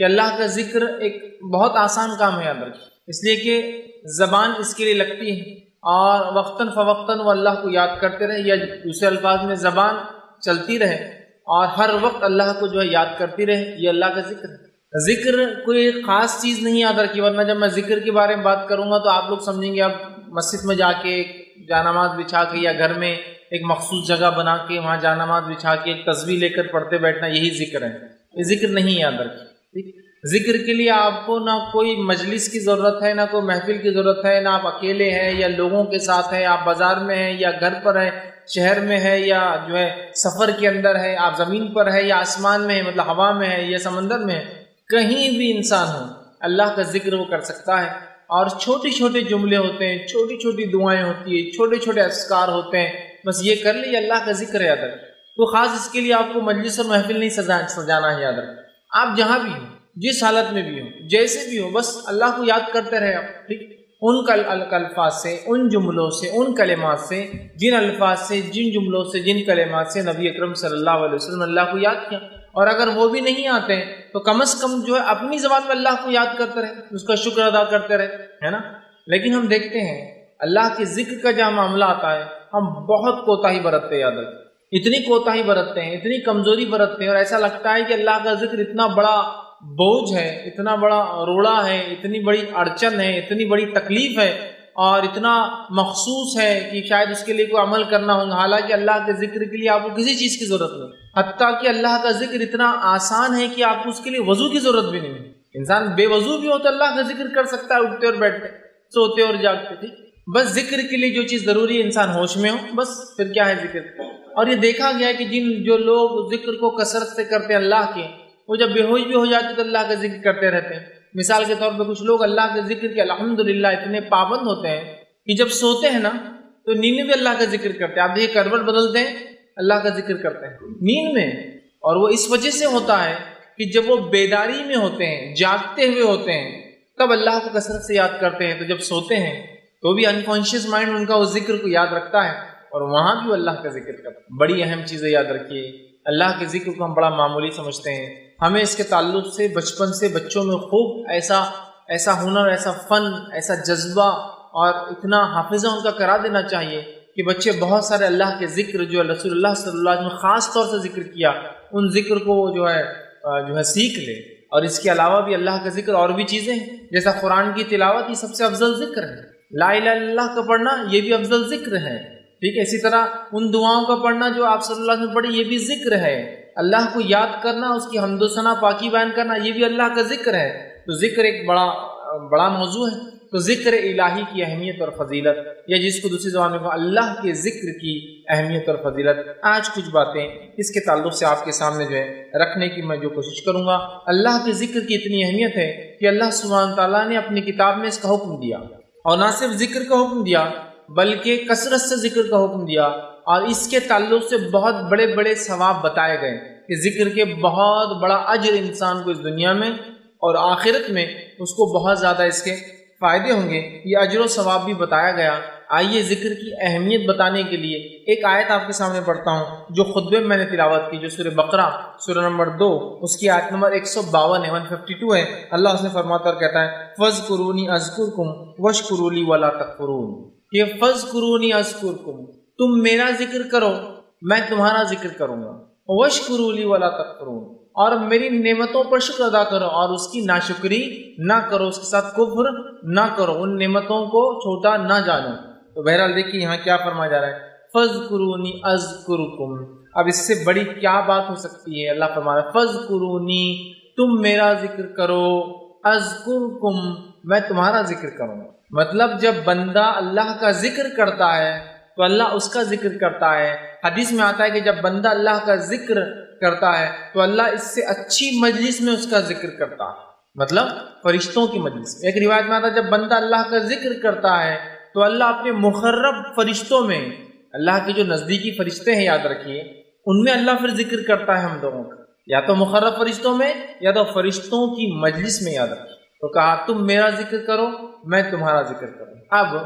کہ اللہ کا ذکر ایک بہت آسان کام ہے یاد رکھیے، اس لیے کہ زبان اس کے لیے لگتی ہے اور وقتاً فوقتاً وہ اللہ کو یاد کرتے رہے، یا دوسرے الفاظ میں زبان چلتی رہے اور ہر وقت اللہ کو جو ہے یاد کرتی رہے، یہ اللہ کا ذکر ہے۔ ذکر کوئی خاص چیز نہیں یاد رکھی، ورنہ جب میں ذکر کے بارے میں بات کروں گا تو آپ لوگ سمجھیں گے اب مسجد میں جا کے جانماز بچھا کے یا گھر میں ایک مخصوص جگہ بنا کے وہاں جانماز بچھا کے ایک تسبیح لے کر پڑھتے بیٹھنا یہی ذکر ہے، یہ ذکر نہیں یاد رکھی۔ ذکر کے لیے آپ کو نہ کوئی مجلس کی ضرورت ہے، نہ کوئی محفل کی ضرورت ہے، نہ آپ اکیلے ہیں یا لوگوں کے ساتھ ہیں، آپ بازار میں ہیں یا گھر پر ہیں، شہر میں ہے یا جو ہے سفر کے اندر ہے، آپ زمین پر ہے یا آسمان میں ہے، مطلب ہوا میں ہے یا سمندر میں ہے، کہیں بھی انسان ہو اللہ کا ذکر وہ کر سکتا ہے۔ اور چھوٹے چھوٹے جملے ہوتے ہیں، چھوٹی چھوٹی دعائیں ہوتی ہیں، چھوٹے چھوٹے اذکار ہوتے ہیں، بس یہ کر لیں، یہ اللہ کا ذکر ہے یاد رکھیں۔ تو خاص اس کے لیے آپ کو مجلس اور محفل نہیں سجانا ہے، یاد رکھیں۔ آپ جہاں بھی ہوں، جس حالت میں بھی ہوں، جیسے بھی ہو، بس اللہ کو یاد کرتے رہے آپ، ٹھیک؟ ان الفاظ سے، ان جملوں سے، ان کلمات سے، جن الفاظ سے، جن جملوں سے، جن کلمات سے نبی اکرم صلی اللہ علیہ وسلم اللہ کو یاد کیا۔ اور اگر وہ بھی نہیں آتے ہیں تو کم از کم جو ہے اپنی زبان میں اللہ کو یاد کرتے رہے، اس کا شکر ادا کرتے رہے، ہے نا۔ لیکن ہم دیکھتے ہیں اللہ کے ذکر کا جہاں معاملہ آتا ہے ہم بہت کوتاہی برتتے ہیں، یاد رکھیں، اتنی کوتاہی برتتے ہیں، اتنی کمزوری برتتے ہیں، اور ایسا لگتا ہے کہ اللہ کا ذکر اتنا بڑا بوجھ ہے، اتنا بڑا روڑا ہے، اتنی بڑی اڑچن ہے، اتنی بڑی تکلیف ہے اور اتنا مخصوص ہے کہ شاید اس کے لیے کوئی عمل کرنا ہوگا، حالانکہ اللہ کے ذکر کے لیے آپ کو کسی چیز کی ضرورت نہیں، حتیٰ کہ اللہ کا ذکر اتنا آسان ہے کہ آپ کو اس کے لیے وضو کی ضرورت بھی نہیں ہے۔ انسان بے وضو بھی ہو تو اللہ کا ذکر کر سکتا ہے، اٹھتے اور بیٹھتے، سوتے اور جاگتے، ٹھیک؟ بس ذکر کے لیے جو چیز ضروری ہے انسان ہوش میں ہو، بس پھر کیا ہے ذکر۔ اور یہ دیکھا گیا ہے کہ جو لوگ ذکر کو کثرت سے کرتے ہیں اللہ کے، وہ جب بے ہوش بھی ہو جاتے تو اللہ کا ذکر کرتے رہتے ہیں۔ مثال کے طور پہ کچھ لوگ اللہ کے ذکر کے الحمدللہ اتنے پابند ہوتے ہیں کہ جب سوتے ہیں نا تو نیند میں بھی اللہ کا ذکر کرتے ہیں۔ آپ دیکھیے کروٹ بدلتے ہیں، اللہ کا ذکر کرتے ہیں نیند میں، اور وہ اس وجہ سے ہوتا ہے کہ جب وہ بیداری میں ہوتے ہیں، جاگتے ہوئے ہوتے ہیں، تب اللہ کو کثرت سے یاد کرتے ہیں، تو جب سوتے ہیں تو بھی انکانشیس مائنڈ ان کا اس ذکر کو یاد رکھتا ہے اور وہاں بھی وہ اللہ کا ذکر کرتا ہے۔ بڑی اہم چیزیں یاد رکھیے، اللہ کے ذکر کو ہم بڑا معمولی سمجھتے ہیں، ہمیں اس کے تعلق سے بچپن سے بچوں میں خوب ایسا ہنر، ایسا فن، ایسا جذبہ اور اتنا حافظہ ان کا کرا دینا چاہیے کہ بچے بہت سارے اللہ کے ذکر جو رسول اللہ صلی اللہ علیہ وسلم نے خاص طور سے ذکر کیا، ان ذکر کو جو ہے سیکھ لے۔ اور اس کے علاوہ بھی اللہ کا ذکر اور بھی چیزیں ہیں، جیسا قرآن کی تلاوت، یہ سب سے افضل ذکر ہے، لا الہ الا اللہ کا پڑھنا یہ بھی افضل ذکر ہے، ٹھیک ہے۔ اسی طرح ان دعاؤں کا پڑھنا جو آپ صلی اللہ علیہ وسلم پڑھی، یہ بھی ذکر ہے۔ اللہ کو یاد کرنا، اس کی حمد و ثنا پاکی بیان کرنا، یہ بھی اللہ کا ذکر ہے۔ تو ذکر ایک بڑا موضوع ہے۔ تو ذکر الہی کی اہمیت اور فضیلت، یا جس کو دوسری زبان میں کہا اللہ کے ذکر کی اہمیت اور فضیلت، آج کچھ باتیں اس کے تعلق سے آپ کے سامنے جو ہے رکھنے کی میں جو کوشش کروں گا۔ اللہ کے ذکر کی اتنی اہمیت ہے کہ اللہ سبحانہ تعالیٰ نے اپنی کتاب میں اس کا حکم دیا، اور نہ صرف ذکر کا حکم دیا بلکہ کثرت سے ذکر کا حکم دیا، اور اس کے تعلق سے بہت بڑے بڑے ثواب بتائے گئے کہ ذکر کے بہت بڑا اجر انسان کو اس دنیا میں اور آخرت میں اس کو بہت زیادہ اس کے فائدے ہوں گے، یہ اجر و ثواب بھی بتایا گیا۔ آئیے ذکر کی اہمیت بتانے کے لیے ایک آیت آپ کے سامنے پڑھتا ہوں جو خطبے میں نے تلاوت کی، جو سورہ بقرہ سورہ نمبر 2 اس کی آیت نمبر 152 ہے، 152 ہے۔ اللہ اس نے فرماتا اور کہتا ہے فَاذْكُرُونِي أَذْكُرْكُمْ وَاشْكُرُوا لِي وَلَا تَكْفُرُونِ، کہ فَاذْكُرُونِي أَذْكُرْكُمْ، تم میرا ذکر کرو میں تمہارا ذکر کروں گا، وَاشْكُرُوا لِي وَلَا تَكْفُرُونِ، اور میری نعمتوں پر شکر ادا کرو اور اس کی ناشکری نہ کرو، اس کے ساتھ کفر نہ کرو، ان نعمتوں کو چھوٹا نہ جانو۔ تو بہرحال دیکھیے یہاں کیا فرمایا جا رہا ہے، فَاذْكُرُونِي أَذْكُرْكُمْ، اب اس سے بڑی کیا بات ہو سکتی ہے؟ اللہ فرما رہا ہے فَاذْكُرُونِي، تم میرا ذکر کرو، أَذْكُرْكُمْ، میں تمہارا ذکر کروں گا۔ مطلب جب بندہ اللہ کا ذکر کرتا ہے تو اللہ اس کا ذکر کرتا ہے۔ حدیث میں آتا ہے کہ جب بندہ اللہ کا ذکر کرتا ہے تو اللہ اس سے اچھی مجلس میں اس کا ذکر کرتا ہے، مطلب فرشتوں کی مجلس میں۔ ایک روایت میں آتا ہے جب بندہ اللہ کا ذکر کرتا ہے تو اللہ اپنے مقرب فرشتوں میں، اللہ کے جو نزدیکی فرشتے ہیں یاد رکھیے، ان میں اللہ پھر ذکر کرتا ہے ہم لوگوں کا، یا تو مقرب فرشتوں میں یا تو فرشتوں کی مجلس میں یاد رکھیے۔ تو کہا تم میرا ذکر کرو میں تمہارا ذکر کروں۔ اب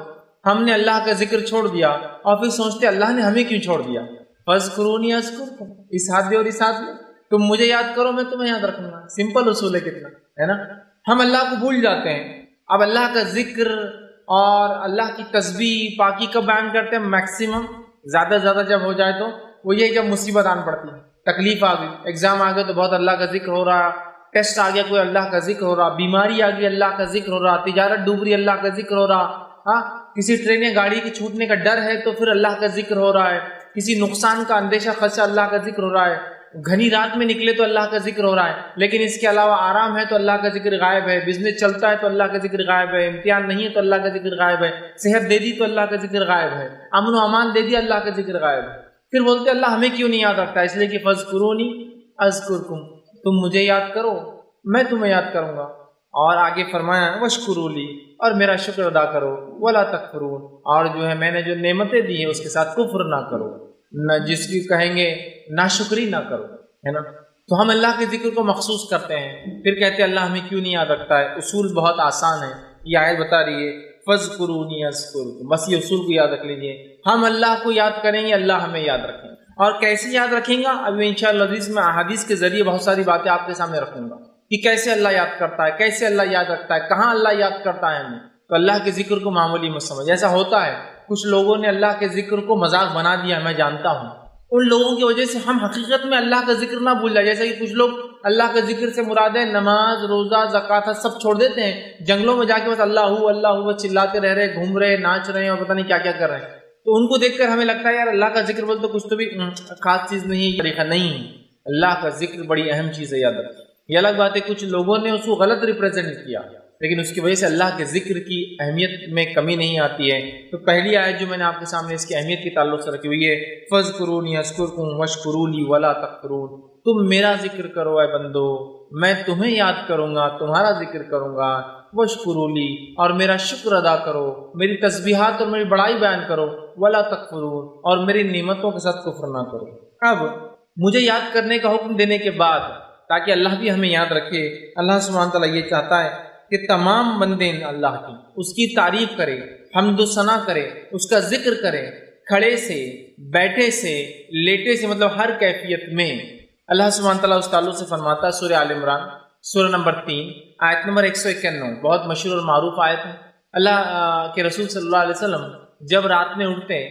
ہم نے اللہ کا ذکر چھوڑ دیا اور پھر سوچتے اللہ نے ہمیں کیوں چھوڑ دیا؟ فَاذْكُرُونِي أَذْكُرْكُمْ، اس ہاتھ دے اور اس ہاتھ میں، تم مجھے یاد کرو میں تمہیں یاد رکھوں گا. سمپل اصول ہے کتنا، ہے نا. ہم اللہ کو بھول جاتے ہیں. اب اللہ کا ذکر اور اللہ کی تسبیح پاکی کب بیان کرتے ہیں؟ میکسیمم زیادہ سے زیادہ جب ہو جائے تو وہ یہ جب مصیبت آن پڑتی ہے، تکلیف آ گئی، ایگزام آ گئے تو بہت اللہ کا ذکر ہو رہا، ٹیسٹ آ گیا کوئی اللہ کا ذکر ہو رہا، بیماری آ گئی اللہ کا ذکر ہو رہا، تجارت ڈوب رہی اللہ کا ذکر ہو رہا، ہاں کسی ٹرین یا گاڑی کی چھوٹنے کا ڈر ہے تو پھر اللہ کا ذکر ہو رہا ہے، کسی نقصان کا اندیشہ خدشہ اللہ کا ذکر ہو رہا ہے، گھنی رات میں نکلے تو اللہ کا ذکر ہو رہا ہے. لیکن اس کے علاوہ آرام ہے تو اللہ کا ذکر غائب ہے، بزنس چلتا ہے تو اللہ کا ذکر غائب ہے، امتحان نہیں ہے تو اللہ کا ذکر غائب ہے، صحت دے دی تو اللہ کا ذکر غائب ہے، امن و امان دے دیا اللہ کا ذکر غائب ہے. پھر بولتے اللہ ہمیں کیوں نہیں یاد رکھتا؟ اس لیے کہ فاذکرونی اذکرکم، تم مجھے یاد کرو میں تمہیں یاد کروں گا. اور آگے فرمایا واشکروا لی، اور میرا شکر ادا کرو، ولا تکفرون، اور جو ہے میں نے جو نعمتیں دی ہیں اس کے ساتھ کفر نہ کرو، نہ جس کی کہیں گے ناشکری نہ کرو، ہے نا. تو ہم اللہ کے ذکر کو مخصوص کرتے ہیں، پھر کہتے ہیں اللہ ہمیں کیوں نہیں یاد رکھتا ہے. اصول بہت آسان ہے، یہ آیت بتا رہی ہے فاذکرونی اذکرکم، بس یہ اصول کو یاد رکھ لیجئے. ہم اللہ کو یاد کریں گے، اللہ ہمیں یاد رکھیں گے. اور کیسے یاد رکھیں گا؟ ابھی انشاءاللہ میں احادیث کے ذریعے بہت ساری باتیں آپ کے سامنے رکھوں گا کہ کیسے اللہ یاد کرتا ہے، کیسے اللہ یاد رکھتا ہے، کہاں اللہ یاد کرتا ہے ہمیں. تو اللہ کے ذکر کو معمولی مت سمجھ. ایسا ہوتا ہے کچھ لوگوں نے اللہ کے ذکر کو مذاق بنا دیا، میں جانتا ہوں. ان لوگوں کی وجہ سے ہم حقیقت میں اللہ کا ذکر نہ بھول جائے. جیسے کہ کچھ لوگ اللہ کا ذکر سے مراد ہے نماز روزہ زکوٰۃ سب چھوڑ دیتے ہیں، جنگلوں میں جا کے بس اللہ ہو چلاتے رہ رہے، گھوم رہے، ناچ رہے ہیں اور پتہ نہیں کیا کیا کر رہے ہیں. تو ان کو دیکھ کر ہمیں لگتا ہے یار اللہ کا ذکر بولتے کچھ تو بھی خاص چیز نہیں ہے، طریقہ نہیں ہے. اللہ کا ذکر بڑی اہم چیز ہے، یاد رکھیں. یہ الگ بات ہے کچھ لوگوں نے اس کو غلط ریپرزینٹ کیا، لیکن اس کی وجہ سے اللہ کے ذکر کی اہمیت میں کمی نہیں آتی ہے. تو پہلی آیت جو میں نے آپ کے سامنے اس کی اہمیت کے تعلق سے رکھی ہوئی ہے فاذکرونی اذکرکم واشکروا لی ولا تکفرون، تم میرا ذکر کرو اے بندو، میں تمہیں یاد کروں گا، تمہارا ذکر کروں گا. واشکروا لی، اور میرا شکر ادا کرو، میری تسبیحات اور میری بڑائی بیان کرو. ولا تکفرون، اور میری نعمتوں کے ساتھ کفر نہ کرو. اب مجھے یاد کرنے کا حکم دینے کے بعد تاکہ اللہ بھی ہمیں یاد رکھے، اللہ سبحانہ تعالیٰ یہ چاہتا ہے کہ تمام بندے اللہ کی اس کی تعریف کرے، حمد و ثنا کرے، اس کا ذکر کرے، کھڑے سے، بیٹھے سے، لیٹے سے، مطلب ہر کیفیت میں. اللہ سبحانہ تعالیٰ اس تعلق سے فرماتا ہے سورہ آل عمران سورہ نمبر 3 آیت نمبر 191، بہت مشہور اور معروف آیت ہے. اللہ کے رسول صلی اللہ علیہ وسلم جب رات میں اٹھتے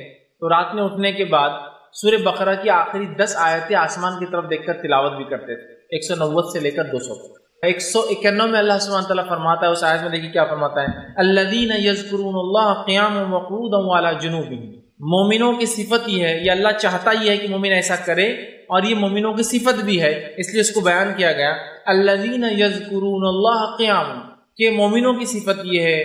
تو رات میں اٹھنے کے بعد سورہ بقرہ کی آخری 10 آیتیں آسمان کی طرف دیکھ کر تلاوت بھی کرتے تھے، 190 سے لے کر 200 تک. 191 میں اللہ سبحانہ تعالیٰ فرماتا ہے، اس آیت میں دیکھیے کیا فرماتا ہے، الذین یذکرون اللہ قیاما وقعودا وعلی جنوبہم. مومنوں کی صفت یہ ہے، یہ اللہ چاہتا ہی ہے کہ مومن ایسا کرے، اور یہ مومنوں کی صفت بھی ہے، اس لیے اس کو بیان کیا گیا الذین یذکرون اللہ قیاما، کہ مومنوں کی صفت یہ ہے،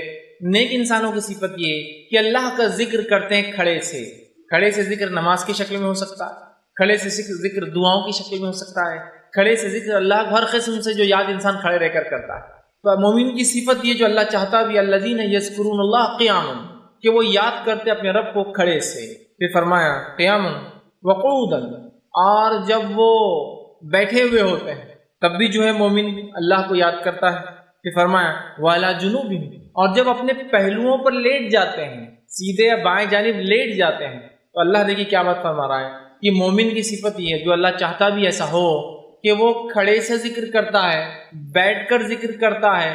نیک انسانوں کی صفت یہ ہے کہ اللہ کا ذکر کرتے ہیں کھڑے سے. کھڑے سے ذکر نماز کی شکل میں ہو سکتا ہے، کھڑے سے ذکر دعاؤں کی شکل میں ہو سکتا ہے، کھڑے سے ذکر اللہ کو ہر قسم سے جو یاد انسان کھڑے رہ کر کرتا ہے. تو مومن کی صفت یہ جو اللہ چاہتا بھی الذین یذکرون اللہ قیاما، کہ وہ یاد کرتے اپنے رب کو کھڑے سے. پھر فرمایا قیاما وقعودا، اور جب وہ بیٹھے ہوئے ہوتے ہیں تب بھی جو ہے مومن اللہ کو یاد کرتا ہے. پھر فرمایا وعلی جنوبہم، اور جب اپنے پہلوؤں پر لیٹ جاتے ہیں، سیدھے یا بائیں جانب لیٹ جاتے ہیں، تو اللہ دیکھیے کیا بات فرما رہا ہے کہ مومن کی صفت یہ ہے جو اللہ چاہتا بھی ایسا ہو کہ وہ کھڑے سے ذکر کرتا ہے، بیٹھ کر ذکر کرتا ہے،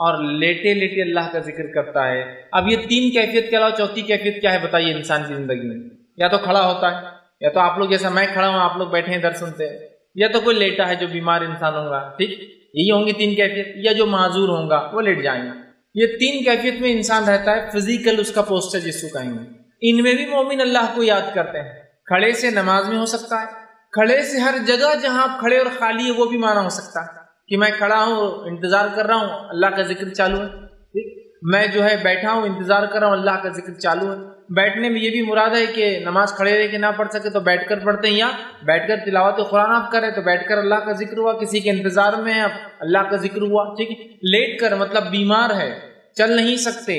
اور لیٹے لیٹے اللہ کا ذکر کرتا ہے. اب یہ 3 کیفیت کے علاوہ چوتھی کیفیت کیا ہے بتائیے انسان کی زندگی میں؟ یا تو کھڑا ہوتا ہے، یا تو آپ لوگ جیسا میں کھڑا ہوں آپ لوگ بیٹھے ہیں در سنتے ہیں، یا تو کوئی لیٹا ہے جو بیمار انسان ہوگا، ٹھیک، یہی ہوں گی 3 کیفیت، یا جو معذور ہوگا وہ لیٹ جائیں گا. یہ 3 کیفیت میں انسان رہتا ہے، فزیکل اس کا پوسچر جس کو کہیں گے. ان میں بھی مومن اللہ کو یاد کرتے ہیں. کھڑے سے نماز میں ہو سکتا ہے، کھڑے سے ہر جگہ جہاں آپ کھڑے اور خالی ہے وہ بھی مانا ہو سکتا ہے کہ میں کھڑا ہوں انتظار کر رہا ہوں اللہ کا ذکر چالو ہے، ٹھیک، میں جو ہے بیٹھا ہوں انتظار کر رہا ہوں اللہ کا ذکر چالو ہے. بیٹھنے میں یہ بھی مراد ہے کہ نماز کھڑے رہ کے نہ پڑھ سکے تو بیٹھ کر پڑھتے ہیں، یا بیٹھ کر تلاوت قرآن آپ کریں تو بیٹھ کر اللہ کا ذکر ہوا، کسی کے انتظار میں اب اللہ کا ذکر ہوا، ٹھیک. لیٹ کر مطلب بیمار ہے، چل نہیں سکتے،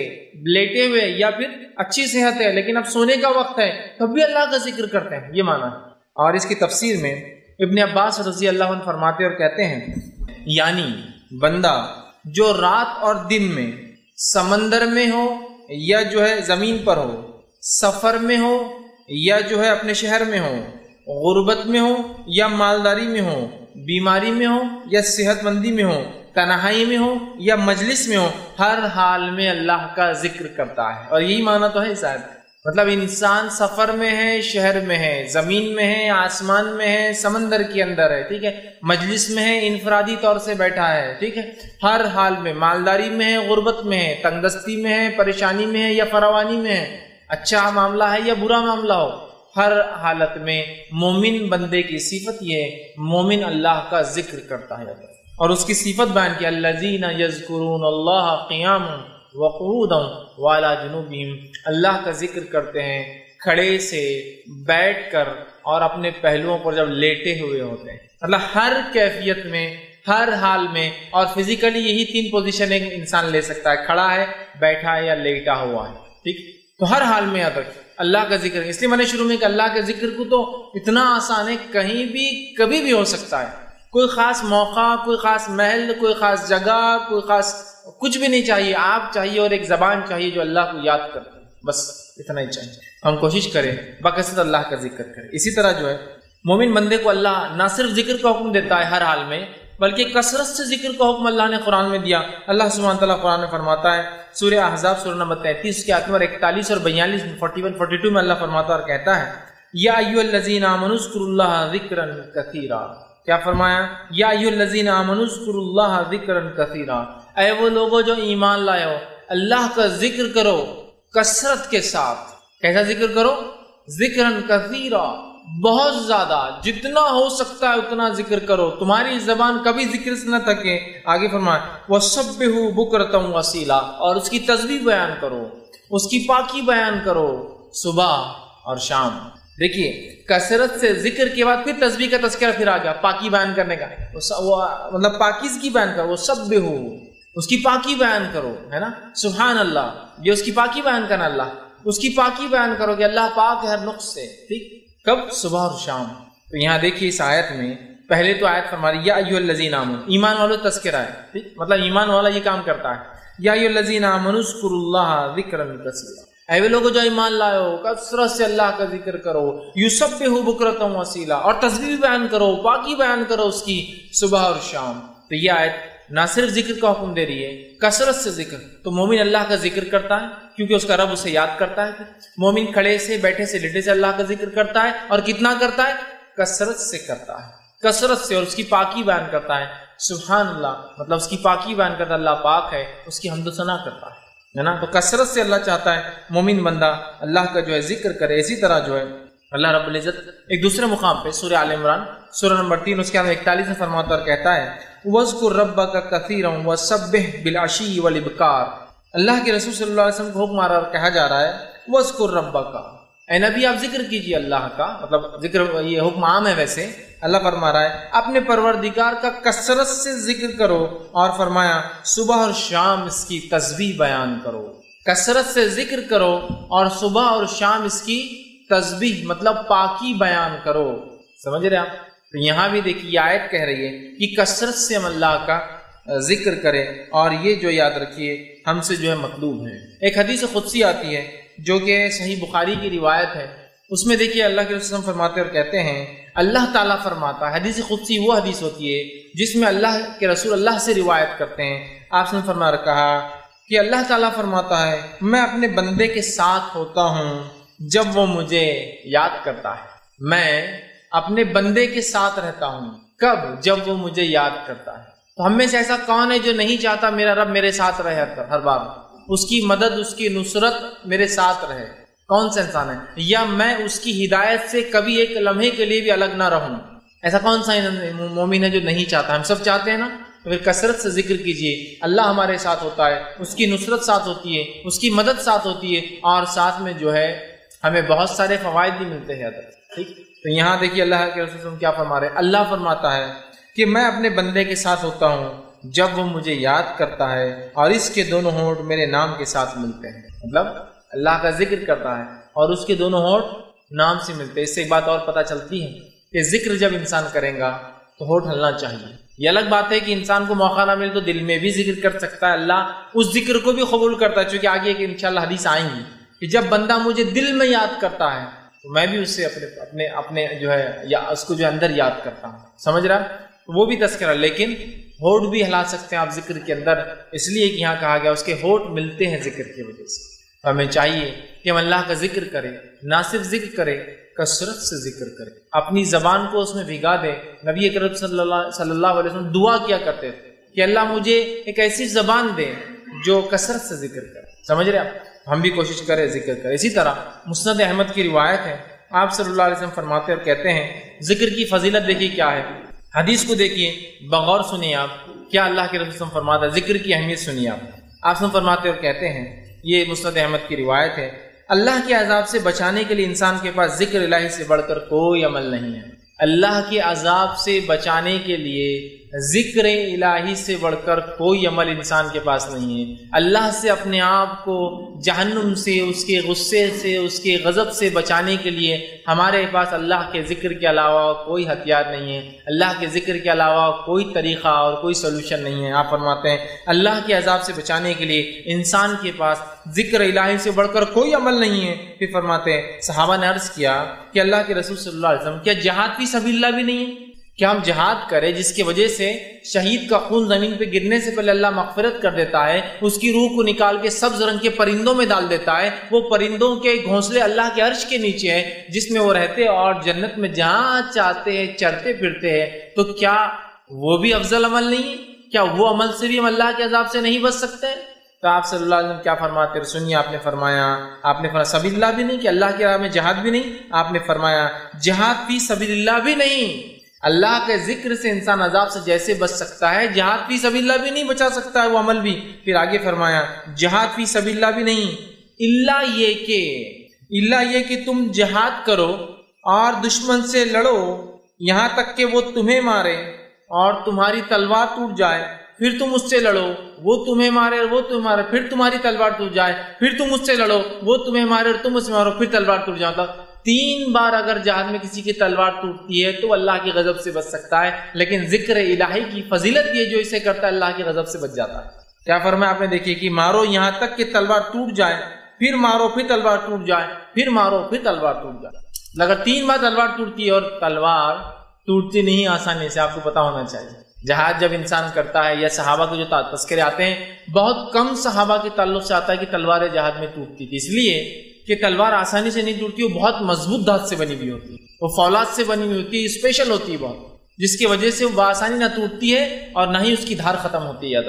لیٹے ہوئے، یا پھر اچھی صحت ہے لیکن اب سونے کا وقت ہے تب بھی اللہ کا ذکر کرتے ہیں، یہ معنی ہے. اور اس کی تفسیر میں ابن عباس رضی اللہ عنہ فرماتے اور کہتے ہیں یعنی بندہ جو رات اور دن میں سمندر میں ہو یا جو ہے زمین پر ہو، سفر میں ہو یا جو ہے اپنے شہر میں ہو، غربت میں ہو یا مالداری میں ہو، بیماری میں ہو یا صحت مندی میں ہو، تنہائی میں ہو یا مجلس میں ہو، ہر حال میں اللہ کا ذکر کرتا ہے۔ اور یہی معنی تو ہے شاید، مطلب انسان سفر میں ہے، شہر میں ہے، زمین میں ہے، آسمان میں ہے، سمندر کے اندر ہے، ٹھیک ہے، مجلس میں ہے، انفرادی طور سے بیٹھا ہے، ٹھیک ہے، ہر حال میں، مالداری میں ہے، غربت میں ہے، تنگ دستی میں ہے، پریشانی میں ہے یا فراوانی میں ہے، اچھا معاملہ ہے یا برا معاملہ ہو، ہر حالت میں مومن بندے کی صفت یہ ہے، مومن اللہ کا ذکر کرتا ہے۔ اور اس کی صفت بیان کی، الذین یذکرون اللہ قیاما وقعودا وعلی جنوبہم، اللہ کا ذکر کرتے ہیں کھڑے سے، بیٹھ کر اور اپنے پہلوؤں پر جب لیٹے ہوئے ہوتے ہیں، مطلب ہر کیفیت میں، ہر حال میں۔ اور فزیکلی یہی 3 پوزیشن ایک انسان لے سکتا ہے، کھڑا ہے، بیٹھا ہے یا لیٹا ہوا ہے، ٹھیک۔ تو ہر حال میں یاد رکھیں اللہ کا ذکر، اس لیے میں نے شروع میں کہ اللہ کے ذکر کو تو اتنا آسان ہے، کہیں بھی کبھی بھی ہو سکتا ہے، کوئی خاص موقع، کوئی خاص محل، کوئی خاص جگہ، کوئی خاص کچھ بھی نہیں چاہیے، آپ چاہیے اور ایک زبان چاہیے جو اللہ کو یاد کرتے ہیں، بس اتنا ہی چاہیے۔ ہم کوشش کریں بکثرت اللہ کا ذکر کریں۔ اسی طرح جو ہے مومن بندے کو اللہ نہ صرف ذکر کا حکم دیتا ہے ہر حال میں، بلکہ کثرت سے ذکر کا حکم اللہ نے قرآن میں دیا۔ اللہ سبحانہ تعالیٰ قرآن میں فرماتا ہے، سورہ احزاب سورہ نمبر 33 کے آیت نمبر 41 اور 42 میں 41 42 میں اللہ فرماتا اور کہتا ہے، یا ایھا الذین آمنوا اذکروا اللہ ذکرا کثیرا۔ کیا فرمایا؟ یا ایھا الذین آمنوا اذکروا اللہ ذکرا کثیرا، اے وہ لوگوں جو ایمان لائے ہو، اللہ کا ذکر کرو کثرت کے ساتھ۔ کیسا ذکر کرو؟ ذکرا کثیرا، بہت زیادہ، جتنا ہو سکتا ہے اتنا ذکر کرو، تمہاری زبان کبھی ذکر سے نہ تھکے۔ آگے فرمایا وَسَبِّحُوا بُكْرَةً وَأَصِيلًا، اور اس کی تسبیح بیان کرو، اس کی پاکی بیان کرو صبح اور شام۔ دیکھیے کثرت سے ذکر کے بعد پھر تسبیح کا تذکرہ پھر آ گیا، پاکی بیان کرنے کا، مطلب پاکیزگی بیان کرو، وَسَبِّحُوا، اس کی پاکی بیان کرو، ہے نا، سبحان اللہ، یہ اس کی پاکی بیان کرنا، اللہ اس کی پاکی بیان کرو کہ اللہ پاک ہے ہر نقص سے، ٹھیک، کب؟ صبح اور شام۔ تو یہاں دیکھیے اس آیت میں پہلے تو آیت فرما رہی یا ایھا الذین آمنوا، ایمان والوں تذکرہ ہے، ٹھیک، مطلب ایمان والا یہ کام کرتا ہے، یا ایھا الذین آمنوا اذکروا اللہ ذکرا کثیرا، اے وہ لوگوں جو ایمان لائے ہو کثرت سے اللہ کا ذکر کرو، یسبحوا بکرۃ واسیلا، اور تسبیح بیان کرو، پاکی بیان کرو اس کی صبح اور شام۔ تو یہ آیت نہ صرف ذکر کا حکم دے رہی ہے، کثرت سے ذکر۔ تو مومن اللہ کا ذکر کرتا ہے کیونکہ اس کا رب اسے یاد کرتا ہے۔ مومن کھڑے سے، بیٹھے سے، لیٹے سے اللہ کا ذکر کرتا ہے، اور کتنا کرتا ہے؟ کثرت سے کرتا ہے، کثرت سے، اور اس کی پاکی بیان کرتا ہے، سبحان اللہ، مطلب اس کی پاکی بیان کرتا ہے، اللہ پاک ہے، اس کی حمد و ثنا کرتا ہے نا۔ تو کثرت سے اللہ چاہتا ہے مومن بندہ اللہ کا جو ہے ذکر کرے۔ اسی طرح جو ہے اللہ رب العزت ایک دوسرے مقام پہ سورہ آل عمران سورہ نمبر 3 اس کے اندر 41 میں فرماتا اور کہتا ہے وَاذْكُرْ رَبَّكَ كَثِيرًا وَسَبِّحْ بِالْعَشِيِّ وَالْإِبْكَارِ۔ اللہ کے رسول صلی اللہ علیہ وسلم کو حکم آ رہا اور کہا جا رہا ہے وَاذْكُرْ رَبَّكَ، اے نبی آپ ذکر کیجئے اللہ کا، مطلب ذکر یہ حکم عام ہے ویسے، اللہ فرما رہا ہے اپنے پروردگار کا کثرت سے ذکر کرو، اور فرمایا صبح اور شام اس کی تسبیح بیان کرو۔ کثرت سے ذکر کرو اور صبح اور شام اس کی تسبیح مطلب پاکی بیان کرو۔ سمجھ رہے آپ؟ تو یہاں بھی دیکھیے آیت کہہ رہی ہے کہ کثرت سے ہم اللہ کا ذکر کریں، اور یہ جو یاد رکھیے ہم سے جو ہے مطلوب ہے۔ ایک حدیث قدسی آتی ہے جو کہ صحیح بخاری کی روایت ہے، اس میں دیکھیے اللہ کے رسول فرماتے اور کہتے ہیں، اللہ تعالیٰ فرماتا ہے، حدیث قدسی وہ حدیث ہوتی ہے جس میں اللہ کے رسول اللہ سے روایت کرتے ہیں۔ آپ نے فرما رکھا کہ اللہ تعالیٰ فرماتا ہے میں اپنے بندے کے ساتھ ہوتا ہوں جب وہ مجھے یاد کرتا ہے، میں اپنے بندے کے ساتھ رہتا ہوں، کب؟ جب وہ مجھے یاد کرتا ہے۔ تو ہم میں سے ایسا کون ہے جو نہیں چاہتا میرا رب میرے ساتھ رہے ہر بار، اس کی مدد، اس کی نصرت میرے ساتھ رہے؟ کون سا انسان ہے؟ یا میں اس کی ہدایت سے کبھی ایک لمحے کے لیے بھی الگ نہ رہوں؟ ایسا کون سا مومن ہے جو نہیں چاہتا؟ ہم سب چاہتے ہیں نا۔ تو پھر کثرت سے ذکر کیجئے، اللہ ہمارے ساتھ ہوتا ہے، اس کی نصرت ساتھ ہوتی ہے، اس کی مدد ساتھ ہوتی ہے، اور ساتھ میں جو ہے ہمیں بہت سارے فوائد بھی ملتے ہیں۔ ٹھیک، تو یہاں دیکھیے اللہ کے رسول کیا فرما رہے ہیں، اللہ فرماتا ہے کہ میں اپنے بندے کے ساتھ ہوتا ہوں جب وہ مجھے یاد کرتا ہے، اور اس کے دونوں ہونٹ میرے نام کے ساتھ ملتے ہیں۔ مطلب اللہ کا ذکر کرتا ہے اور اس کے دونوں ہونٹ نام سے ملتے ہیں۔ اس سے ایک بات اور پتہ چلتی ہے کہ ذکر جب انسان کرے گا تو ہونٹ ہلنا چاہیے۔ یہ الگ بات ہے کہ انسان کو موقع نہ ملے تو دل میں بھی ذکر کر سکتا ہے، اللہ اس ذکر کو بھی قبول کرتا ہے، چونکہ آگے کہ انشاءاللہ حدیث آئیں گی کہ جب بندہ مجھے دل میں یاد کرتا ہے تو میں بھی اس سے اپنے جو ہے یا اس کو جو اندر یاد کرتا ہوں۔ سمجھ رہا؟ وہ بھی تذکرہ، لیکن ہونٹ بھی ہلا سکتے ہیں آپ ذکر کے اندر، اس لیے کہ یہاں کہا گیا اس کے ہونٹ ملتے ہیں ذکر کی وجہ سے۔ ہمیں چاہیے کہ ہم اللہ کا ذکر کریں، نہ صرف ذکر کریں، کثرت سے ذکر کریں، اپنی زبان کو اس میں بھگا دیں۔ نبی اکرم صلی اللہ علیہ وسلم دعا کیا کرتے تھے کہ اللہ مجھے ایک ایسی زبان دے جو کثرت سے ذکر کرے۔ سمجھ رہے آپ؟ ہم بھی کوشش کریں ذکر کریں۔ اسی طرح مسند احمد کی روایت ہے، آپ صلی اللہ علیہ وسلم فرماتے اور کہتے ہیں، ذکر کی فضیلت دیکھیے کیا ہے، حدیث کو دیکھیے، بغور سنیے آپ کیا اللہ کے رسول فرماتا ہے، ذکر کی اہمیت سنیے آپ سے فرماتے اور کہتے ہیں، یہ مسند احمد کی روایت ہے، اللہ کے عذاب سے بچانے کے لیے انسان کے پاس ذکر الہی سے بڑھ کر کوئی عمل نہیں ہے۔ اللہ کے عذاب سے بچانے کے لیے ذکر الہی سے بڑھ کر کوئی عمل انسان کے پاس نہیں ہے۔ اللہ سے اپنے آپ کو جہنم سے، اس کے غصے سے، اس کے غضب سے بچانے کے لیے ہمارے پاس اللہ کے ذکر کے علاوہ کوئی ہتھیار نہیں ہے، اللہ کے ذکر کے علاوہ کوئی طریقہ اور کوئی سولوشن نہیں ہے۔ آپ فرماتے ہیں اللہ کے عذاب سے بچانے کے لیے انسان کے پاس ذکر الہی سے بڑھ کر کوئی عمل نہیں ہے۔ پھر فرماتے ہیں صحابہ نے عرض کیا کہ اللہ کے رسول صلی اللہ علیہ وسلم کیا جہاد فی سبیل اللہ بھی نہیں ہے؟ کہ ہم جہاد کریں جس کی وجہ سے شہید کا خون زمین پہ گرنے سے پہلے اللہ مغفرت کر دیتا ہے، اس کی روح کو نکال کے سبز رنگ کے پرندوں میں ڈال دیتا ہے، وہ پرندوں کے گھونسلے اللہ کے عرش کے نیچے ہیں جس میں وہ رہتے اور جنت میں جہاں چاہتے ہیں چڑھتے پھرتے ہیں، تو کیا وہ بھی افضل عمل نہیں ہے؟ کیا وہ عمل سے بھی ہم اللہ کے عذاب سے نہیں بچ سکتے؟ تو آپ صلی اللہ علیہ وسلم کیا فرماتے ہیں سنیے، آپ نے فرمایا سبیل اللہ بھی نہیں کہ اللہ کے راہ میں جہاد بھی نہیں، آپ نے فرمایا جہاد فی سبیل اللہ بھی نہیں۔ اللہ کے ذکر سے انسان عذاب سے جیسے بچ سکتا ہے، جہاد فی سبیل اللہ بھی نہیں بچا سکتا ہے وہ عمل بھی۔ پھر آگے فرمایا جہاد فی سبیل اللہ بھی نہیں، اللہ یہ کہ تم جہاد کرو اور دشمن سے لڑو یہاں تک کہ وہ تمہیں مارے اور تمہاری تلوار ٹوٹ جائے، پھر تم اس سے لڑو، وہ تمہیں مارے اور وہ تمہیں مارے، پھر تمہاری تلوار ٹوٹ جائے، پھر تم اس سے لڑو، وہ تمہیں مارے اور تم اس سے مارو، پھر تلوار ٹوٹ جاتا۔ 3 بار اگر جہاد میں کسی کی تلوار ٹوٹتی ہے تو اللہ کی غضب سے بچ سکتا ہے، لیکن ذکر الہی کی فضیلت یہ جو اسے کرتا ہے اللہ کی غضب سے بچ جاتا ہے۔ کیا فرمایا آپ نے؟ دیکھیے کہ مارو یہاں تک کہ تلوار ٹوٹ جائے، پھر مارو پھر تلوار ٹوٹ جائے، پھر مارو پھر تلوار ٹوٹ جائے۔ اگر 3 بار تلوار ٹوٹتی ہے، اور تلوار ٹوٹتی نہیں آسانی سے، آپ کو پتا ہونا چاہیے۔ جہاد جب انسان کرتا ہے، یا صحابہ کے جو تذکرے آتے ہیں، بہت کم صحابہ کے تعلق سے آتا ہے کہ تلوار جہاد میں ٹوٹتی تھی، اس لیے کہ تلوار آسانی سے نہیں ٹوٹتی، وہ بہت مضبوط دھات سے بنی ہوئی ہوتی ہے، وہ فولاد سے بنی ہوئی ہوتی ہے، اسپیشل ہوتی ہے بہت، جس کی وجہ سے وہ بآسانی نہ ٹوٹتی ہے اور نہ ہی اس کی دھار ختم ہوتی ہے۔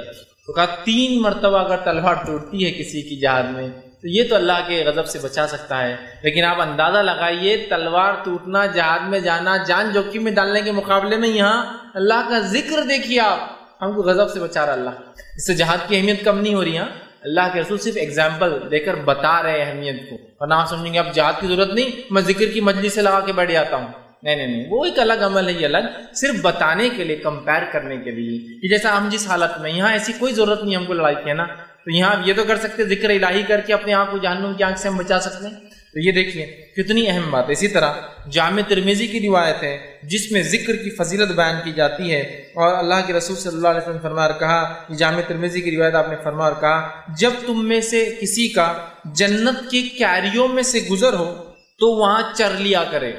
تو کہا 3 مرتبہ اگر تلوار ٹوٹتی ہے کسی کی جہاد میں تو یہ تو اللہ کے غضب سے بچا سکتا ہے، لیکن آپ اندازہ لگائیے تلوار ٹوٹنا، جہاد میں جانا، جان جوکھم میں ڈالنے کے مقابلے میں یہاں اللہ کا ذکر دیکھیے آپ، ہم کو غضب سے بچا رہا اللہ۔ اس سے جہاد کی اہمیت کم نہیں ہو رہی۔ اللہ کے رسول صرف ایگزامپل دے کر بتا رہے اہمیت کو، اور نہ سمجھیں گے اب جہاد کی ضرورت نہیں، میں ذکر کی مجلس سے لگا کے بیٹھ جاتا ہوں۔ نہیں، وہ ایک الگ عمل ہے، یہ الگ، صرف بتانے کے لیے، کمپیر کرنے کے لیے کہ جیسا ہم جس حالت میں، یہاں ایسی کوئی ضرورت نہیں ہم کو لڑائی کی ہے نا، تو یہاں آپ یہ تو کر سکتے ذکر الہی کر کے اپنے آپ کو جہنم کی آنکھ سے ہم بچا سکتے ہیں۔ تو یہ دیکھیے کتنی اہم بات ہے۔ اسی طرح جامع ترمذی کی روایت ہے جس میں ذکر کی فضیلت بیان کی جاتی ہے، اور اللہ کے رسول صلی اللہ علیہ وسلم فرمایا اور کہا، یہ جامع ترمذی کی روایت آپ نے فرمایا اور کہا، جب تم میں سے کسی کا جنت کی کیریوں میں سے گزر ہو تو وہاں چر لیا کرے۔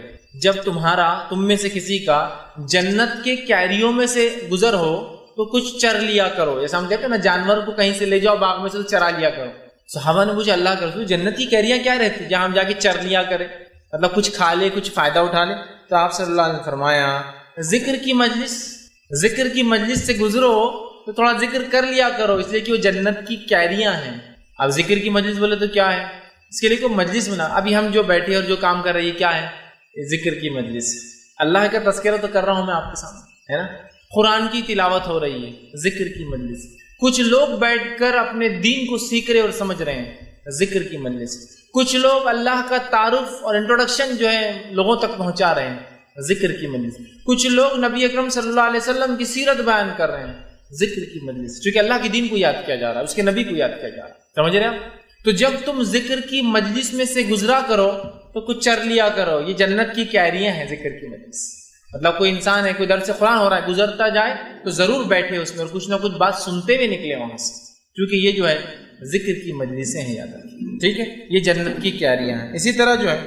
جب تم میں سے کسی کا جنت کے کیریوں میں سے گزر ہو تو کچھ چر لیا کرو، جیسا ہم کہتے ہیں نا جانور کو کہیں سے لے جاؤ باغ میں سے تو چرا لیا کرو۔ صحابہ نے پوچھا اللہ کے رسول جنت کی کیریاں کیا رہتی جہاں ہم جا کے چر لیا کریں، مطلب کچھ کھا لے، کچھ فائدہ اٹھا لے؟ تو آپ صلی اللہ علیہ وسلم نے فرمایا ذکر کی مجلس سے گزرو تو تھوڑا ذکر کر لیا کرو، اس لیے کہ وہ جنت کی کیریاں ہیں۔ اب ذکر کی مجلس بولے تو کیا ہے، اس کے لیے کوئی مجلس بنا۔ ابھی ہم جو بیٹھے اور جو کام کر رہے ہیں کیا ہے؟ ذکر کی مجلس۔ اللہ کا تذکرہ تو کر رہا ہوں میں آپ کے سامنے، ہے نا، قرآن کی تلاوت ہو رہی ہے، ذکر کی مجلس۔ کچھ لوگ بیٹھ کر اپنے دین کو سیکھ رہے اور سمجھ رہے ہیں، ذکر کی مجلس۔ کچھ لوگ اللہ کا تعارف اور انٹروڈکشن جو ہے لوگوں تک پہنچا رہے ہیں، ذکر کی مجلس۔ کچھ لوگ نبی اکرم صلی اللہ علیہ وسلم کی سیرت بیان کر رہے ہیں، ذکر کی مجلس، چونکہ اللہ کے دین کو یاد کیا جا رہا ہے، اس کے نبی کو یاد کیا جا رہا ہے، سمجھ رہے ہیں؟ تو جب تم ذکر کی مجلس میں سے گزرا کرو تو کچھ چر لیا کرو، یہ جنت کی کیریاں ہیں ذکر کی مجلس۔ مطلب کوئی انسان ہے، کوئی درس قرآن ہو رہا ہے، گزرتا جائے تو ضرور بیٹھے اس میں اور کچھ نہ کچھ بات سنتے ہوئے نکلے وہاں سے، کیونکہ یہ جو ہے ذکر کی مجلسیں ہیں، یاد رکھیں، ٹھیک ہے، یہ جنت کی کیریاں ہیں۔ اسی طرح جو ہے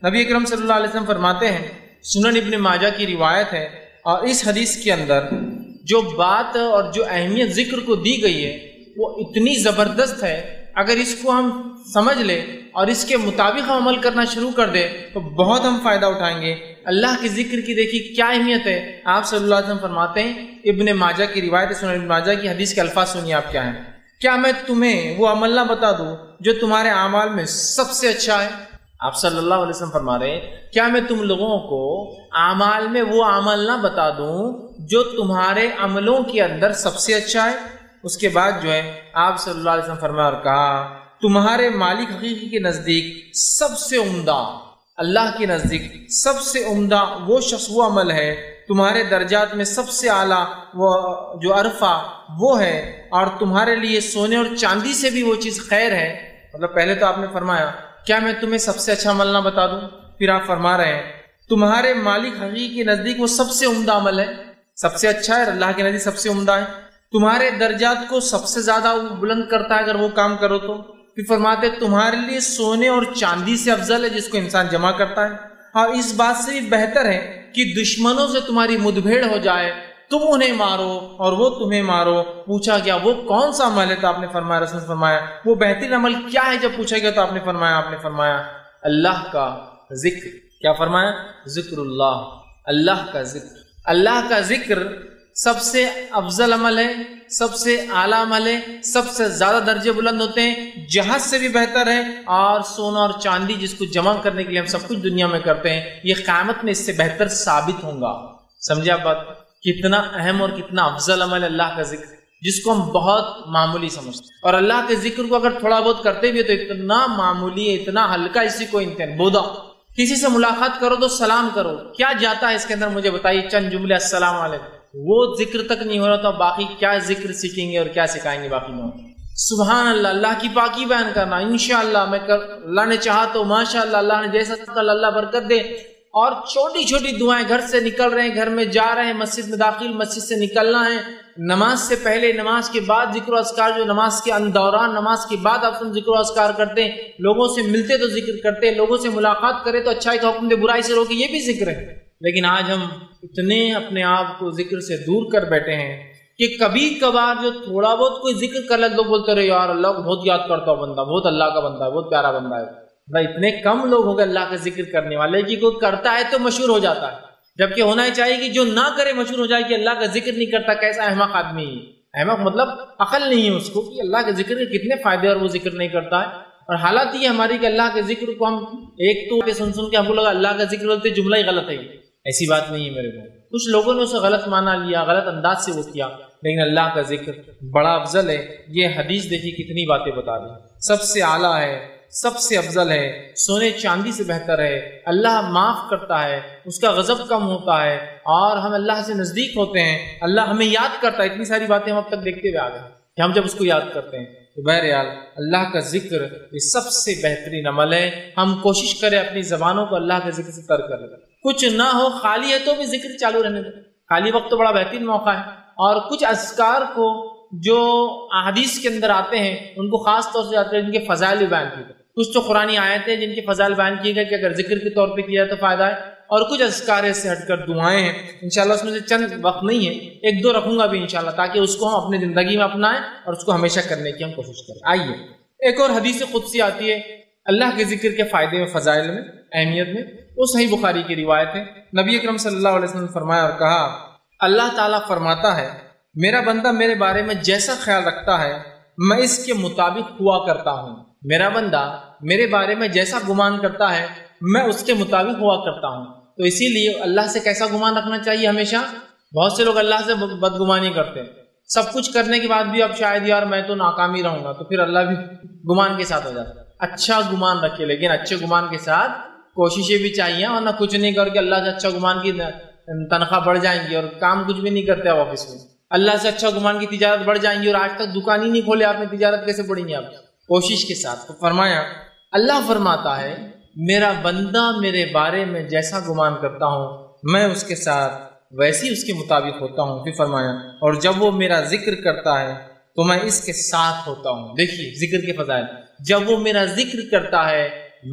نبی اکرم صلی اللہ علیہ وسلم فرماتے ہیں، سنن ابن ماجہ کی روایت ہے، اور اس حدیث کے اندر جو بات اور جو اہمیت ذکر کو دی گئی ہے وہ اتنی زبردست ہے، اگر اس کو ہم سمجھ لیں اور اس کے مطابق ہم عمل کرنا شروع کر دیں تو بہت ہم فائدہ اٹھائیں گے۔ اللہ کے ذکر کی دیکھیے کیا اہمیت ہے۔ آپ صلی اللہ علیہ وسلم فرماتے ہیں، ابن ماجہ کی روایت، سنن ابن ماجہ کی حدیث کے الفاظ سنیے آپ کیا ہیں۔ کیا میں تمہیں وہ عمل نہ بتا دوں جو تمہارے اعمال میں سب سے اچھا ہے؟ آپ صلی اللہ علیہ وسلم فرما رہے ہیں کیا میں تم لوگوں کو اعمال میں وہ عمل نہ بتا دوں جو تمہارے عملوں کے اندر سب سے اچھا ہے؟ اس کے بعد جو ہے آپ صلی اللہ علیہ وسلم فرمایا اور کہا تمہارے مالک حقیقی کے نزدیک سب سے عمدہ، اللہ کے نزدیک سب سے عمدہ وہ شخص وہ عمل ہے، تمہارے درجات میں سب سے اعلیٰ وہ جو عرفہ وہ ہے، اور تمہارے لیے سونے اور چاندی سے بھی وہ چیز خیر ہے۔ مطلب پہلے تو آپ نے فرمایا کیا میں تمہیں سب سے اچھا عمل نہ بتا دوں، پھر آپ فرما رہے ہیں تمہارے مالک حقیقی کے نزدیک وہ سب سے عمدہ عمل ہے، سب سے اچھا ہے، اللہ کے نزدیک سب سے عمدہ ہے، تمہارے درجات کو سب سے زیادہ بلند کرتا ہے اگر وہ کام کرو تو۔ پھر فرماتے تمہارے لیے سونے اور چاندی سے افضل ہے جس کو انسان جمع کرتا ہے، اور اس بات سے بھی بہتر ہے کہ دشمنوں سے تمہاری مدبھیڑ ہو جائے، تم انہیں مارو اور وہ تمہیں مارو۔ پوچھا گیا وہ کون سا عمل ہے تو آپ نے فرمایا، رسول نے فرمایا وہ بہترین عمل کیا ہے؟ جب پوچھا گیا تو آپ نے فرمایا اللہ کا ذکر۔ کیا فرمایا؟ ذکر اللہ، اللہ کا ذکر۔ اللہ کا ذکر سب سے افضل عمل ہے، سب سے اعلیٰ عمل ہے، سب سے زیادہ درجے بلند ہوتے ہیں، جہاز سے بھی بہتر ہے، اور سونا اور چاندی جس کو جمع کرنے کے لیے ہم سب کچھ دنیا میں کرتے ہیں یہ قیامت میں اس سے بہتر ثابت ہوں گا۔ سمجھے آپ بات؟ کتنا اہم اور کتنا افضل عمل ہے اللہ کا ذکر، جس کو ہم بہت معمولی سمجھتے ہیں، اور اللہ کے ذکر کو اگر تھوڑا بہت کرتے بھی تو اتنا معمولی ہے، اتنا ہلکا، اسی کو انتہا بودا۔ کسی سے ملاقات کرو تو سلام کرو، کیا جاتا ہے اس کے اندر؟ مجھے بتائیے چند جملے، السلام علیکم۔ وہ ذکر تک نہیں ہو رہا تو باقی کیا ذکر سیکھیں گے اور کیا سکھائیں گے باقی لوگ؟ سبحان اللہ، اللہ کی پاکی بیان کرنا، انشاءاللہ میں اللہ نے چاہا تو ماشاءاللہ، اللہ نے جیسا اللہ برکت دے۔ اور چھوٹی چھوٹی دعائیں، گھر سے نکل رہے ہیں، گھر میں جا رہے ہیں، مسجد میں داخل، مسجد سے نکلنا ہے، نماز سے پہلے، نماز کے بعد ذکر و اذکار، جو نماز کے دوران، نماز کے بعد آپ ذکر و اذکار کرتے ہیں، لوگوں سے ملتے تو ذکر کرتے ہیں، لوگوں سے ملاقات کرے تو اچھائی کا حکم دے، برائی سے روکے، یہ بھی ذکر ہے۔ لیکن آج ہم اتنے اپنے آپ کو ذکر سے دور کر بیٹھے ہیں کہ کبھی کبھار جو تھوڑا بہت کوئی ذکر کر لے لوگ بولتے رہے یار اللہ کو بہت یاد کرتا ہو بندہ، بہت اللہ کا بندہ ہے، بہت پیارا بندہ ہے۔ بھائی اتنے کم لوگ ہو گئے اللہ کا ذکر کرنے والے کہ کوئی کرتا ہے تو مشہور ہو جاتا ہے، جبکہ ہونا ہی چاہیے کہ جو نہ کرے مشہور ہو جائے کہ اللہ کا ذکر نہیں کرتا، کیسا احمق آدمی ہے۔ احمق مطلب عقل نہیں ہے اس کو کہ اللہ کے ذکر کے کتنے فائدے اور وہ ذکر نہیں کرتا ہے۔ اور حالت یہ ہماری کہ اللہ کے ذکر کو ہم ایک تو سن کے ہم کو لگا اللہ کا ذکر بولتے جملہ ہی غلط ہے، ایسی بات نہیں ہے میرے کو۔ کچھ لوگوں نے اسے غلط مانا لیا، غلط انداز سے وہ کیا، لیکن اللہ کا ذکر بڑا افضل ہے۔ یہ حدیث دیکھیے کتنی باتیں بتا دی، سب سے اعلیٰ ہے، سب سے افضل ہے، سونے چاندی سے بہتر ہے، اللہ معاف کرتا ہے، اس کا غضب کم ہوتا ہے، اور ہم اللہ سے نزدیک ہوتے ہیں، اللہ ہمیں یاد کرتا ہے۔ اتنی ساری باتیں ہم اب تک دیکھتے ہوئے آ گئے کہ ہم جب اس کو یاد کرتے ہیں تو بہرحال اللہ کا ذکر یہ سب سے بہترین عمل ہے۔ ہم کوشش کریں اپنی زبانوں کو اللہ کے ذکر سے تر کر لیں، کچھ نہ ہو خالی ہے تو بھی ذکر چالو رہنے دیں، خالی وقت تو بڑا بہترین موقع ہے۔ اور کچھ اذکار کو جو احادیث کے اندر آتے ہیں ان کو خاص طور سے آتے ہیں، جن کے فضائل بیان کیے گئے، کچھ تو قرآنی آیت ہیں جن کے فضائل بیان کیے گئے کہ اگر ذکر کے طور پہ کیا جائے تو فائدہ ہے، اور کچھ اذکار سے ہٹ کر دعائیں ہیں۔ انشاءاللہ اس میں سے چند وقت نہیں ہے، ایک دو رکھوں گا بھی انشاءاللہ، تاکہ اس کو ہم اپنی زندگی میں اپنائیں اور اس کو ہمیشہ کرنے کی ہم کوشش کریں۔ آئیے ایک اور حدیث قدسی آتی ہے اللہ کے ذکر کے فائدے میں، فضائل میں، اہمیت میں، وہ صحیح بخاری کی روایت ہے۔ نبی اکرم صلی اللہ علیہ وسلم نے فرمایا اور کہا اللہ تعالیٰ فرماتا ہے میرا بندہ میرے بارے میں جیسا خیال رکھتا ہے میں اس کے مطابق ہوا کرتا ہوں، میرا بندہ میرے بارے میں جیسا گمان کرتا ہے میں اس کے مطابق ہوا کرتا ہوں۔ تو اسی لیے اللہ سے کیسا گمان رکھنا چاہیے ہمیشہ؟ بہت سے لوگ اللہ سے بدگمانی کرتے ہیں، سب کچھ کرنے کے بعد بھی اب شاید یار میں تو ناکام ہی رہوں گا، تو پھر اللہ بھی گمان کے ساتھ ہو جاتا ہے۔ اچھا گمان رکھے، لیکن اچھے گمان کے ساتھ کوششیں بھی چاہیے، ورنہ کچھ نہیں کر کے اللہ سے اچھا گمان کی تنخواہ بڑھ جائیں گی اور کام کچھ بھی نہیں کرتے آپ آفس میں، اللہ سے اچھا گمان کی تجارت بڑھ جائیں گی اور آج تک دکان ہی نہیں کھولے آپ نے، تجارت کیسے بڑھیں گی آپ؟ کوشش کے ساتھ۔ تو فرمایا اللہ فرماتا ہے میرا بندہ میرے بارے میں جیسا گمان کرتا ہوں میں اس کے ساتھ ویسی اس کے مطابق ہوتا ہوں۔ پھر فرمایا اور جب وہ میرا ذکر کرتا ہے تو میں اس کے ساتھ ہوتا ہوں۔ دیکھیے ذکر کے فضائل، جب وہ میرا ذکر کرتا ہے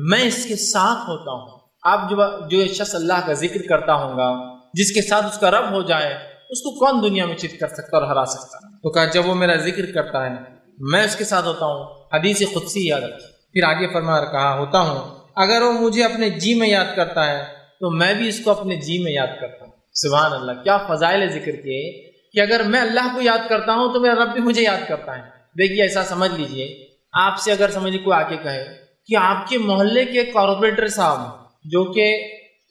میں اس کے ساتھ ہوتا ہوں۔ آپ جو شخص اللہ کا ذکر کرتا ہوں گا جس کے ساتھ اس کا رب ہو جائے اس کو کون دنیا میں چت کر سکتا اور ہرا سکتا؟ تو کہا جب وہ میرا ذکر کرتا ہے میں اس کے ساتھ ہوتا ہوں. حدیث قدسی یاد رکھیں. پھر آگے فرما کہا ہوتا ہوں اگر وہ مجھے اپنے جی میں یاد کرتا ہے تو میں بھی اس کو اپنے جی میں یاد کرتا ہوں. سبحان اللہ، کیا فضائل ذکر کے کہ اگر میں اللہ کو یاد کرتا ہوں تو میرا رب بھی مجھے یاد کرتا ہے. دیکھیے ایسا سمجھ لیجئے، آپ سے اگر سمجھے کوئی آ کے کہے کہ آپ کے محلے کے کارپوریٹر صاحب جو کہ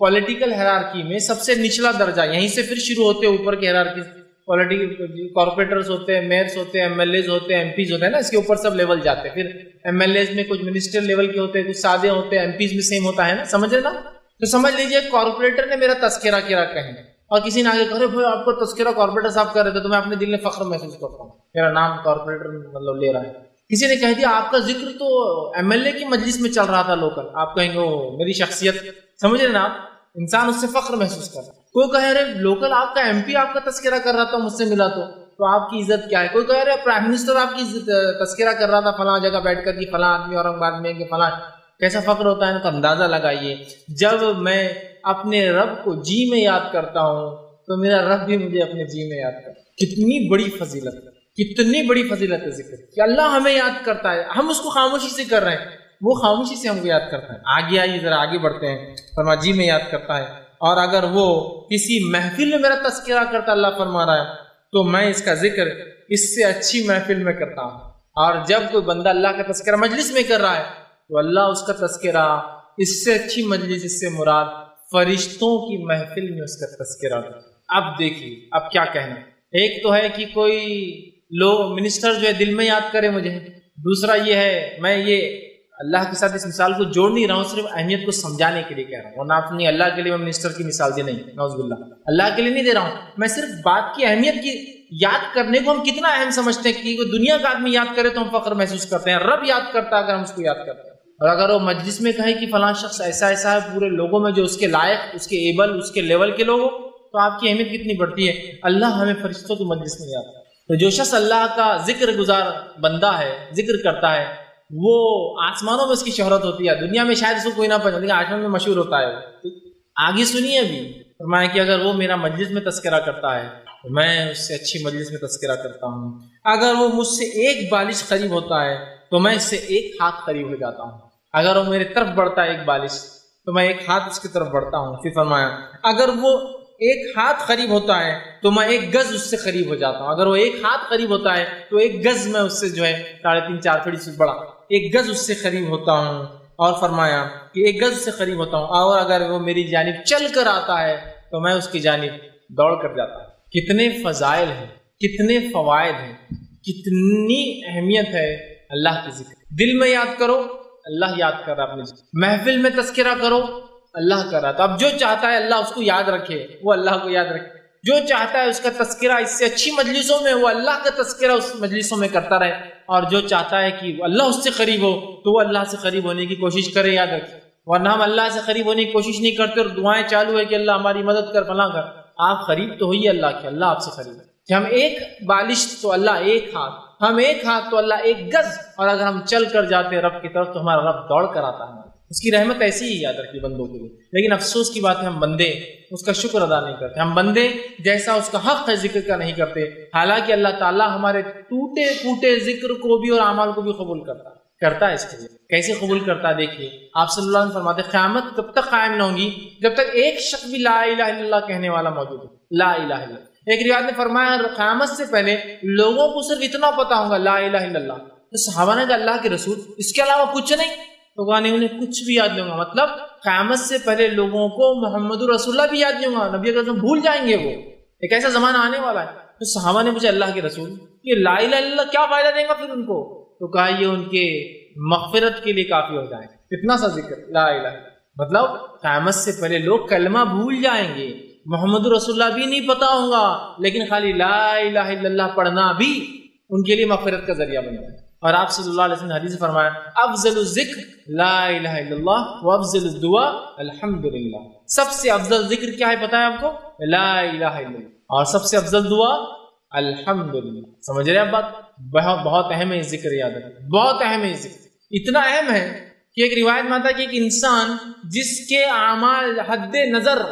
پولیٹیکل ہیرارکی میں سب سے نچلا درجہ، یہیں سے پھر شروع ہوتے ہیں اوپر کے ہیرارکی، پولیٹیکل کارپوریٹرز ہوتے ہیں، میئرس ہوتے ہیں، ایم ایل ایز ہوتے ہیں، ایم پیز ہوتے ہیں نا، اس کے اوپر سب لیول جاتے ہیں. پھر ایم ایل ایز میں کچھ منسٹر لیول کے ہوتے ہیں، کچھ سادے ہوتے ہیں، ایم پیز میں سیم ہوتا ہے نا، سمجھ رہے نا. تو سمجھ لیجئے کارپوریٹر نے میرا تذکرہ کیا کہیں اور کسی نے آگے کہا بھائی آپ کو تذکرہ کارپوریٹر صاحب کر رہے تھے تو میں اپنے دل میں فخر محسوس کرتا ہوں، میرا نام کارپوریٹر مطلب لے رہا ہے. کسی نے کہہ دیا آپ کا ذکر تو ایم ایل اے کی مجلس میں چل رہا تھا لوکل، آپ کہیں گے وہ میری شخصیت، سمجھ رہے نا آپ، انسان اس سے فخر محسوس کر رہا ہے. کوئی کہہ رہے لوکل آپ کا ایم پی آپ کا تذکرہ کر رہا تھا مجھ سے ملا تو آپ کی عزت کیا ہے. کوئی کہہ رہے پرائم منسٹر آپ کی تذکرہ کر رہا تھا فلاں جگہ بیٹھ کر کہ فلاں آدمی اورنگ آباد میں کہ فلاں، کیسا فخر ہوتا ہے نا. تو اندازہ لگائیے جب میں اپنے رب کو جی میں یاد کرتا ہوں تو میرا رب بھی مجھے اپنے جی میں یاد کرتا ہے. کتنی بڑی فضیلت ہے، کتنی بڑی فضیلت ہے ذکر کہ اللہ ہمیں یاد کرتا ہے. ہم اس کو خاموشی سے کر رہے ہیں، وہ خاموشی سے ہم کو یاد کرتا ہے. آگے آئیے ذرا آگے بڑھتے ہیں. فرما جی میں یاد کرتا ہے اور اگر وہ کسی محفل میں میرا تذکرہ کرتا اللہ فرما رہا ہے تو میں اس کا ذکر اس سے اچھی محفل میں کرتا ہوں. اور جب کوئی بندہ اللہ کا تذکرہ مجلس میں کر رہا ہے تو اللہ اس کا تذکرہ اس سے اچھی مجلس، اس سے مراد فرشتوں کی محفل میں اس کا تذکرہ. اب دیکھیے اب کیا کہنا، ایک تو ہے کہ کوئی لوگ منسٹر جو ہے دل میں یاد کرے مجھے، دوسرا یہ ہے میں یہ اللہ کے ساتھ اس مثال کو جوڑ نہیں رہا ہوں، صرف اہمیت کو سمجھانے کے لیے کہہ رہا ہوں، ورنہ اپنی اللہ کے لیے میں منسٹر کی مثال دی نہیں، نعوذ باللہ، اللہ کے لیے نہیں دے رہا ہوں. میں صرف بات کی اہمیت کی، یاد کرنے کو ہم کتنا اہم سمجھتے ہیں کہ دنیا کا آدمی یاد کرے تو ہم فخر محسوس کرتے ہیں. رب یاد کرتا ہے اگر ہم اس کو یاد کرتے ہیں. اور اگر وہ مجلس میں کہے کہ فلاں شخص ایسا ایسا ہے پورے لوگوں میں جو اس کے لائق، اس کے ایبل، اس کے لیول کے لوگ ہو، تو آپ کی اہمیت کتنی بڑھتی ہے. اللہ ہمیں فرشتوں کی مجلس میں یاد کرتا ہے. تو جو شخص اللہ کا ذکر گزار بندہ ہے، ذکر کرتا ہے، وہ آسمانوں میں اس کی شہرت ہوتی ہے. دنیا میں شاید اس کو کوئی نہ پہچانے لیکن آسمان میں مشہور ہوتا ہے وہ. آگے سنیے ابھی فرمایا کہ اگر وہ میرا مجلس میں تذکرہ کرتا ہے تو میں اس سے اچھی مجلس میں تذکرہ کرتا ہوں. اگر وہ مجھ سے ایک بالش قریب ہوتا ہے تو میں اس سے ایک ہاتھ قریب ہو جاتا ہوں. اگر وہ میری طرف بڑھتا ہے ایک بالش تو میں ایک ہاتھ اس کی طرف بڑھتا ہوں. پھر فرمایا اگر وہ ایک ہاتھ قریب ہوتا ہے تو میں ایک گز اس سے قریب ہو جاتا ہوں. اگر وہ ایک ہاتھ قریب ہوتا ہے تو ایک گز میں اس سے جو ہے 3.5-4 فٹ سے بڑا ایک گز اس سے قریب ہوتا ہوں. اور فرمایا کہ ایک گز سے قریب ہوتا ہوں. اور اگر وہ میری جانب چل کر آتا ہے تو میں اس کی جانب دوڑ کر جاتا ہوں. کتنے فضائل ہیں، کتنے فوائد ہیں، کتنی اہمیت ہے اللہ کے ذکر. دل میں یاد کرو اللہ یاد کر رہا اپنے ذکر، محفل میں تذکرہ کرو اللہ کر رہا. تو اب جو چاہتا ہے اللہ اس کو یاد رکھے وہ اللہ کو یاد رکھے، جو چاہتا ہے اس کا تذکرہ اس سے اچھی مجلسوں میں وہ اللہ کا تذکرہ اس مجلسوں میں کرتا رہے، اور جو چاہتا ہے کہ اللہ اس سے قریب ہو تو وہ اللہ سے قریب ہونے کی کوشش کرے. یاد رکھے ورنہ ہم اللہ سے قریب ہونے کی کوشش نہیں کرتے اور دعائیں چالو ہے کہ اللہ ہماری مدد کر فلاں کر. آپ قریب تو ہوئیے اللہ کے، اللہ آپ سے قریب ہے کہ ہم ایک بالش تو اللہ ایک ہاتھ، ہم ایک ہاتھ تو اللہ ایک گز، اور اگر ہم چل کر جاتے رب کی طرف تو ہمارا رب دوڑ کر آتا ہے. اس کی رحمت ایسی ہی یاد رکھی بندوں کے لیے. لیکن افسوس کی بات ہے ہم بندے اس کا شکر ادا نہیں کرتے. ہم بندے جیسا اس کا حق ہے ذکر کا نہیں کرتے، حالانکہ اللہ تعالیٰ ہمارے ٹوٹے پھوٹے ذکر کو بھی اور اعمال کو بھی قبول کرتا ہے. اس کے لیے کیسے قبول کرتا ہے دیکھیے. آپ صلی اللہ علیہ وسلم فرماتے قیامت کب تک قائم نہ ہوگی جب تک ایک شخص بھی لا الہ الا اللہ کہنے والا موجود ہے. لا الہ الا اللہ. ایک روایت میں فرمایا قیامت سے پہلے لوگوں کو صرف اتنا پتا ہوگا لا الہ الا اللہ. تو صحابہ نے کہا اللہ کے رسول اس کے علاوہ کچھ نہیں؟ تو کہا نہیں انہیں کچھ بھی یاد نہیں ہوگا. مطلب قیامت سے پہلے لوگوں کو محمد رسول اللہ بھی یاد نہیں ہوگا، نبی اکرم بھول جائیں گے. وہ ایک ایسا زمانہ آنے والا ہے. تو صحابہ نے پوچھا اللہ کے رسول یہ لا الہ الا اللہ کیا فائدہ دے گا پھر ان کو؟ تو کہا یہ ان کے مغفرت کے لیے کافی ہو جائے. اتنا سا ذکر لا الہ الا. مطلب قیامت سے پہلے لوگ کلمہ بھول جائیں گے، محمد رسول اللہ بھی نہیں پتا ہوگا، لیکن خالی لا الہ الا اللہ پڑھنا بھی ان کے لیے مغفرت کا ذریعہ بن جائے. اور آپ صلی اللہ علیہ وسلم نے حدیث فرمایا افضل الذکر لا الہ الا اللہ وافضل الدعاء الحمدللہ. سب سے افضل ذکر کیا ہے پتہ ہے آپ کو؟ لا الہ الا اللہ. اور سب سے افضل دعا الحمدللہ. سمجھ رہے آپ بات؟ بہت اہم ہے ذکر. یاد رکھیں بہت اہم ہے ذکر. اتنا اہم ہے کہ ایک روایت میں آتا ہے کہ ایک انسان جس کے اعمال حد نظر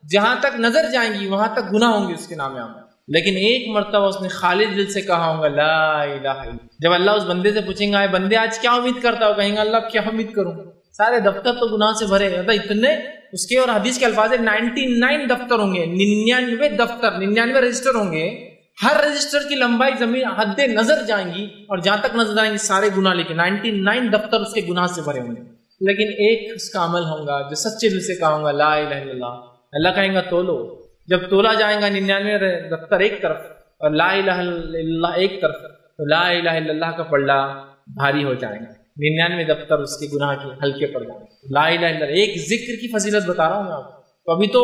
جہاں تک نظر جائیں گی وہاں تک گناہ ہوں گے اس کے نام عمل، لیکن ایک مرتبہ اس نے خالص دل سے کہا ہوگا لا الہ الا۔ جب اللہ اس بندے سے پوچھیں گا بندے آج کیا امید کرتا ہو، کہیں گا اللہ کیا امید کروں، سارے دفتر تو گناہ سے بھرے، اتنے اس کے، اور حدیث کے الفاظ 99 دفتر ہوں گے، 99 دفتر، 99 رجسٹر ہوں گے، ہر رجسٹر کی لمبائی زمین حد نظر جائیں گی، اور جہاں تک نظر آئیں گی سارے گناہ لے کے 99 دفتر اس کے گناہ سے بھرے ہوں گے، لیکن ایک اس کا عمل ہوگا جو سچے دل سے کہا ہوگا لا الہ الا اللہ۔ اللہ کہیں گا تولو، جب تولا جائے گا 99 دفتر ایک طرف اور لا الہ الا اللہ ایک طرف، تو لا الہ الا اللہ کا پلڑا بھاری ہو جائے گا، 99 دفتر اس کے گناہ کے ہلکے پڑ جائیں گے۔ لا الہ الا اللہ ایک ذکر کی فضیلت بتا رہا ہوں میں آپ کو، تو ابھی تو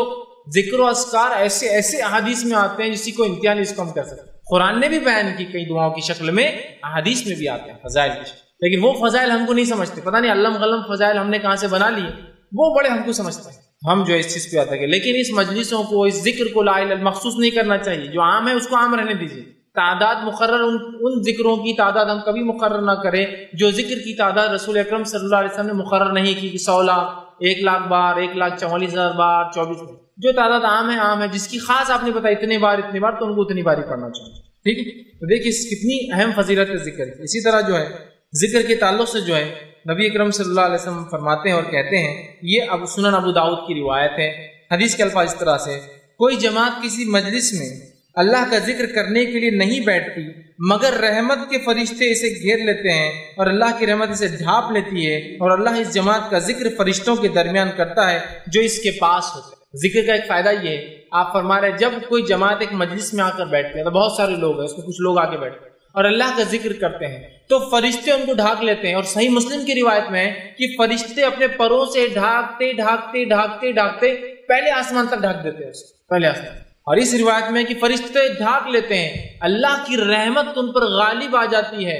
ذکر و اذکار ایسے ایسے احادیث میں آتے ہیں جسی کو امتحان اس کو ہم کر سکتے ہیں، قرآن نے بھی بیان کی کئی دعاؤں کی شکل میں، احادیث میں بھی آتے ہیں فضائل کی شکل، لیکن وہ فضائل ہم کو نہیں سمجھتے، پتہ نہیں علم غلم فضائل ہم نے کہاں سے بنا لیے، وہ بڑے ہم کو سمجھتے ہیں، ہم جو اس چیز پہ آتا ہے، لیکن اس مجلسوں کو، اس ذکر کو لا الہ الا اللہ مخصوص نہیں کرنا چاہیے، جو عام ہے اس کو عام رہنے دیجیے، تعداد مقرر ان ذکروں کی تعداد ہم کبھی مقرر نہ کریں جو ذکر کی تعداد رسول اکرم صلی اللہ علیہ وسلم نے مقرر نہیں کی کہ 100 لاکھ، 1 لاکھ بار، 1,44,000 بار، 24، جو تعداد عام ہے، جس کی خاص آپ نے بتایا اتنے بار تو ان کو اتنی بار ہی پڑھنا چاہیے، ٹھیک ہے۔ تو دیکھیے کتنی اہم فضیلت ہے ذکر کی۔ اسی طرح جو ہے ذکر کے تعلق سے جو ہے نبی اکرم صلی اللہ علیہ وسلم فرماتے ہیں اور کہتے ہیں، یہ سنن ابو داؤد کی روایت ہے، حدیث کے الفاظ اس طرح سے، کوئی جماعت کسی مجلس میں اللہ کا ذکر کرنے کے لیے نہیں بیٹھتی مگر رحمت کے فرشتے اسے گھیر لیتے ہیں اور اللہ کی رحمت اسے ڈھانپ لیتی ہے، اور اللہ اس جماعت کا ذکر فرشتوں کے درمیان کرتا ہے جو اس کے پاس ہوتے ہیں۔ ذکر کا ایک فائدہ یہ ہے، آپ فرما رہے ہیں جب کوئی جماعت ایک مجلس میں آ کر بیٹھتے ہیں تو بہت سارے لوگ ہیں، اس میں کچھ لوگ آ کے بیٹھتے ہیں اور اللہ کا ذکر کرتے ہیں تو فرشتے ان کو ڈھانک لیتے ہیں، اور صحیح مسلم کی روایت میں ہے کہ فرشتے اپنے پروں سے ڈھانکتے ڈھانکتے ڈھانکتے ڈھانکتے پہلے آسمان تک ڈھانک دیتے ہیں اسے، پہلے آسمان۔ اور اس روایت میں کہ فرشتے ڈھانک لیتے ہیں، اللہ کی رحمت ان پر غالب آ جاتی ہے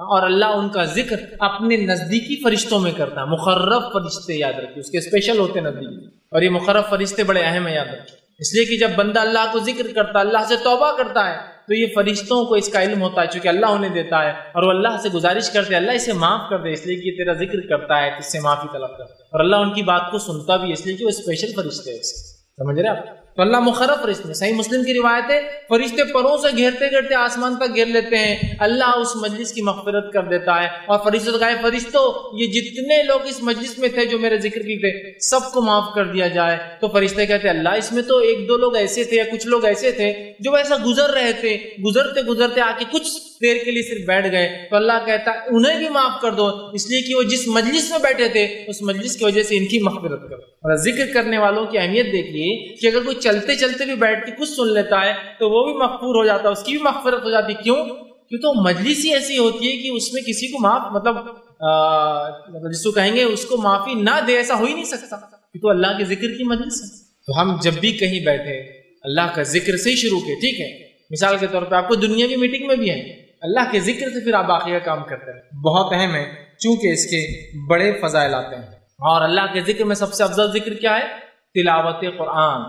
اور اللہ ان کا ذکر اپنے نزدیکی فرشتوں میں کرتا ہے۔ مقرب فرشتے یاد رکھیے، اس کے اسپیشل ہوتے ہیں نزدیکی، اور یہ مقرب فرشتے بڑے اہم ہیں یاد رکھیے، اس لیے کہ جب بندہ اللہ کو ذکر کرتا ہے، اللہ سے توبہ کرتا ہے تو یہ فرشتوں کو اس کا علم ہوتا ہے، چونکہ اللہ انہیں دیتا ہے، اور وہ اللہ سے گزارش کرتے ہیں اللہ اسے معاف کر دے، اس لیے کہ یہ تیرا ذکر کرتا ہے تو اس سے معافی طلب کرتا ہے، اور اللہ ان کی بات کو سنتا بھی اس لیے کہ وہ اسپیشل فرشتے ہیں، سمجھ رہے آپ؟ تو اللہ مخرب فرشتے، صحیح مسلم کی روایت ہے فرشتے پروں سے گھیرتے گھیرتے آسمان تک گھیر لیتے ہیں، اللہ اس مجلس کی مغفرت کر دیتا ہے، اور فرشتوں سے کہا فرشتوں یہ جتنے لوگ اس مجلس میں تھے جو میرے ذکر کی تھے سب کو معاف کر دیا جائے، تو فرشتے کہتے ہیں اللہ اس میں تو 1-2 لوگ ایسے تھے یا کچھ لوگ ایسے تھے جو ایسا گزر رہے تھے، گزرتے گزرتے آ کے کچھ دیر کے لیے صرف بیٹھ گئے، تو اللہ کہتا ہے انہیں بھی معاف کر دو، اس لیے کہ وہ جس مجلس میں بیٹھے تھے اس مجلس کی وجہ سے ان کی مغفرت کرو۔ اور ذکر کرنے والوں کی اہمیت دیکھیے کہ اگر کوئی چلتے چلتے بھی بیٹھ کے کچھ سن لیتا ہے تو وہ بھی مغفور ہو جاتا ہے، اس کی بھی مغفرت ہو جاتی ہے۔ کیوں؟ کیونکہ وہ مجلس ہی ایسی ہوتی ہے کہ اس میں کسی کو معاف مطلب جس کو کہیں گے اس کو معافی نہ دے، ایسا ہو ہی نہیں سکتا، کہ تو اللہ کے ذکر کی مجلس ہے۔ تو ہم جب بھی کہیں بیٹھے اللہ کا ذکر سے ہی شروع کے، ٹھیک ہے، مثال کے طور پہ آپ کو دنیاوی میٹنگ میں بھی ہے اللہ کے ذکر سے پھر آپ باقی کا کام کرتے ہیں، بہت اہم ہے چونکہ اس کے بڑے فضائل آتے ہیں۔ اور اللہ کے ذکر میں سب سے افضل ذکر کیا ہے؟ تلاوت قرآن۔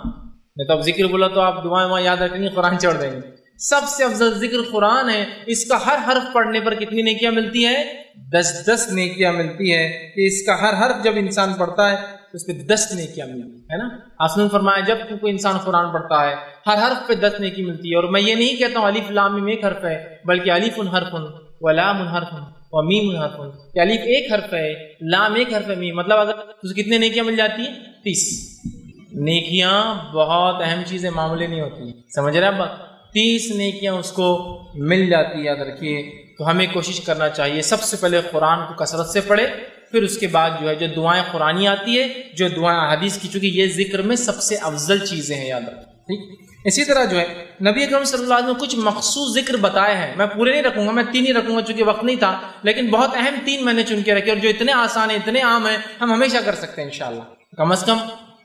نہیں تو اب ذکر بولا تو آپ دعائیں یاد رکھیں گے، قرآن چڑھ دیں گے۔ سب سے افضل ذکر قرآن ہے، اس کا ہر حرف پڑھنے پر کتنی نیکیاں ملتی ہیں؟ 10 نیکیاں ملتی ہے، کہ اس کا ہر حرف جب انسان پڑھتا ہے تو اس پہ 10 نیکیاں ملتی ہے نا۔ آپ نے فرمایا جب کوئی انسان قرآن پڑھتا ہے ہر حرف پہ 10 نیکی ملتی ہے، اور میں یہ نہیں کہتا ہوں الف لام میم ایک حرف ہے، بلکہ الف حرف و لام حرف و میم حرف، کہ الف ایک حرف ہے، لام ایک حرف ہے، میم مطلب اگر تو کتنے نیکیاں مل جاتی ہیں؟ 30 نیکیاں۔ بہت اہم چیزیں معمولی نہیں ہوتی، سمجھ رہے ہیں آپ؟ 30 نیکیاں اس کو مل جاتی ہے، یاد رکھیے۔ تو ہمیں کوشش کرنا چاہیے سب سے پہلے قرآن کو کثرت سے پڑھے، پھر اس کے بعد جو ہے جو دعائیں قرآنی آتی ہے، جو دعائیں حدیث کی، چونکہ یہ ذکر میں سب سے افضل چیزیں ہیں، یاد رکھیں، ٹھیک۔ اسی طرح جو ہے نبی اکرم صلی اللہ علیہ وسلم نے کچھ مخصوص ذکر بتائے ہیں، میں پورے نہیں رکھوں گا، میں 3 ہی رکھوں گا چونکہ وقت نہیں تھا، لیکن بہت اہم 3 میں نے چن کے رکھے، اور جو اتنے آسان ہیں اتنے عام ہیں ہم ہمیشہ کر سکتے ہیں انشاءاللہ۔ کم از کم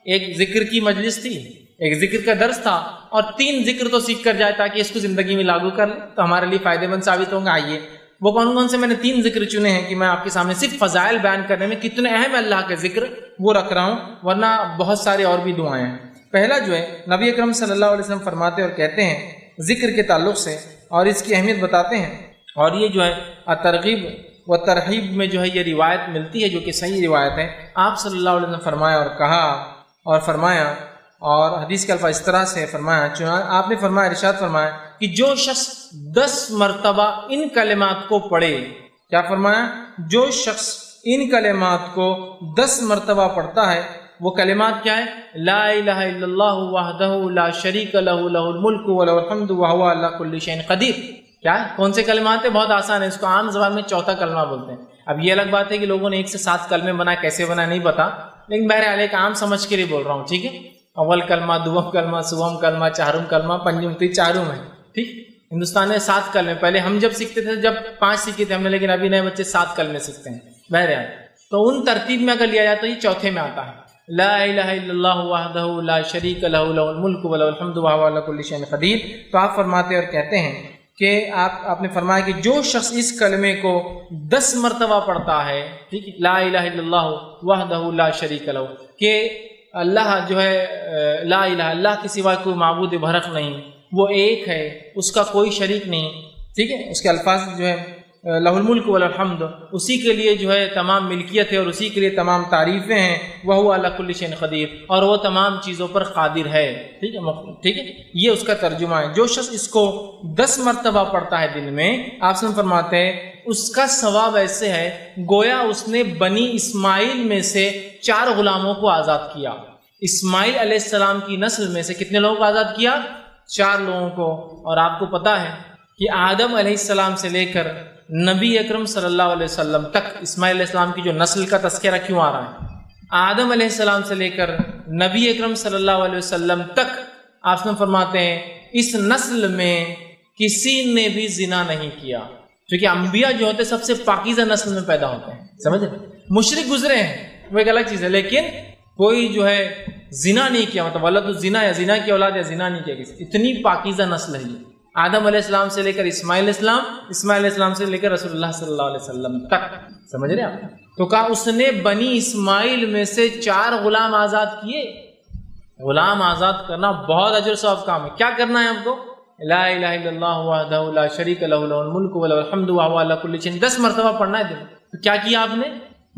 ایک ذکر کی مجلس تھی، ایک ذکر کا درس تھا، اور 3 ذکر تو سیکھ کر جائے تاکہ اس کو زندگی میں لاگو کر لیں تو ہمارے لیے فائدے مند ثابت ہوں گے۔ آئیے وہ کون سے میں نے 3 ذکر چنے ہیں کہ میں آپ کے سامنے صرف فضائل بیان کرنے میں کتنے اہم ہے اللہ کے ذکر وہ رکھ رہا ہوں، ورنہ بہت سارے اور بھی دعائیں ہیں۔ پہلا جو ہے نبی اکرم صلی اللہ علیہ وسلم فرماتے اور کہتے ہیں ذکر کے تعلق سے، اور اس کی اہمیت بتاتے ہیں، اور یہ جو ہے ترغیب و ترہیب میں جو ہے یہ روایت ملتی ہے جو کہ صحیح روایت ہے۔ آپ صلی اللہ علیہ وسلم فرمایا اور کہا اور فرمایا اور حدیث کے الفاظ اس طرح سے فرمایا، آپ نے فرمایا، ارشاد فرمایا کہ جو شخص 10 مرتبہ ان کلمات کو پڑھے، کیا فرمایا؟ جو شخص ان کلمات کو 10 مرتبہ پڑھتا ہے، وہ کلمات کیا ہے؟ لا الہ الا اللہ وحدہ لا شریک لہ لہ الملک ولہ الحمد وہو علی کل شیء قدیر۔ کیا ہے؟ کون سے کلمات ہیں؟ بہت آسان ہے، اس کو عام زبان میں چوتھا کلمہ بولتے ہیں۔ اب یہ الگ بات ہے کہ لوگوں نے 1 سے 7 کلمے بنائے، کیسے بنائے نہیں پتا، لیکن بہرحال ایک عام سمجھ کے لیے بول رہا ہوں، ٹھیک ہے؟ اول کلمہ، دوم کلمہ، سوم کلمہ، چہارم کلمہ، پنجم تی، چاروں میں، ٹھیک۔ ہندوستان میں 7 کلمے، پہلے ہم جب سیکھتے تھے جب 5 سیکھے تھے ہم نے، لیکن ابھی نئے بچے 7 کلمے سیکھتے ہیں۔ بہرحال تو ان ترتیب میں اگر لیا جائے تو یہ چوتھے میں آتا ہے، لا الہ الا اللہ وحدہ لا شریک لہ لہ الملک ولہ الحمد وہو علی کل شیء قدیر۔ تو آپ فرماتے اور کہتے ہیں کہ آپ نے فرمایا کہ جو شخص اس کلمے کو 10 مرتبہ پڑھتا ہے، ٹھیک، لا الہ الا اللہ وحدہ لا شریک لہ، کہ اللہ جو ہے لا الہ، اللہ کے سوا کوئی معبود برحق نہیں، وہ ایک ہے، اس کا کوئی شریک نہیں، ٹھیک ہے۔ اس کے الفاظ جو ہے لہ الملک والحمد، اسی کے لیے جو ہے تمام ملکیت ہے اور اسی کے لیے تمام تعریفیں ہیں، وہو علی کل شیء قدیر، اور وہ تمام چیزوں پر قادر ہے، ٹھیک ہے، ٹھیک ہے۔ یہ اس کا ترجمہ ہے۔ جو شخص اس کو 10 مرتبہ پڑھتا ہے دن میں، آپ سے فرماتے ہیں اس کا ثواب ایسے ہے گویا اس نے بنی اسماعیل میں سے 4 غلاموں کو آزاد کیا۔ اسماعیل علیہ السلام کی نسل میں سے کتنے لوگوں کو آزاد کیا؟ 4 لوگوں کو۔ اور آپ کو پتا ہے کہ آدم علیہ السلام سے لے کر نبی اکرم صلی اللہ علیہ وسلم تک اسماعیل علیہ السلام کی جو نسل کا تذکرہ کیوں آ رہا ہے؟ آدم علیہ السلام سے لے کر نبی اکرم صلی اللہ علیہ وسلم تک آپ فرماتے ہیں اس نسل میں کسی نے بھی زنا نہیں کیا، کیونکہ انبیاء جو ہوتے سب سے پاکیزہ نسل میں پیدا ہوتے ہیں، سمجھے؟ مشرک گزرے ہیں وہ ایک الگ چیز ہے، لیکن کوئی جو ہے زنا نہیں کیا، مطلب ولد الزنا یا زنا کی اولاد یا زنا نہیں کیا کسی، اتنی پاکیزہ نسل ہے یہ، آدم علیہ السلام سے لے کر اسماعیل علیہ السلام، اسماعیل علیہ السلام سے لے کر رسول اللہ صلی اللہ علیہ وسلم تک، سمجھ رہے آپ؟ تو کہا اس نے بنی اسماعیل میں سے 4 غلام آزاد کیے۔ غلام آزاد کرنا بہت اجر ثواب کام ہے۔ کیا کرنا ہے ہم کو؟ لا الہ الا اللہ وحدہ لا شریک لہ لہ الملک ولہ الحمد وہو علی کل شیء، 10 مرتبہ پڑھنا ہے دن۔ تو کیا کیا آپ نے؟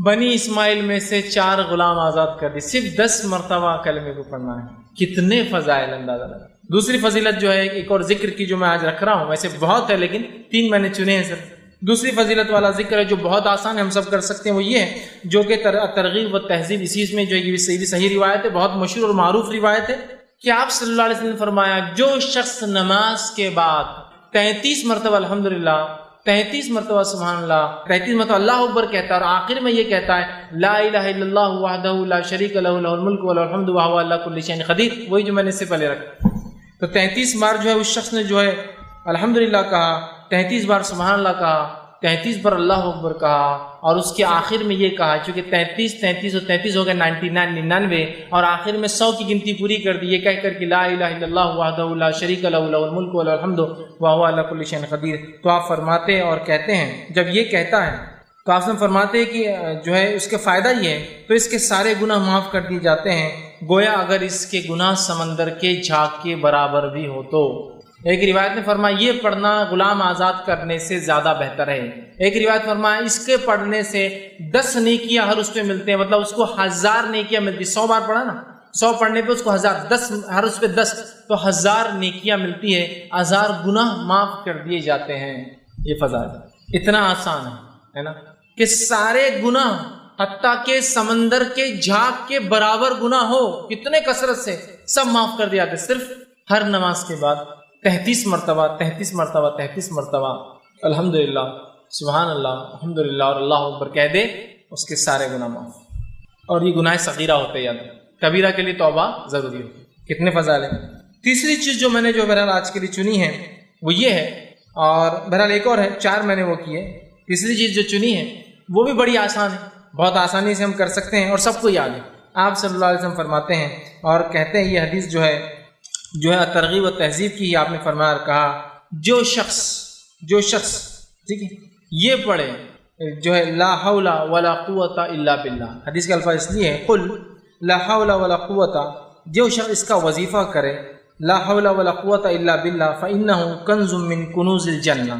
بنی اسماعیل میں سے 4 غلام آزاد کر دی، صرف 10 مرتبہ کلمے کو پڑھنا ہے۔ کتنے فضائل اندازہ لگا۔ دوسری فضیلت جو ہے ایک اور ذکر کی جو میں آج رکھ رہا ہوں، ویسے بہت ہے لیکن 3 میں نے چنے ہیں صرف۔ دوسری فضیلت والا ذکر ہے جو بہت آسان ہے، ہم سب کر سکتے ہیں، وہ یہ ہے جو کہ ترغیب و تہذیب، اسی میں جو یہ صحیح روایت ہے، بہت مشہور اور معروف روایت ہے کہ آپ صلی اللہ علیہ وسلم نے فرمایا جو شخص نماز کے بعد 33 مرتبہ الحمدللہ، 33 مرتبہ سبحان اللہ، 33 مرتبہ اللہ اکبر کہتا ہے اور آخر میں یہ کہتا ہے لا الہ الا اللہ وحدہ لا شریک لہ لہ الملک ولہ الحمد وہو علی کل شیء قدیر، وہی جو میں نے اس سے پہلے رکھا۔ تو 33 بار جو ہے اس شخص نے جو ہے الحمدللہ کہا، 33 بار سبحان اللہ کہا، 33 بار اللہ اکبر کہا، اور اس کے آخر میں یہ کہا، چونکہ 33 اور 33 ہو گئے 99 اور آخر میں 100 کی گنتی پوری کر دی، یہ کہہ کر کہ لا الہ الا اللہ وحدہ لا شریک لہ لہ الملک ولہ الحمد وہو علی کل شیء قدیر۔ تو آپ فرماتے اور کہتے ہیں جب یہ کہتا ہے تو آپ فرماتے ہیں کہ جو ہے اس کے فائدہ یہ ہے تو اس کے سارے گناہ معاف کر دیے جاتے ہیں، گویا اگر اس کے گناہ سمندر کے جھاگ کے برابر بھی ہو تو۔ ایک روایت میں فرمایا یہ پڑھنا غلام آزاد کرنے سے زیادہ بہتر ہے۔ ایک روایت فرمایا اس کے پڑھنے سے 10 نیکیاں ہر اس پہ ملتے ہیں، مطلب اس کو 1000 نیکیاں ملتی، 100 بار پڑھا نا، 100 پڑھنے پہ اس کو 1000، 10 ہر اس پہ 10 تو 1000 نیکیاں ملتی ہے، 1000 گناہ معاف کر دیے جاتے ہیں۔ یہ فضائل اتنا آسان ہے نا کہ سارے گناہ حتیٰ کہ سمندر کے جھاگ کے برابر گناہ ہو کتنے کثرت سے سب معاف کر دیا جاتے، صرف ہر نماز کے بعد 33 مرتبہ 33 مرتبہ 33 مرتبہ الحمدللہ سبحان اللہ الحمدللہ اور اللہ اکبر کہہ دے، اس کے سارے گناہ معاف۔ اور یہ گناہ صغیرہ ہوتے ہیں، کبیرہ کے لیے توبہ ضروری ہوتی۔ کتنے فضائل ہیں۔ تیسری چیز جو میں نے جو بہرحال آج کے لیے چنی ہے وہ یہ ہے، اور بہرحال ایک اور ہے، 4 میں نے وہ کیے۔ تیسری چیز جو چنی ہے وہ بھی بڑی آسان ہے، بہت آسانی سے ہم کر سکتے ہیں اور سب کو یاد ہے۔ آپ صلی اللہ علیہ وسلم فرماتے ہیں اور کہتے ہیں، یہ حدیث جو ہے ترغیب و تہذیب کی، آپ نے فرمایا اور کہا جو شخص ٹھیک ہے یہ پڑھے جو ہے لا حول ولا قوت الا باللہ، حدیث کا الفاظ اس لیے ہے قل لا حول ولا قوت، جو شخص اس کا وظیفہ کرے لا حول ولا قوت الا باللہ فإنہ کنز من کنوز الجنہ،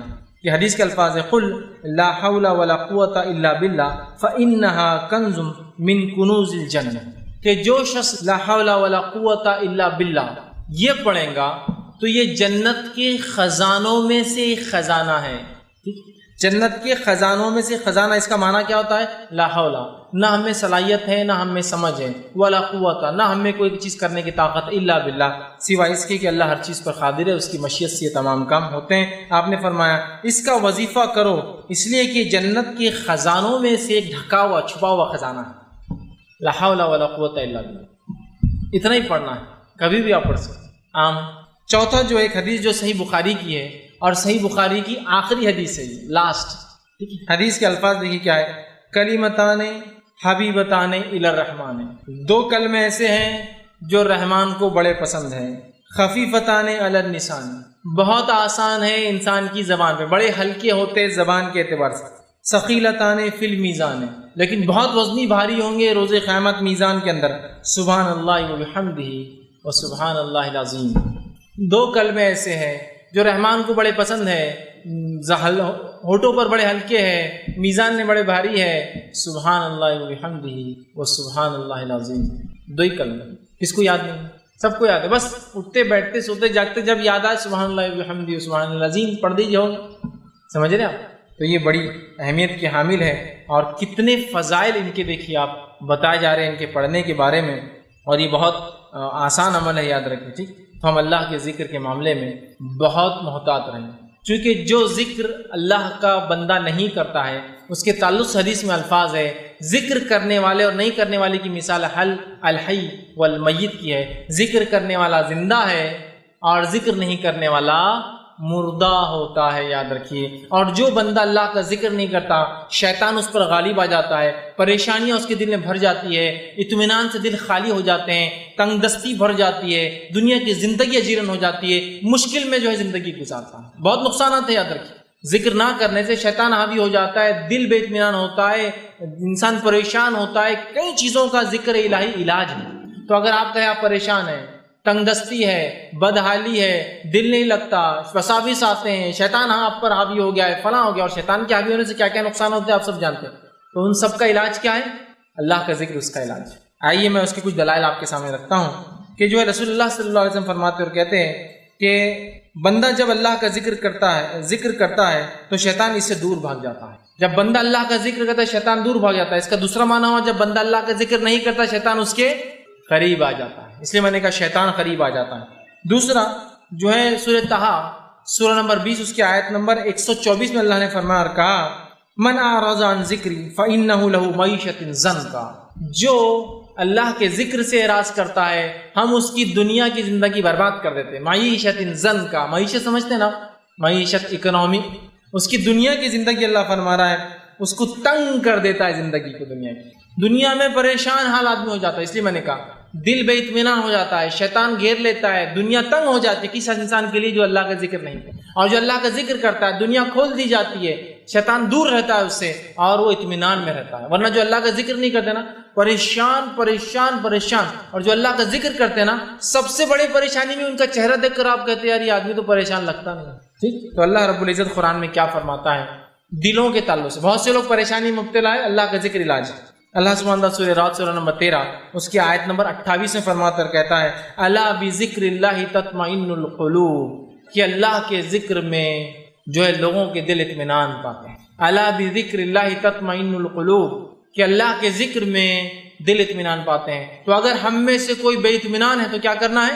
یہ حدیث کے الفاظ ہے قل لا حول ولا قوت الا باللہ فإنہا کنز من کنوز الجنہ، کہ جو شخص لا حول ولا قوت الا باللہ یہ پڑھیں گا تو یہ جنت کے خزانوں میں سے ایک خزانہ ہے. جنت کے خزانوں میں سے خزانہ، اس کا معنی کیا ہوتا ہے؟ لا حول، نہ ہمیں صلاحیت ہے، نہ ہمیں سمجھ ہے، ولا قوت، نہ ہمیں کوئی چیز کرنے کی طاقت، الا باللہ، سوائے اس کے کہ اللہ ہر چیز پر قادر ہے، اس کی مشیت سے یہ تمام کام ہوتے ہیں. آپ نے فرمایا اس کا وظیفہ کرو، اس لیے کہ جنت کے خزانوں میں سے ایک ڈھکا ہوا چھپا ہوا خزانہ ہے. لا حول ولا قوت الا باللہ، اتنا ہی پڑھنا ہے، کبھی بھی آپ پڑھ سکتے عام. چوتھا جو ایک حدیث جو صحیح بخاری کی ہے اور صحیح بخاری کی آخری حدیث ہے، لاسٹ حدیث کے الفاظ دیکھیے کیا ہے. کلمتان حبیبتان الی الرحمن، دو کلمے ایسے ہیں جو رحمان کو بڑے پسند ہیں. خفیفتان علی اللسان، بہت آسان ہے انسان کی زبان پہ، بڑے ہلکے ہوتے زبان کے اعتبار سے. ثقیلتان فی المیزان، لیکن بہت وزنی بھاری ہوں گے روز قیامت میزان کے اندر. سبحان اللہ وبحمدہ وسبحان اللہ العظیم. دو کلمے ایسے ہیں جو رحمان کو بڑے پسند ہے، ہونٹوں پر بڑے ہلکے ہیں، میزان میں بڑے بھاری ہے. سبحان اللہ وبحمدہ وسبحان اللہ العظیم. دو ہی کلمے، کس کو یاد نہیں؟ سب کو یاد ہے، بس اٹھتے بیٹھتے سوتے جاگتے جب یاد آئے سبحان اللہ وبحمدہ وسبحان اللہ العظیم پڑھ دیجیے. ہوگا سمجھ رہے آپ؟ تو یہ بڑی اہمیت کی حامل ہے، اور کتنے فضائل ان کے دیکھیے آپ بتائے جا رہے ہیں ان کے پڑھنے کے بارے میں. اور یہ بہت آسان عمل ہے، یاد رکھیں. ٹھیک، تو ہم اللہ کے ذکر کے معاملے میں بہت محتاط رہیں، چونکہ جو ذکر اللہ کا بندہ نہیں کرتا ہے اس کے تعلق سے حدیث میں الفاظ ہے، ذکر کرنے والے اور نہیں کرنے والے کی مثال الحی والمیت کی ہے. ذکر کرنے والا زندہ ہے اور ذکر نہیں کرنے والا مردہ ہوتا ہے، یاد رکھیے. اور جو بندہ اللہ کا ذکر نہیں کرتا شیطان اس پر غالب آ جاتا ہے، پریشانیاں اس کے دل میں بھر جاتی ہے، اطمینان سے دل خالی ہو جاتے ہیں، تنگ دستی بھر جاتی ہے، دنیا کی زندگی اجیرن ہو جاتی ہے، مشکل میں جو ہے زندگی گزارتا ہے. بہت نقصانات ہیں، یاد رکھیے. ذکر نہ کرنے سے شیطان حاوی ہو جاتا ہے، دل بے اطمینان ہوتا ہے، انسان پریشان ہوتا ہے. کئی چیزوں کا ذکر الہی علاج ہے. تو اگر آپ کہیں آپ پریشان ہیں، تنگ دستی ہے، بدحالی ہے، دل نہیں لگتا، وساوس آتے ہیں، شیطان آپ پر حاوی ہو گیا ہے، فلاں ہو گیا، اور شیطان کے حاوی ہونے سے کیا کیا نقصان ہوتے ہیں آپ سب جانتے ہیں. تو ان سب کا علاج کیا ہے؟ اللہ کا ذکر اس کا علاج. آئیے میں اس کی کچھ دلائل آپ کے سامنے رکھتا ہوں کہ جو ہے رسول اللہ صلی اللہ علیہ وسلم فرماتے اور کہتے ہیں کہ بندہ جب اللہ کا ذکر کرتا ہے تو شیطان اس سے دور بھاگ جاتا ہے. جب بندہ اللہ کا ذکر کرتا ہے شیطان دور بھاگ جاتا ہے. اس کا دوسرا معنی ہوا جب بندہ اللہ کا ذکر نہیں کرتا شیطان اس کے قریب آ جاتا ہے. اس لیے میں نے کہا شیطان قریب آ جاتا ہے. دوسرا جو ہے سورہ طٰہٰ سورہ نمبر 20 اس کی آیت نمبر 124 میں اللہ نے فرمایا اور کہا من اعرض عن ذکری فإنہ لہ معیشۃ ضنکا، جو اللہ کے ذکر سے اعراض کرتا ہے ہم اس کی دنیا کی زندگی برباد کر دیتے ہیں. معیشۃ ضنکا، معیشت سمجھتے ہیں نا، معیشت اکنامی، اس کی دنیا کی زندگی اللہ فرما رہا ہے اس کو تنگ کر دیتا ہے زندگی کو. دنیا میں پریشان حال آدمی ہو جاتا ہے. اس لیے میں نے کہا دل بے اطمینان ہو جاتا ہے، شیطان گھیر لیتا ہے، دنیا تنگ ہو جاتی ہے کسی انسان کے لیے جو اللہ کا ذکر نہیں کرتا. اور جو اللہ کا ذکر کرتا ہے دنیا کھول دی جاتی ہے، شیطان دور رہتا ہے اس سے اور وہ اطمینان میں رہتا ہے. ورنہ جو اللہ کا ذکر نہیں کرتے نا پریشان پریشان پریشان، اور جو اللہ کا ذکر کرتے ہیں نا سب سے بڑی پریشانی میں ان کا چہرہ دیکھ کر آپ کہتے ہیں یار یہ آدمی تو پریشان لگتا نہیں. ٹھیک، تو اللہ رب العزت قرآن میں کیا فرماتا ہے دلوں کے تعلق سے. بہت سے لوگ پریشانی میں مبتلا ہے، اللہ کا ذکر علاج. اللہ سبحانہ وتعالی سورہ رات سورہ نمبر 13 اس کی آیت نمبر 28 میں فرماتا ہے کہتا ہے الا بذکر اللہ تطمئن القلوب، کہ اللہ کے ذکر میں جو ہے لوگوں کے دل اطمینان پاتے ہیں. الا بذکر اللہ تطمئن القلوب، کہ اللہ کے ذکر میں دل اطمینان پاتے ہیں. تو اگر ہم میں سے کوئی بے اطمینان ہے تو کیا کرنا ہے؟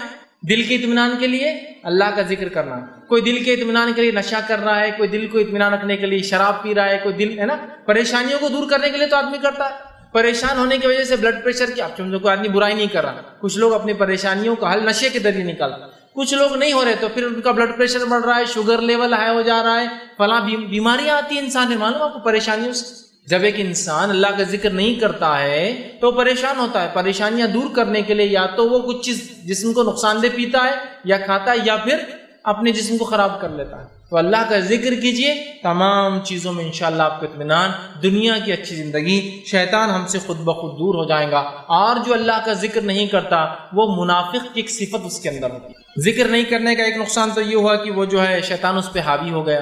دل کے اطمینان کے لیے اللہ کا ذکر کرنا ہے. کوئی دل کے اطمینان کے لیے نشہ کر رہا ہے، کوئی دل کو اطمینان رکھنے کے لیے شراب پی رہا ہے، کوئی دل ہے نا پریشانیوں کو دور کرنے کے لیے تو آدمی کرتا ہے. پریشان ہونے کی وجہ سے بلڈ پریشر کی آپ سمجھو کوئی آدمی برائی نہیں کر رہا، کچھ لوگ اپنی پریشانیوں کا حل نشے کے ذریعے نکالتا، کچھ لوگ نہیں ہو رہے تو پھر ان کا بلڈ پریشر بڑھ رہا ہے، شوگر لیول ہائی ہو جا رہا ہے، فلاں بیماریاں آتی ہیں انسان نے، معلوم آپ کو پریشانیوں سے. جب ایک انسان اللہ کا ذکر نہیں کرتا ہے تو پریشان ہوتا ہے. پریشانیاں دور کرنے کے لیے یا تو وہ کچھ چیز جسم کو نقصان دہ پیتا ہے یا کھاتا ہے یا پھر اپنے جسم کو خراب کر لیتا ہے. تو اللہ کا ذکر کیجئے، تمام چیزوں میں انشاءاللہ آپ کو اطمینان، دنیا کی اچھی زندگی، شیطان ہم سے خود بخود دور ہو جائے گا. اور جو اللہ کا ذکر نہیں کرتا وہ منافق کی ایک صفت اس کے اندر ہوتی ہے. ذکر نہیں کرنے کا ایک نقصان تو یہ ہوا کہ وہ جو ہے شیطان اس پہ حاوی ہو گیا،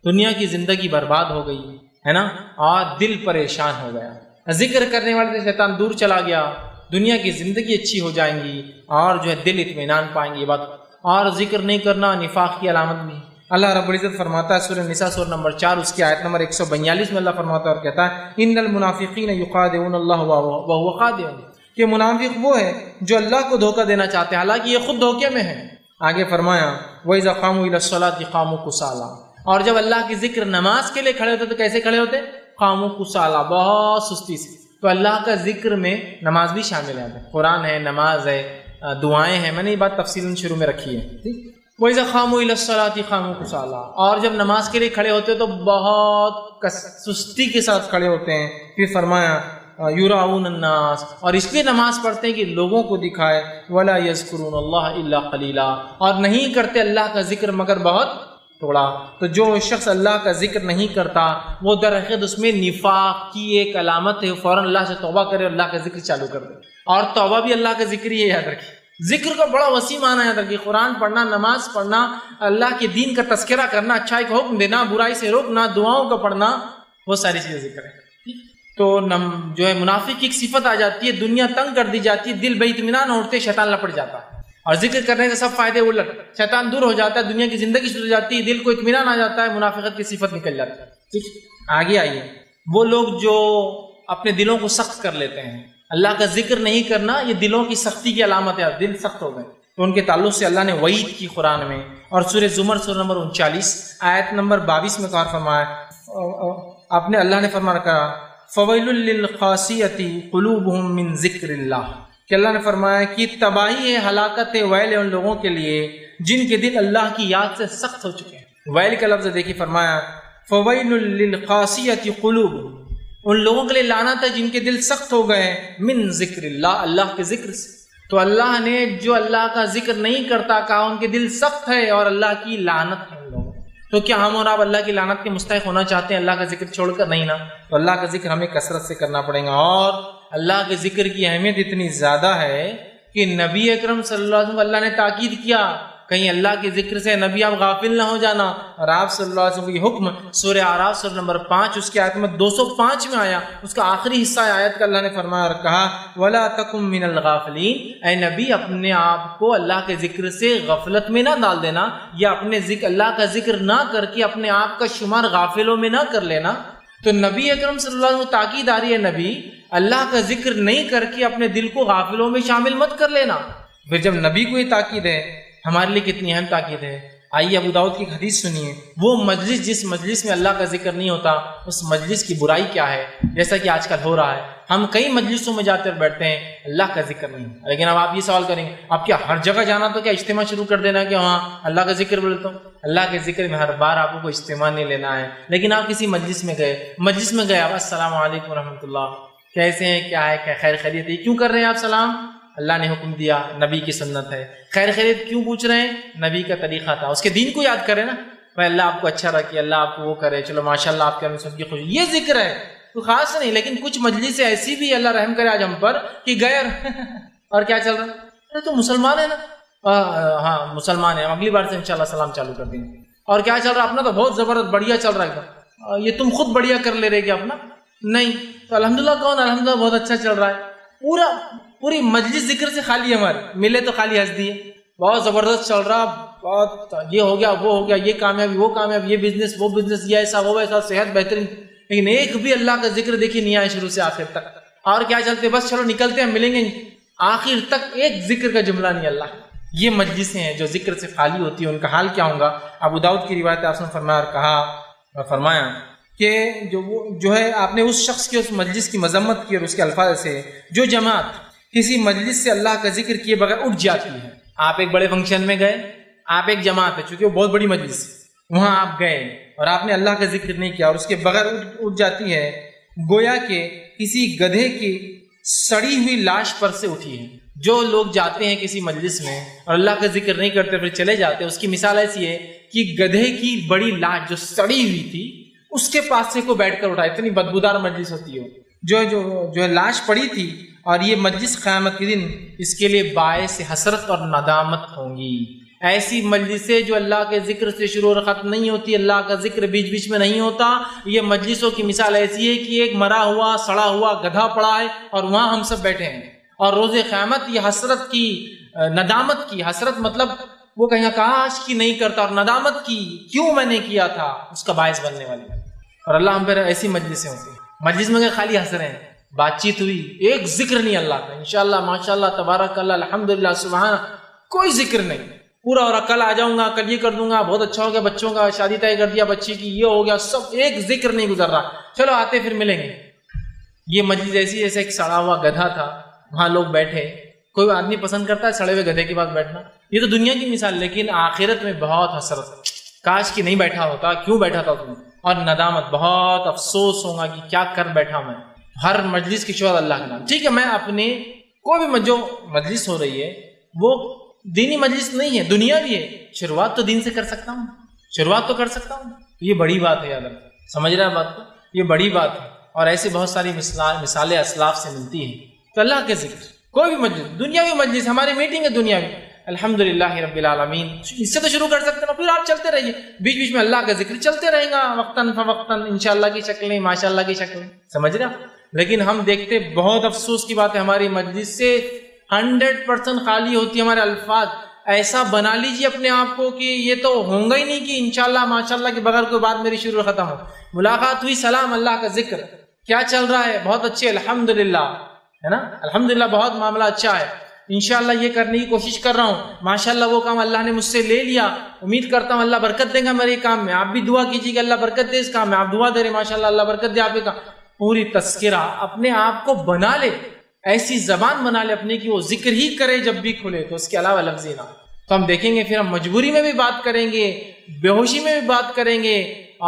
دنیا کی زندگی برباد ہو گئی ہے نا، اور دل پریشان ہو گیا. ذکر کرنے والے سے شیطان دور چلا گیا، دنیا کی زندگی اچھی ہو جائیں گی اور جو ہے دل اطمینان پائیں گے. بات اور ذکر نہیں کرنا نفاق کی علامت بھی. اللہ رب العزت فرماتا ہے سورہ نساء سورہ نمبر 4 اس کی آیت نمبر 142 میں اللہ فرماتا ہے اور کہتا ہے ان المنافقین یخادعون اللہ وهو خادعهم کہ منافق وہ ہے جو اللہ کو دھوکہ دینا چاہتے ہیں حالانکہ یہ خود دھوکے میں ہے. آگے فرمایا وَإِذَا قَامُوا إِلَى الصَّلَاةِ قَامُوا كُسَالَىٰ اور جب اللہ کی ذکر نماز کے لیے کھڑے ہوتے تو کیسے کھڑے ہوتے؟ قاموا كُسَالَىٰ بہت سستی سے. تو اللہ کا ذکر میں نماز بھی شامل ہے. قرآن ہے، نماز ہے، دعائیں ہیں. میں نے یہ بات تفصیلاً شروع میں رکھی ہے. وَإِذَا قَامُوا إِلَى الصَّلَاةِ قَامُوا كُسَالَىٰ اور جب نماز کے لیے کھڑے ہوتے تو بہت سستی کے ساتھ کھڑے ہوتے ہیں. پھر فرمایا یراؤن الناس اور اس لیے نماز پڑھتے ہیں کہ لوگوں کو دکھائے. ولا یذکرون اللہ الا قلیلا اور نہیں کرتے اللہ کا ذکر مگر بہت تھوڑا. تو جو شخص اللہ کا ذکر نہیں کرتا وہ در حقیقت اس میں نفاق کی ایک علامت ہے. فوراً اللہ سے توبہ کرے اور اللہ کا ذکر چالو کر دے. اور توبہ بھی اللہ کا ذکر ہی ہے. یاد رکھیے ذکر کا بڑا وسیع معنی یاد رکھیے. قرآن پڑھنا، نماز پڑھنا، اللہ کے دین کا تذکرہ کرنا، اچھائی کا حکم دینا، برائی سے روکنا، دعاؤں کا پڑھنا، وہ ساری چیزیں ذکر ہے. تو جو ہے منافق کی ایک صفت آ جاتی ہے، دنیا تنگ کر دی جاتی ہے، دل بے اطمینان ہوتے شیطان لپٹ جاتا ہے اور ذکر کرنے سے سب فائدے الٹ، شیطان دور ہو جاتا ہے، دنیا کی زندگی شروع ہو جاتی ہے، دل کو اطمینان آ جاتا ہے، منافقت کی صفت نکل جاتی ہے. ٹھیک آگے آئیے. وہ لوگ جو اپنے دلوں کو سخت کر لیتے ہیں، اللہ کا ذکر نہیں کرنا یہ دلوں کی سختی کی علامت ہے. دل سخت ہو گئے تو ان کے تعلق سے اللہ نے وعید کی قرآن میں اور سورہ زمر سورہ نمبر 39 آیت نمبر 22 میں کہا فرمایا اپنے اللہ نے فرمایا فویل للقاسیۃ قلوبہم من ذکر اللہ کہ اللہ نے فرمایا کہ تباہی ہے، ہلاکت ہے، ویل ہے ان لوگوں کے لیے جن کے دل اللہ کی یاد سے سخت ہو چکے ہیں. ویل کا لفظ دیکھیے فرمایا فویل للقاسیۃ قلوبہم ان لوگوں کے لیے لعنت ہے جن کے دل سخت ہو گئے من ذکر اللہ اللہ کے ذکر سے. تو اللہ نے جو اللہ کا ذکر نہیں کرتا کہا ان کے دل سخت ہے اور اللہ کی لعنت ہے ان لوگوں. تو کیا ہم اور آپ اللہ کی لعنت کے مستحق ہونا چاہتے ہیں اللہ کا ذکر چھوڑ کر؟ نہیں نا. تو اللہ کا ذکر ہمیں کثرت سے کرنا پڑے گا. اور اللہ کے ذکر کی اہمیت اتنی زیادہ ہے کہ نبی اکرم صلی اللہ علیہ وسلم اللہ نے تاکید کیا کہیں اللہ کے ذکر سے نبی آپ غافل نہ ہو جانا. اور آپ صلی اللہ علیہ وسلم کی حکم سورہ اعراف سورہ نمبر 5 اس کی آیت میں 205 میں آیا. اس کا آخری حصہ آیت کا اللہ نے فرمایا اور کہا وَلَا تَكُن مِّنَ الْغَافِلِينَ اے نبی اپنے آپ کو اللہ کے ذکر سے غفلت میں نہ ڈال دینا یا اپنے ذکر اللہ کا ذکر نہ کر کے اپنے آپ کا شمار غافلوں میں نہ کر لینا. تو نبی اکرم صلی اللہ علیہ وسلم تاکید آ رہی ہے نبی اللہ کا ذکر نہیں کر کے اپنے دل کو غافلوں میں شامل مت کر لینا. پھر جب نبی کو یہ تاکید ہے ہمارے لیے کتنی اہم تاکید ہے. آئیے ابو داؤد کی حدیث سنیے. وہ مجلس جس مجلس میں اللہ کا ذکر نہیں ہوتا اس مجلس کی برائی کیا ہے. جیسا کہ آج کل ہو رہا ہے ہم کئی مجلسوں میں جاتے بیٹھتے ہیں اللہ کا ذکر نہیں ہوتا. لیکن اب آپ یہ سوال کریں گے آپ کیا ہر جگہ جانا تو کیا اجتماع شروع کر دینا کہ ہاں اللہ کا ذکر بولتا ہوں؟ اللہ کے ذکر میں ہر بار آپ کو اجتماع نہیں لینا ہے. لیکن آپ کسی مجلس میں گئے آپ السلام علیکم ورحمۃ اللہ کیسے ہیں، کیا ہے، کیا خیر خیریت ہے، کیوں کر رہے ہیں آپ سلام؟ اللہ نے حکم دیا، نبی کی سنت ہے. خیر خیریت کیوں پوچھ رہے ہیں؟ نبی کا طریقہ تھا. اس کے دین کو یاد کریں نا بھائی اللہ آپ کو اچھا رکھے، اللہ آپ کو وہ کرے، چلو ماشاءاللہ آپ کے سب کی خوشی. یہ ذکر ہے تو خاص نہیں. لیکن کچھ مجلس ایسی بھی اللہ رحم کرے آج ہم پر کہ غیر اور کیا چل رہا ہے؟ ارے تو مسلمان ہے نا، ہاں مسلمان ہے، اگلی بار سے انشاءاللہ سلام چالو کر دیں گے. اور کیا چل رہا ہے اپنا تو بہت زبردست بڑھیا چل رہا ہے. یہ تم خود بڑھیا کر لے رہے کہ اپنا نہیں تو الحمدللہ کون الحمدللہ بہت اچھا چل رہا ہے. پوری مجلس ذکر سے خالی ہے، ہمارے ملے تو خالی ہنس دیے بہت زبردست چل رہا، بہت یہ ہو گیا وہ ہو گیا، یہ کامیابی وہ کامیابی، یہ بزنس وہ بزنس، یہ ایسا وہ ویسا، صحت بہترین. لیکن ایک بھی اللہ کا ذکر دیکھیے نہیں آیا شروع سے آخر تک. اور کیا چلتے بس چلو نکلتے ہیں ملیں گے، آخر تک ایک ذکر کا جملہ نہیں. اللہ یہ مجلسیں ہیں جو ذکر سے خالی ہوتی ہیں ان کا حال کیا ہوگا. ابو داؤد کی روایت آپ نے فرمایا کہ جو ہے آپ نے اس شخص کی اس مجلس کی مذمت کی اور اس کے الفاظ سے جو جماعت کسی مجلس سے اللہ کا ذکر کیے بغیر اٹھ جاتی ہے. آپ ایک بڑے فنکشن میں گئے، آپ ایک جماعت ہے چونکہ وہ بہت بڑی مجلس ہے، وہاں آپ گئے اور آپ نے اللہ کا ذکر نہیں کیا اور اس کے بغیر اٹھ جاتی ہے گویا کہ کسی گدھے کی سڑی ہوئی لاش پر سے اٹھی ہے. جو لوگ جاتے ہیں کسی مجلس میں اور اللہ کا ذکر نہیں کرتے پھر چلے جاتے، اس کی مثال ایسی ہے کہ گدھے کی بڑی لاش جو سڑی ہوئی تھی اس کے پاس سے کو بیٹھ کر اٹھا. اتنی بدبودار مجلس ہوتی ہے جو لاش پڑی تھی. اور یہ مجلس قیامت کے دن اس کے لیے باعث حسرت اور ندامت ہوں گی. ایسی مجلسیں جو اللہ کے ذکر سے شروع اور ختم نہیں ہوتی، اللہ کا ذکر بیچ بیچ میں نہیں ہوتا، یہ مجلسوں کی مثال ایسی ہے کہ ایک مرا ہوا سڑا ہوا گدھا پڑا ہے اور وہاں ہم سب بیٹھے ہیں اور روز قیامت یہ حسرت کی، ندامت کی، حسرت مطلب وہ کہیں کاش کی نہیں کرتا، اور ندامت کی کیوں میں نے کیا تھا، اس کا باعث بننے والی۔ اور اللہ ہم پہ ایسی مجلسیں ہوتی ہیں، مجلس میں خالی ہنس رہے ہیں، بات چیت ہوئی، ایک ذکر نہیں اللہ کا، انشاءاللہ ماشاءاللہ تبارک اللہ الحمدللہ سبحان، کوئی ذکر نہیں، پورا اور کل آ جاؤں گا، کل یہ کر دوں گا، بہت اچھا ہو گیا، بچوں کا شادی طے کر دیا بچی کی، یہ ہو گیا، سب ایک ذکر نہیں گزر رہا، چلو آتے پھر ملیں گے۔ یہ مجلس ایسی جیسے ایک سڑا ہوا گدھا تھا، وہاں لوگ بیٹھے، کوئی آدمی پسند کرتا ہے سڑے ہوئے گدھے کے پاس بیٹھنا؟ یہ تو دنیا کی مثال، لیکن آخرت میں بہت حسرت، کاش کہ نہیں بیٹھا ہوتا، کیوں بیٹھا تھا تم، اور ندامت، بہت افسوس ہوگا کہ کیا کر بیٹھا میں۔ ہر مجلس کی شروعات اللہ کے نام، ٹھیک ہے، میں اپنے کوئی بھی جو مجلس ہو رہی ہے وہ دینی مجلس نہیں ہے، دنیا بھی ہے، شروعات تو دین سے کر سکتا ہوں، شروعات تو کر سکتا ہوں، یہ بڑی بات ہے، یاد رکھیں، سمجھ رہے ہیں بات کو، یہ بڑی بات ہے، اور ایسے بہت ساری مثالیں اسلاف سے ملتی ہیں۔ تو اللہ کے ذکر، کوئی بھی مجلس، دنیاوی مجلس، ہماری میٹنگ ہے دنیاوی، الحمدللہ رب العالمین، اس سے تو شروع کر سکتے ہیں، پھر آپ چلتے رہیے، بیچ بیچ میں اللہ کا ذکر چلتے رہے گا، وقتاً فوقتاً، انشاءاللہ کی شکلیں، ماشاءاللہ کی شکلیں، سمجھ رہے ہیں؟ لیکن ہم دیکھتے، بہت افسوس کی بات ہے، ہماری مجلس سے 100% خالی ہوتی ہے، ہمارے الفاظ ایسا بنا لیجیے اپنے آپ کو کہ یہ تو ہوں گا ہی نہیں کہ انشاءاللہ ماشاءاللہ کے بغیر کوئی بات میری شروع ختم ہو۔ ملاقات ہوئی، سلام، اللہ کا ذکر، کیا چل رہا ہے؟ بہت اچھے، الحمدللہ، ہے نا، الحمدللہ بہت معاملہ اچھا ہے، انشاءاللہ یہ کرنے کی کوشش کر رہا ہوں، ماشاءاللہ وہ کام اللہ نے مجھ سے لے لیا، امید کرتا ہوں اللہ برکت دے گا میرے کام میں، آپ بھی دعا کیجیے کہ اللہ برکت دے اس کام میں، آپ دعا دے رہے ماشاءاللہ اللہ برکت دے آپ کے کام۔ پوری تذکرہ اپنے آپ کو بنا لے، ایسی زبان بنا لے اپنے کی وہ ذکر ہی کرے جب بھی کھلے، تو اس کے علاوہ لفظ ہی نہ، تو ہم دیکھیں گے پھر ہم مجبوری میں بھی بات کریں گے، بے ہوشی میں بھی بات کریں گے،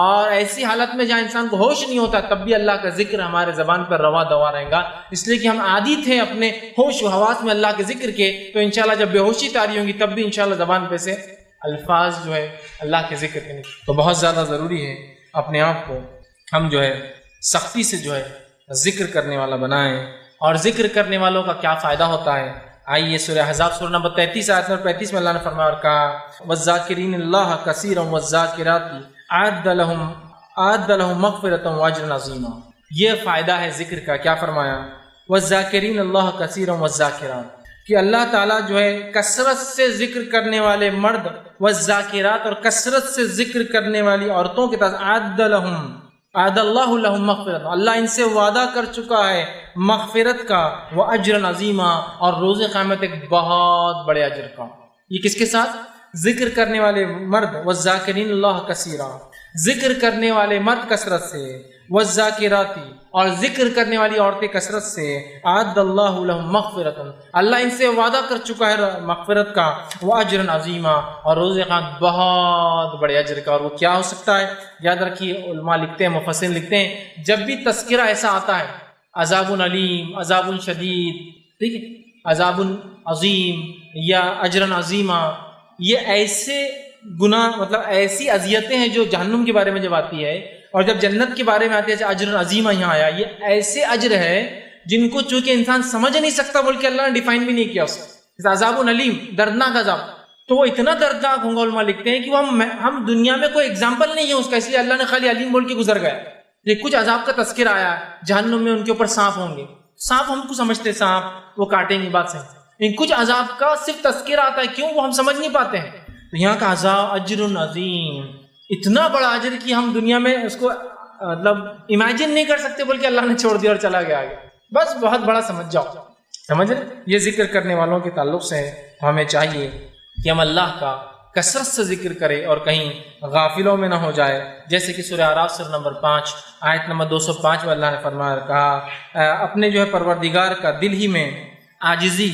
اور ایسی حالت میں جہاں انسان کو ہوش نہیں ہوتا تب بھی اللہ کا ذکر ہمارے زبان پر روا دوا رہے گا، اس لیے کہ ہم عادی تھے اپنے ہوش و حواس میں اللہ کے ذکر کے، تو انشاءاللہ جب بے ہوشی طاری ہوں گی تب بھی انشاءاللہ زبان پہ سے الفاظ جو ہے اللہ کے ذکر کے، تو بہت زیادہ ضروری ہے اپنے آپ کو ہم جو ہے سختی سے جو ہے ذکر کرنے والا بنائیں۔ اور ذکر کرنے والوں کا کیا فائدہ ہوتا ہے؟ آئیے سورہ احزاب سورہ نمبر 33 آیت نمبر 35 میں اللہ نے فرمایا اور کہا وَالذَّاكِرِينَ اللَّهَ كَثِيرًا وَالذَّاكِرَاتِ أَعَدَّ لَهُم مَغْفِرَةً وَأَجْرًا عَظِيمًا۔ یہ فائدہ ہے ذکر کا، کیا فرمایا؟ وَالذَّاكِرِينَ اللَّهَ كَثِيرًا وَالذَّاكِرَاتِ، کہ اللہ تعالیٰ جو ہے کثرت سے ذکر کرنے والے مرد، والذاکرات، اور کثرت سے ذکر کرنے والی عورتوں کے ساتھ اعد اللہ لہم مغفرت، اللہ ان سے وعدہ کر چکا ہے مغفرت کا، واجرا عظیما، اور روز قیامت ایک بہت بڑے اجر کا۔ یہ کس کے ساتھ؟ ذکر کرنے والے مرد، والذاکرین اللہ کثیرا، ذکر کرنے والے مرد کثرت سے، والذاکراتی، اور ذکر کرنے والی عورتیں کثرت سے، اعد اللہ لہم مغفرت، اللہ ان سے وعدہ کر چکا ہے مغفرت کا، واجرا عظیما، اور روز قیامت بہت بڑے اجر کا۔ اور وہ کیا ہو سکتا ہے؟ یاد رکھیے، علماء لکھتے ہیں، مفسرین لکھتے ہیں، جب بھی تذکرہ ایسا آتا ہے، عذاب علیم، عذاب شدید، ٹھیک ہے، عذاب عظیم یا اجرا عظیما، یہ ایسے گناہ، مطلب ایسی اذیتیں ہیں جو جہنم کے بارے میں جب آتی ہے، اور جب جنت کے بارے میں آتی ہے اجر عظیمہ یہاں آیا، یہ ایسے اجر ہے جن کو چونکہ انسان سمجھ نہیں سکتا، بلکہ اللہ نے ڈیفائن بھی نہیں کیا اس کو، عذاب علیم، دردناک عذاب، تو وہ اتنا دردناک ہوں گا، علماء لکھتے ہیں کہ وہ ہم دنیا میں کوئی اگزامپل نہیں ہے اس کا، اس لیے اللہ نے خالی علیم بول کے گزر گیا۔ یہ کچھ عذاب کا تذکرہ آیا، جہنم میں ان کے اوپر سانپ ہوں گے، سانپ ہم کو سمجھتے سانپ وہ کاٹیں گے، بات صحیح، لیکن کچھ عذاب کا صرف تذکرہ آتا ہے، کیوں؟ وہ ہم سمجھ نہیں پاتے ہیں۔ تو یہاں کا عذاب اجر عظیم، اتنا بڑا اجر کہ ہم دنیا میں اس کو مطلب امیجن نہیں کر سکتے، بلکہ اللہ نے چھوڑ دیا اور چلا گیا آگے، بس بہت بڑا سمجھ جاؤ، سمجھ رہے؟ یہ ذکر کرنے والوں کے تعلق سے ہے، تو ہمیں چاہیے کہ ہم اللہ کا کثرت سے ذکر کریں اور کہیں غافلوں میں نہ ہو جائے، جیسے کہ سورہ اعراف سورہ نمبر 5 آیت نمبر 205 میں اللہ نے فرمایا، کہا اپنے جو ہے پروردگار کا دل ہی میں عاجزی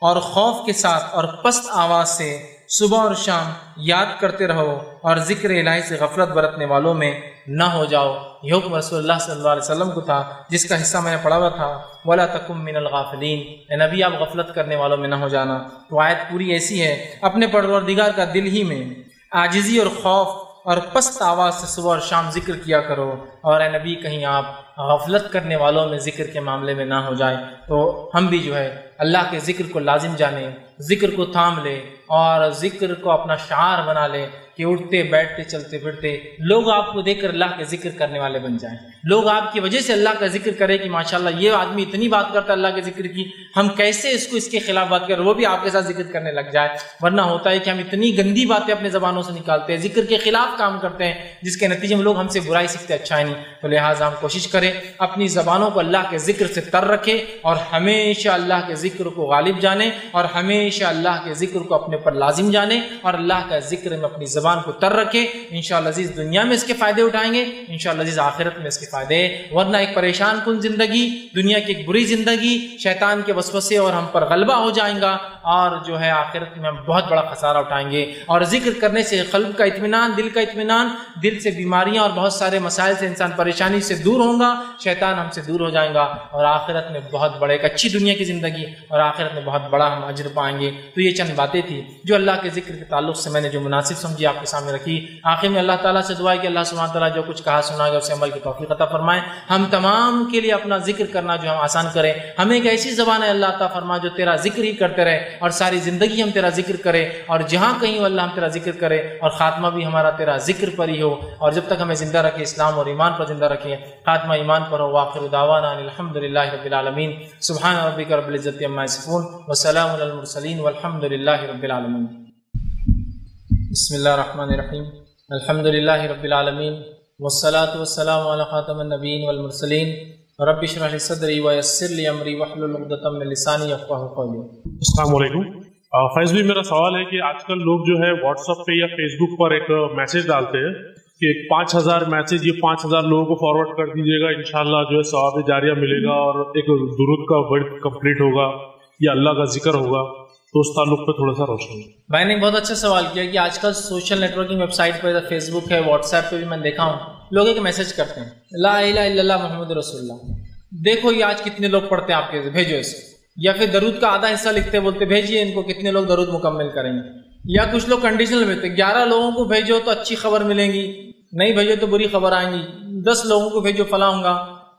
اور خوف کے ساتھ اور پست آواز سے صبح اور شام یاد کرتے رہو، اور ذکر الہی سے غفلت برتنے والوں میں نہ ہو جاؤ۔ یہ حکم رسول اللہ صلی اللہ علیہ وسلم کو تھا، جس کا حصہ میں نے پڑھا ہوا تھا، وَلَا تَكُن مِّنَ الْغَافِلِينَ، اے نبی آپ غفلت کرنے والوں میں نہ ہو جانا۔ تو آیت پوری ایسی ہے، اپنے پروردگار کا دل ہی میں عاجزی اور خوف اور پست آواز سے صبح اور شام ذکر کیا کرو، اور اے نبی کہیں آپ غفلت کرنے والوں میں ذکر کے معاملے میں نہ ہو جائے۔ تو ہم بھی جو ہے اللہ کے ذکر کو لازم جانیں، ذکر کو تھام لے اور ذکر کو اپنا شعار بنا لے، کہ اٹھتے بیٹھتے چلتے پھرتے لوگ آپ کو دیکھ کر اللہ کا ذکر کرنے والے بن جائیں، لوگ آپ کی وجہ سے اللہ کا ذکر کرے کہ ماشاءاللہ یہ آدمی اتنی بات کرتا ہے اللہ کے ذکر کی، ہم کیسے اس کو اس کے خلاف بات کریں، وہ بھی آپ کے ساتھ ذکر کرنے لگ جائے۔ ورنہ ہوتا ہے کہ ہم اتنی گندی باتیں اپنے زبانوں سے نکالتے ہیں، ذکر کے خلاف کام کرتے ہیں، جس کے نتیجے میں لوگ ہم سے برائی سیکھتے، اچھا ہی نہیں۔ تو لہٰذا ہم کوشش کریں اپنی زبانوں کو اللہ کے ذکر سے تر رکھیں اور ہمیشہ اللہ کے ذکر کو غالب جانیں اور ہمیشہ اللہ کے ذکر کو اپنے پر لازم جانیں اور اللہ کا ذکر میں اپنی زبان کو تر رکھیں۔ انشاءاللہ عزیز دنیا میں اس کے فائدے اٹھائیں گے، انشاءاللہ عزیز آخرت میں اس کے فائدے، ورنہ ایک پریشان کن زندگی، دنیا کی ایک بری زندگی، شیطان کے وسوسے اور ہم پر غلبہ ہو جائیں گا، اور جو ہے آخرت میں ہم بہت بڑا خسارہ اٹھائیں گے۔ اور ذکر کرنے سے قلب کا اطمینان، دل کا اطمینان، دل سے بیماریاں اور بہت سارے مسائل سے انسان پریشانی سے دور ہوگا، شیطان ہم سے دور ہو جائے گا، اور آخرت میں بہت بڑے ایک اچھی دنیا کی زندگی اور آخرت میں بہت بڑا ہم اجر پائیں گے۔ تو یہ چند باتیں تھی جو اللہ کے ذکر کے تعلق سے میں نے جو مناسب سمجھی آپ کے سامنے رکھی۔ آخر میں اللہ تعالیٰ سے دعا ہے کہ اللہ سبحانہ تعالیٰ جو کچھ کہا سنا گیا اسے عمل کی توفیق عطا فرمائے، ہم تمام کے لیے اپنا ذکر کرنا جو ہم آسان کرے، ہمیں ایک ایسی زبان ہے اللہ عطا فرما جو تیرا ذکر ہی کرتے رہے اور ساری زندگی ہم تیرا ذکر کرے، اور جہاں کہیں اللہ ہم تیرا ذکر کرے اور خاتمہ بھی ہمارا تیرا ذکر پر ہی ہو، اور جب تک ہمیں زندہ رکھے اسلام اور ایمان پر زندہ رکھے، خاتمہ ایمان پر ہو۔ وآخر دعوانا الحمد للہ رب العالمین، سبحان ربک رب العزۃ عما یصفون وسلام علی المرسلین والحمد للہ رب العالمین۔ بسم اللہ الرحمن الرحیم، الحمد للہ رب العالمین والصلاة والسلام علی خاتم النبیین والمرسلین، رب اشرح لی صدری ویسر لی امری واحلل عقدۃ من لسانی یفقہوا قولی۔ السلام علیکم فیض بھی، میرا سوال ہے کہ آج کل لوگ جو ہے واٹس ایپ پہ یا فیس بک پر ایک میسج ڈالتے ہیں کہ 5000 میسج یہ 5000 لوگوں کو فارورڈ کر دیجیے گا، انشاءاللہ جو ہے ثواب جاریہ ملے گا اور ایک درود کا ورڈ کمپلیٹ ہوگا یا اللہ کا ذکر ہوگا، تو اس تعلق پہ تھوڑا سا روشن۔ بھائی نے بہت اچھا سوال کیا کہ آج کل social networking website پہ، فیس بک ہے، واٹس ایپ پہ بھی میں دیکھا ہوں لوگ ایک میسج کرتے ہیں لا الہ الا اللہ محمد رسول اللہ، دیکھو یہ آج کتنے لوگ پڑھتے ہیں آپ کے، بھیجو اسے، یا پھر درود کا آدھا حصہ لکھتے بولتے بھیجیے ان کو کتنے لوگ درود مکمل کریں گے، یا کچھ لوگ کنڈیشنل بھیجتے 11 لوگوں کو بھیجو تو اچھی خبر ملیں گی، نہیں بھیجو تو بری خبر آئیں گی، 10 لوگوں کو بھیجو فلاں ہوں گا،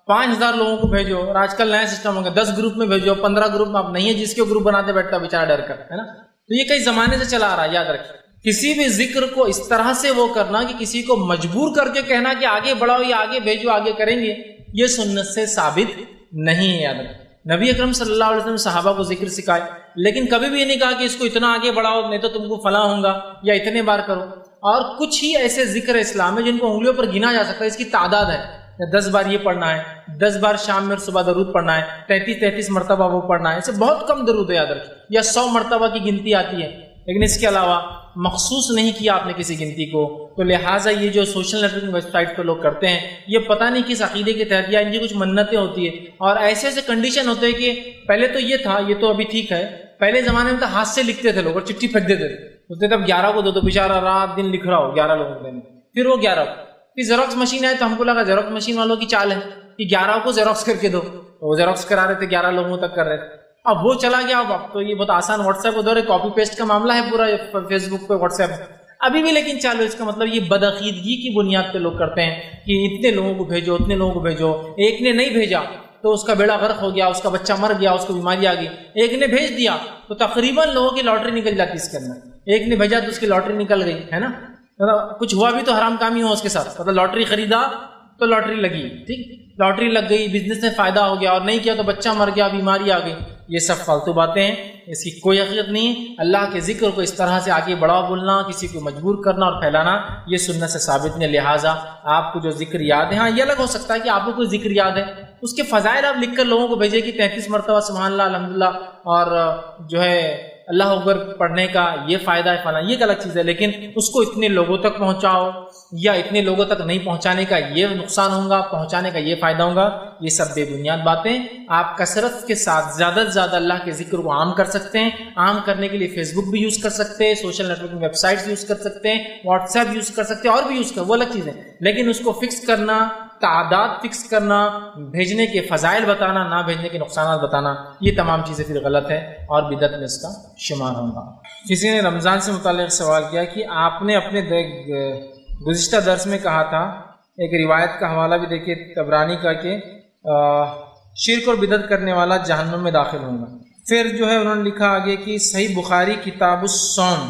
5000 لوگوں کو بھیجو، اور آج کل نیا سسٹم ہوگا 10 گروپ میں بھیجو، 15 گروپ میں آپ نہیں ہے جس کے گروپ بناتے بیٹھتا بیچارہ ڈر کر، ہے نا۔ تو یہ کئی زمانے سے چلا آ رہا ہے، یاد رکھیں کسی بھی ذکر کو اس طرح سے وہ کرنا کہ کسی کو مجبور کر کے کہنا کہ آگے بڑھاؤ یا آگے بھیجو آگے کریں گے، یہ سنت سے ثابت نہیں ہے۔ یاد رکھیں نبی اکرم صلی اللہ علیہ وسلم صحابہ کو ذکر سکھائے، لیکن کبھی بھی یہ نہیں کہا کہ اس کو اتنا آگے بڑھاؤ نہیں تو تم کو فلاں ہوں گا یا اتنے بار کرو۔ اور کچھ ہی ایسے ذکر اسلام ہے جن کو انگلیوں پر گنا جا سکتا ہے، اس کی تعداد ہے، 10 بار یہ پڑھنا ہے، 10 بار شام میں اور صبح درود پڑھنا ہے، 33 مرتبہ وہ پڑھنا ہے، اسے بہت کم درود ہے یاد رکھیں، یا 100 مرتبہ کی گنتی آتی ہے، لیکن اس کے علاوہ مخصوص نہیں کیا آپ نے کسی گنتی کو۔ تو لہٰذا یہ جو social networking website پہ لوگ کرتے ہیں یہ پتہ نہیں کس عقیدے کے تحت، یا ان کی کچھ منتیں ہوتی ہیں اور ایسے ایسے کنڈیشن ہوتے ہیں کہ پہلے تو یہ تھا، یہ تو ابھی ٹھیک ہے، پہلے زمانے میں تو ہاتھ سے لکھتے تھے لوگ اور چٹھی پھینک دیتے تھے، بولتے تھے اب 11 کو دو تو بیچارہ رات دن لکھ رہا ہو 11 لوگوں کو دینے، پھر وہ 11 کو، پھر زیروکس مشین آئے تو ہم کو لگا زیروکس مشین والوں کی چال ہے کہ 11 کو زیروکس کر کے دو، تو وہ زیروکس کرا رہے تھے 11 لوگوں تک کر رہے تھے، اب وہ چلا گیا، اب تو یہ بہت آسان واٹس ایپ کو دور ہے، کاپی پیسٹ کا معاملہ ہے پورا فیس بک پہ واٹس ایپ ابھی بھی، لیکن چالو، اس کا مطلب یہ بدعقیدگی کی بنیاد پہ لوگ کرتے ہیں کہ اتنے لوگوں کو بھیجو اتنے لوگوں کو بھیجو، ایک نے نہیں بھیجا تو اس کا بیڑا غرق ہو گیا، اس کا بچہ مر گیا، اس کو بیماری آ گئی، ایک نے بھیج دیا تو تقریباً لوگوں کی لاٹری نکل جاتی اس کے اندر، ایک نے بھیجا تو اس کی لاٹری نکل گئی، ہے نا، کچھ ہوا بھی تو حرام کامی ہو اس کے ساتھ، مطلب لاٹری خریدا تو لاٹری لگی، ٹھیک، لاٹری لگ گئی، بزنس میں فائدہ ہو گیا، اور نہیں کیا تو بچہ مر گیا، بیماری آ گئی، یہ سب فالتو باتیں ہیں، اس کی کوئی حقیقت نہیں۔ اللہ کے ذکر کو اس طرح سے آگے بڑھا بولنا، کسی کو مجبور کرنا اور پھیلانا، یہ سنت سے ثابت نہیں۔ لہٰذا آپ کو جو ذکر یاد ہے، ہاں یہ الگ ہو سکتا ہے کہ آپ کو کوئی ذکر یاد ہے، اس کے فضائل آپ لکھ کر لوگوں کو بھیجیں کہ 33 مرتبہ سبحان اللہ الحمدللہ اور جو ہے اللہ اکبر پڑھنے کا یہ فائدہ ہے فلاں، یہ ایک الگ چیز ہے، لیکن اس کو اتنے لوگوں تک پہنچاؤ یا اتنے لوگوں تک نہیں پہنچانے کا یہ نقصان ہوگا، پہنچانے کا یہ فائدہ ہوگا، یہ سب بے بنیاد باتیں۔ آپ کثرت کے ساتھ زیادہ سے زیادہ اللہ کے ذکر کو عام کر سکتے ہیں، عام کرنے کے لیے فیس بک بھی یوز کر سکتے ہیں، social networking websites use کر سکتے ہیں، واٹس ایپ یوز کر سکتے ہیں، اور بھی یوز کر، وہ الگ چیز ہے، لیکن اس کو فکس کرنا، تعداد فکس کرنا، بھیجنے کے فضائل بتانا، نہ بھیجنے کے نقصانات بتانا، یہ تمام چیزیں پھر غلط ہے اور بدعت میں اس کا شمار ہوگا۔ کسی نے رمضان سے متعلق سوال کیا کہ آپ نے اپنے گزشتہ درس میں کہا تھا، ایک روایت کا حوالہ بھی دیکھیے طبرانی کا، کہ شرک اور بدعت کرنے والا جہنم میں داخل ہوگا۔ پھر جو ہے انہوں نے لکھا آگے کہ صحیح بخاری کتاب الصوم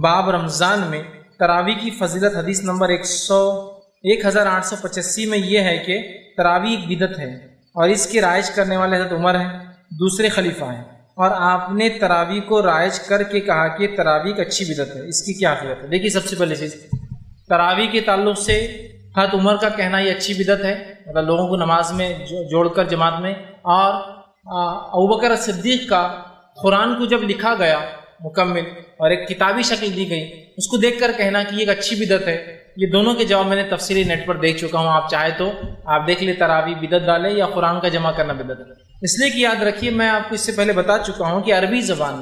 باب رمضان میں تراویح کی فضیلت حدیث نمبر 1885 میں یہ ہے کہ تراویح ایک بدعت ہے اور اس کے رائج کرنے والے حضرت عمر ہیں، دوسرے خلیفہ ہیں، اور آپ نے تراویح کو رائج کر کے کہا کہ تراویح ایک اچھی بدعت ہے، اس کی کیا حقیقت ہے؟ دیکھیے سب سے پہلے چیز تراویح کے تعلق سے حضرت عمر کا کہنا یہ اچھی بدعت ہے، مطلب لوگوں کو نماز میں جوڑ کر جماعت میں، اور ابوبکر صدیق کا قرآن کو جب لکھا گیا مکمل اور ایک کتابی شکل دی گئی، اس کو دیکھ کر کہنا کہ یہ ایک اچھی بدعت ہے، یہ دونوں کے جواب میں نے تفصیلی نیٹ پر دیکھ چکا ہوں، آپ چاہے تو آپ دیکھ لیں تراویح بدعت ڈالیں یا قرآن کا جمع کرنا بدعت ہے۔ اس لیے کہ یاد رکھیے میں آپ کو اس سے پہلے بتا چکا ہوں کہ عربی زبان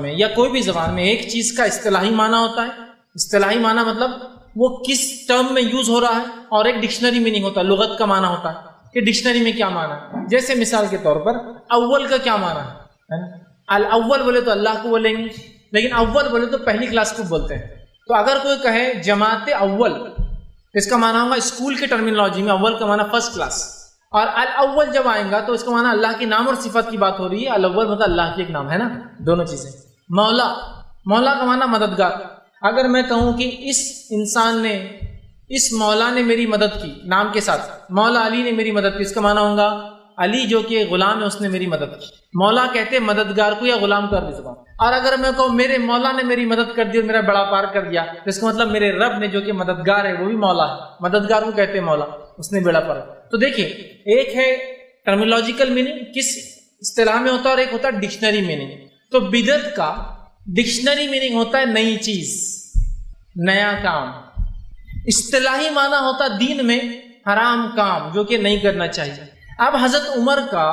میں یا کوئی بھی زبان میں ایک چیز کا اصطلاحی معنی ہوتا ہے، اصطلاحی معنی مطلب وہ کس ٹرم میں یوز ہو رہا ہے، اور ایک ڈکشنری میننگ ہوتا ہے، لغت کا معنی ہوتا ہے کہ ڈکشنری میں کیا معنی ہے۔ جیسے مثال کے طور پر اول کا کیا معنی ہے، الاول بولے تو اللہ کو بولیں گے، لیکن اول بولے تو پہلی کلاس کو بولتے ہیں۔ تو اگر کوئی کہے جماعت اول تو اس کا معنی ہوگا اسکول کے ٹرمینالوجی میں اول کا معنی فرسٹ کلاس، اور الاول جب آئیں گا تو اس کا معنی اللہ کے نام اور صفت کی بات ہو رہی ہے، الاول مطلب اللہ کی ایک نام ہے نا، دونوں چیزیں۔ مولا کا معنی مددگار، اگر میں کہوں کہ اس مولا نے میری مدد کی نام کے ساتھ، مولا علی نے میری مدد کی، اس کا معنی ہوگا علی جو کہ غلام ہے اس نے میری مدد کی۔ مولا کہتے ہیں مددگار کو یا غلام کو عربی زبان۔ اور اگر میں کہوں میرے مولا نے میری مدد کر دی اور میرا بڑا پار کر دیا، تو اس کا مطلب میرے رب نے جو کہ مددگار ہے وہ بھی مولا ہے، مددگار کو کہتے ہیں مولا، اس نے بیڑا پار۔ تو دیکھیں ایک ہے ٹرمینالوجیکل میننگ کس اصطلاح میں ہوتا ہے، اور ایک ہوتا ہے ڈکشنری میننگ۔ تو بدعت کا ڈکشنری میننگ ہوتا ہے نئی چیز، نیا کام، اصطلاحی معنی ہوتا دین میں حرام کام جو کہ نہیں کرنا چاہیے۔ اب حضرت عمر کا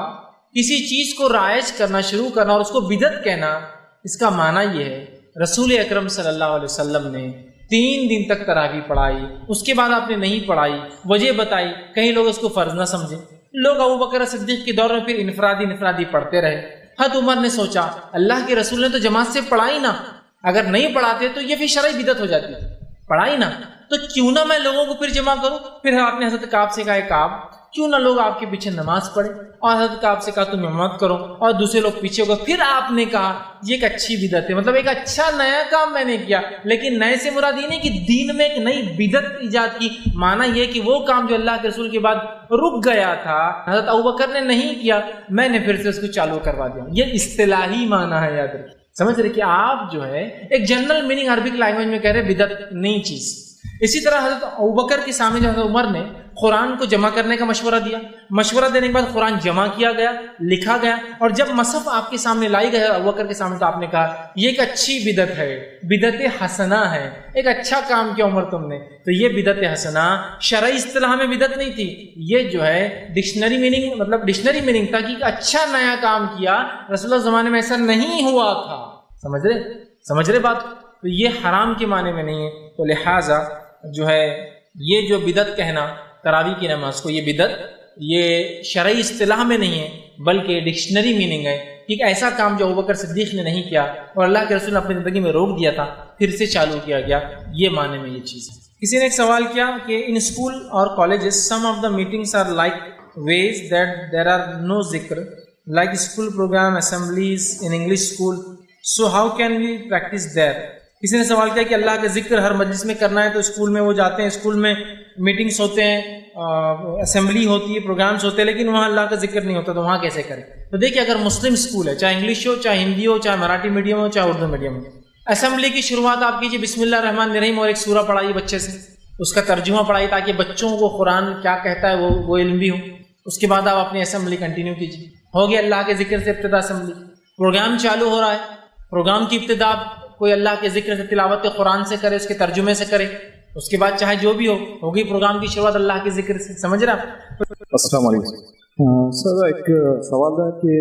کسی چیز کو رائج کرنا شروع کرنا اور اس کو بدعت کہنا، اس کا معنی یہ ہے رسول اکرم صلی اللہ علیہ وسلم نے 3 دن تک تراویح پڑھائی، اس کے بعد آپ نے نہیں پڑھائی، وجہ بتائی، کہیں لوگ اس کو فرض نہ سمجھے، لوگ ابوبکر صدیق کے دور میں پھر انفرادی پڑھتے رہے۔ حضرت عمر نے سوچا اللہ کے رسول نے تو جماعت سے پڑھائی نا، اگر نہیں پڑھاتے تو یہ پھر شرعی بدعت ہو جاتی، پڑھائی نا تو کیوں نہ میں لوگوں کو پھر جمع کروں۔ پھر آپ نے حضرت کعب سے کہا کعب کیوں نہ لوگ آپ کے پیچھے نماز پڑھے، اور حضرت کعب سے کہا تم امامت کرو اور دوسرے لوگ پیچھے ہو گئے۔ پھر آپ نے کہا یہ ایک اچھی بدعت ہے، مطلب ایک اچھا نیا کام میں نے کیا، لیکن نئے سے مراد یہ نہیں کہ دین میں ایک نئی بدعت ایجاد کی، معنی یہ کہ وہ کام جو اللہ کے رسول کے بعد رک گیا تھا حضرت ابوبکر نے نہیں کیا، میں نے پھر سے اس کو چالو کروا دیا۔ یہ اصطلاحی معنی ہے، یاد رکھیے، سمجھ رہے کہ آپ جو ہے ایک جنرل میننگ عربک لینگویج میں کہہ رہے بدعت نئی چیز۔ اسی طرح حضرت ابوبکر کے سامنے جو حضرت عمر نے قرآن کو جمع کرنے کا مشورہ دیا، مشورہ دینے کے بعد قرآن جمع کیا گیا، لکھا گیا، اور جب مصحف آپ کے سامنے لائی گئی ابوبکر کے سامنے تو آپ نے کہا یہ ایک اچھی بدعت ہے، بدعت حسنہ ہے، ایک اچھا کام کیا عمر تم نے۔ تو یہ بدعت حسنہ شرعی اصطلاح میں بدعت نہیں تھی، یہ جو ہے ڈکشنری میننگ مطلب ڈکشنری میننگ تھا کہ اچھا نیا کام کیا، رسول اللہ زمانے میں ایسا نہیں ہوا تھا۔ سمجھ رہے بات؟ تو یہ حرام کے معنی میں نہیں ہے۔ تو لہٰذا جو ہے یہ جو بدعت کہنا تراویح کی نماز کو، یہ بدعت یہ شرعی اصطلاح میں نہیں ہے بلکہ ڈکشنری میننگ ہے کہ ایسا کام جو ابوبکر صدیق نے نہیں کیا اور اللہ کے رسول نے اپنی زندگی میں روک دیا تھا پھر سے چالو کیا گیا، یہ معنی میں یہ چیز ہے۔ کسی نے ایک سوال کیا کہ ان اسکول اور colleges some of the meetings are like ways that there are no ذکر like school program assemblies in English school, so how can we practice there. کسی نے سوال کیا کہ اللہ کا ذکر ہر مجلس میں کرنا ہے تو اسکول میں وہ جاتے ہیں، اسکول میں میٹنگس ہوتے ہیں، اسمبلی ہوتی ہے، پروگرامس ہوتے ہیں، لیکن وہاں اللہ کا ذکر نہیں ہوتا تو وہاں کیسے کریں؟ تو دیکھیے اگر مسلم اسکول ہے، چاہے انگلش ہو، چاہے ہندی ہو، چاہے مراٹھی میڈیم ہو، چاہے اردو میڈیم ہو، اسمبلی کی شروعات آپ کیجیے بسم اللہ الرحمن الرحیم اور ایک سورہ پڑھائیے بچے سے، اس کا ترجمہ پڑھائیے تاکہ بچوں کو قرآن کیا کہتا ہے وہ علم بھی ہو۔ اس کے بعد آپ اپنی اسمبلی کنٹینیو کیجیے، ہو گیا اللہ کے ذکر سے ابتدا اسمبلی۔ پروگرام چالو ہو رہا ہے، پروگرام کی ابتدا کوئی اللہ کے ذکر سے تلاوت قرآن سے کرے، اس کے ترجمے سے کرے، اس کے بعد چاہے جو بھی ہوگی پروگرام کی شروعات اللہ کے ذکر سے۔ سمجھ رہا؟ السلام علیکم سر، ایک سوال ہے کہ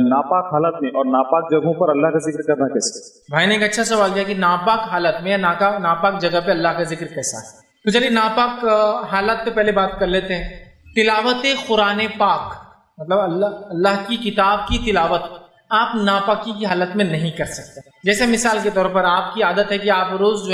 ناپاک حالت میں اور ناپاک جگہوں پر اللہ کا ذکر کرنا کیسے؟ بھائی نے ایک اچھا سوال کیا کہ ناپاک حالت میں یا ناپاک جگہ پہ اللہ کا ذکر کیسا ہے۔ تو چلیے ناپاک حالت پہ پہلے بات کر لیتے ہیں۔ تلاوت قرآن پاک مطلب اللہ کی کتاب کی تلاوت آپ ناپاکی کی حالت میں نہیں کر سکتے۔ جیسے مثال کے طور پر آپ کی عادت ہے کہ آپ روز جو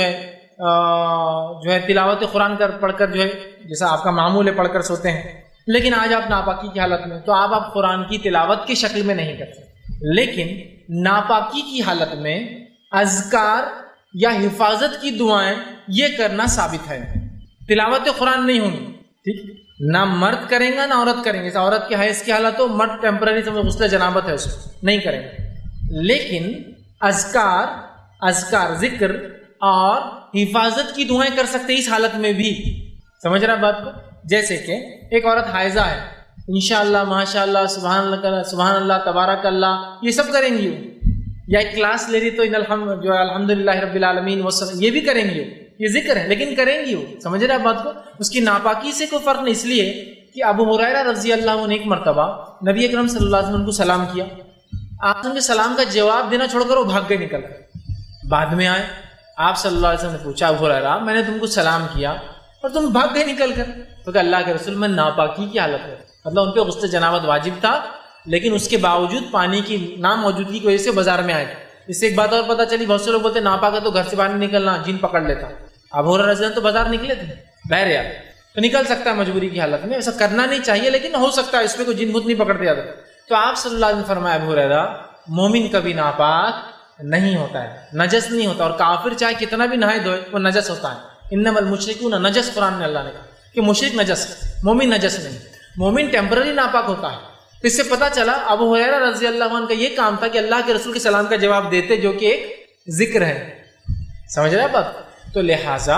ہے تلاوت قرآن پڑھ کر جو ہے جیسا آپ کا معمول ہے پڑھ کر سوتے ہیں، لیکن آج آپ ناپاکی کی حالت میں تو آپ قرآن کی تلاوت کی شکل میں نہیں کر سکتے، لیکن ناپاکی کی حالت میں اذکار یا حفاظت کی دعائیں یہ کرنا ثابت ہے. تلاوت قرآن نہیں ہونی، ٹھیک، نہ مرد کریں گا نہ عورت کریں گے. عورت کے حیض کی حالت ہو، مرد ٹیمپرری غسل جنابت ہے اس کو نہیں کریں گے. لیکن اذکار ذکر اور حفاظت کی دعائیں کر سکتے اس حالت میں بھی. سمجھ رہا بات کو؟ جیسے کہ ایک عورت حائضہ ہے، انشاءاللہ ماشاءاللہ سبحان اللہ تبارک اللہ یہ سب کریں گی. یا ایک کلاس لے رہی تو جو الحمدللہ رب العالمین یہ بھی کریں گی، یہ ذکر ہے لیکن کریں گی وہ. سمجھ رہے بات کو؟ اس کی ناپاکی سے کوئی فرق نہیں. اس لیے کہ ابو ہریرہ رضی اللہ عنہ ایک مرتبہ نبی اکرم صلی اللہ علیہ وسلم کو سلام کیا. آپ ان کے سلام کا جواب دینا چھوڑ کر وہ بھاگ گئے نکل کر. بعد میں آئے آپ صلی اللہ علیہ وسلم نے پوچھا ابو ہریرہ میں نے تم کو سلام کیا اور تم بھاگ گئے نکل کر. تو کہ اللہ کے رسول میں ناپاکی کی حالت ہے. مطلب ان پہ غسل جنابت واجب تھا لیکن اس کے باوجود پانی کی ناموجودگی کی وجہ سے بازار میں آئے. اس سے ایک بات اور پتہ چلی، بہت سے لوگ بولتے ناپاک ہے تو گھر سے باہر نہیں نکلنا، جن پکڑ لیتا. ابو ہریرہ رضی اللہ عنہ تو بازار نکلے تھے بہر تو نکل سکتا ہے مجبوری کی حالت میں. ایسا کرنا نہیں چاہیے لیکن ہو سکتا ہے اس پہ کوئی جن بھوت نہیں پکڑ دیا. تو آپ صلی اللہ علیہ وسلم فرمایا ابو ہریرہ مومن کبھی ناپاک نہیں ہوتا ہے، نجس نہیں ہوتا. اور کافر چاہے کتنا بھی نہائے دھوئے وہ نجس ہوتا ہے. انما المشرکون نجس، قرآن میں اللہ نے کہا کہ مشرک نجس ہے، مومن نجس نہیں. مومن ٹیمپرری ناپاک ہوتا ہے. تو اس سے پتہ چلا ابو ہریرہ رضی اللہ عنہ کا یہ کام تھا کہ اللہ کے رسول کے سلام کا جواب دیتے جو کہ ایک ذکر ہے. سمجھ رہے بات؟ تو لہٰذا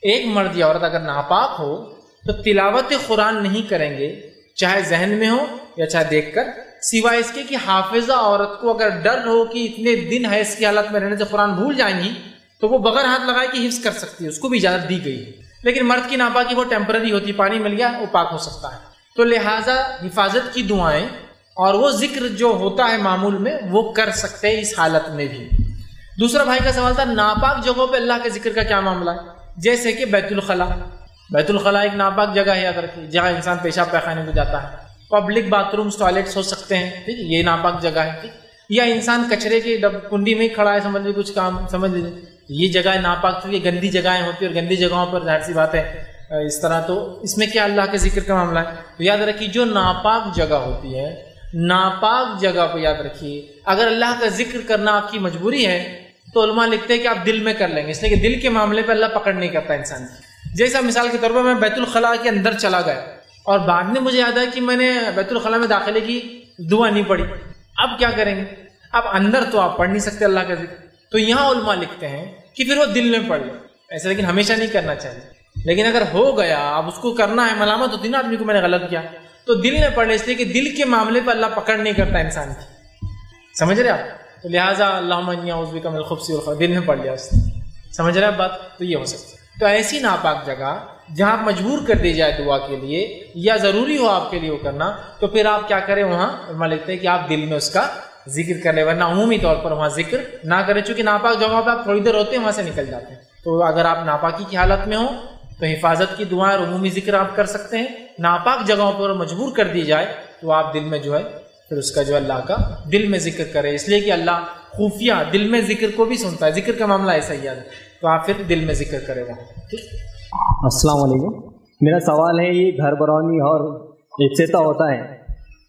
ایک مرد یا عورت اگر ناپاک ہو تو تلاوت قرآن نہیں کریں گے، چاہے ذہن میں ہو یا چاہے دیکھ کر، سوائے اس کے کہ حافظہ عورت کو اگر ڈر ہو کہ اتنے دن حیض کی حالت میں رہنے سے قرآن بھول جائیں گی تو وہ بغیر ہاتھ لگائے کہ حفظ کر سکتی ہے، اس کو بھی اجازت دی گئی ہے. لیکن مرد کی ناپاکی وہ ٹیمپرری ہوتی، پانی مل گیا وہ پاک ہو سکتا ہے. تو لہٰذا حفاظت کی دعائیں اور وہ ذکر جو ہوتا ہے معمول میں وہ کر سکتے ہیں اس حالت میں بھی. دوسرا بھائی کا سوال تھا ناپاک جگہوں پہ اللہ کے ذکر کا کیا معاملہ ہے. جیسے کہ بیت الخلاء. بیت الخلاء ایک ناپاک جگہ ہے، یاد رکھیے، جہاں انسان پیشاب پیخانے کو جاتا ہے. پبلک باتھ رومس ٹوائلٹس ہو سکتے ہیں، ٹھیک، یہ ناپاک جگہ ہے. ٹھیک، یا انسان کچرے کی کنڈی میں ہی کھڑا ہے، سمجھ لیجیے کچھ کام سمجھ لیجیے یہ جگہ ناپاک. تو یہ گندی جگہیں ہوتی ہیں اور گندی جگہوں پر ظاہر سی بات ہے اس طرح. تو اس میں کیا اللہ کے ذکر کا معاملہ ہے. تو یاد رکھیے جو ناپاک جگہ ہوتی ہے، ناپاک جگہ پہ یاد رکھیے اگر اللہ کا ذکر کرنا آپ کی مجبوری ہے تو علماء لکھتے ہیں کہ آپ دل میں کر لیں گے، اس لیے کہ دل کے معاملے پہ اللہ پکڑ نہیں کرتا انسان کی. جیسا مثال کے طور پر میں بیت الخلاء کے اندر چلا گیا اور بعد میں مجھے یاد ہے کہ میں نے بیت الخلاء میں داخلے کی دعا نہیں پڑھی. اب کیا کریں گے؟ اب اندر تو آپ پڑھ نہیں سکتے اللہ کا ذکر. تو یہاں علماء لکھتے ہیں کہ پھر وہ دل میں پڑھ لیں. ایسا لیکن ہمیشہ نہیں کرنا چاہیے. لیکن اگر ہو گیا اب اس کو کرنا ہے، ملامت ہوتی نا آدمی کو میں نے غلط کیا، تو دل میں پڑھ لیں، اس لیے کہ دل کے معاملے پہ اللہ پکڑ نہیں کرتا انسان کی. سمجھ رہے آپ؟ تو لہٰذا اللہم انی اعوذ بک من الخبث والخبائث دل میں پڑھ لیا اس نے. سمجھ رہے آپ بات؟ تو یہ ہو سکتا ہے. تو ایسی ناپاک جگہ جہاں آپ مجبور کر دی جائے دعا کے لیے یا ضروری ہو آپ کے لیے وہ کرنا، تو پھر آپ کیا کریں؟ وہاں علماء لکھتے ہیں کہ آپ دل میں اس کا ذکر کر لیں، ورنہ عمومی طور پر وہاں ذکر نہ کریں. چونکہ ناپاک جگہوں پہ آپ تھوڑی دیر ہوتے ہیں وہاں سے نکل جاتے ہیں. تو اگر آپ ناپاکی کی حالت میں ہوں تو حفاظت کی دعائیں اور عمومی ذکر آپ کر سکتے ہیں. ناپاک جگہوں پر مجبور کر دی جائے تو آپ دل میں جو ہے پھر اس کا جو اللہ کا دل میں ذکر کرے، اس لیے کہ اللہ خفیہ دل میں ذکر کو بھی سنتا ہے. ذکر کا معاملہ ایسا ہی ہے، تو آپ پھر دل میں ذکر کرے وہاں. السلام علیکم. میرا سوال ہے یہ گھر برونی اور افتتاح ہوتا ہے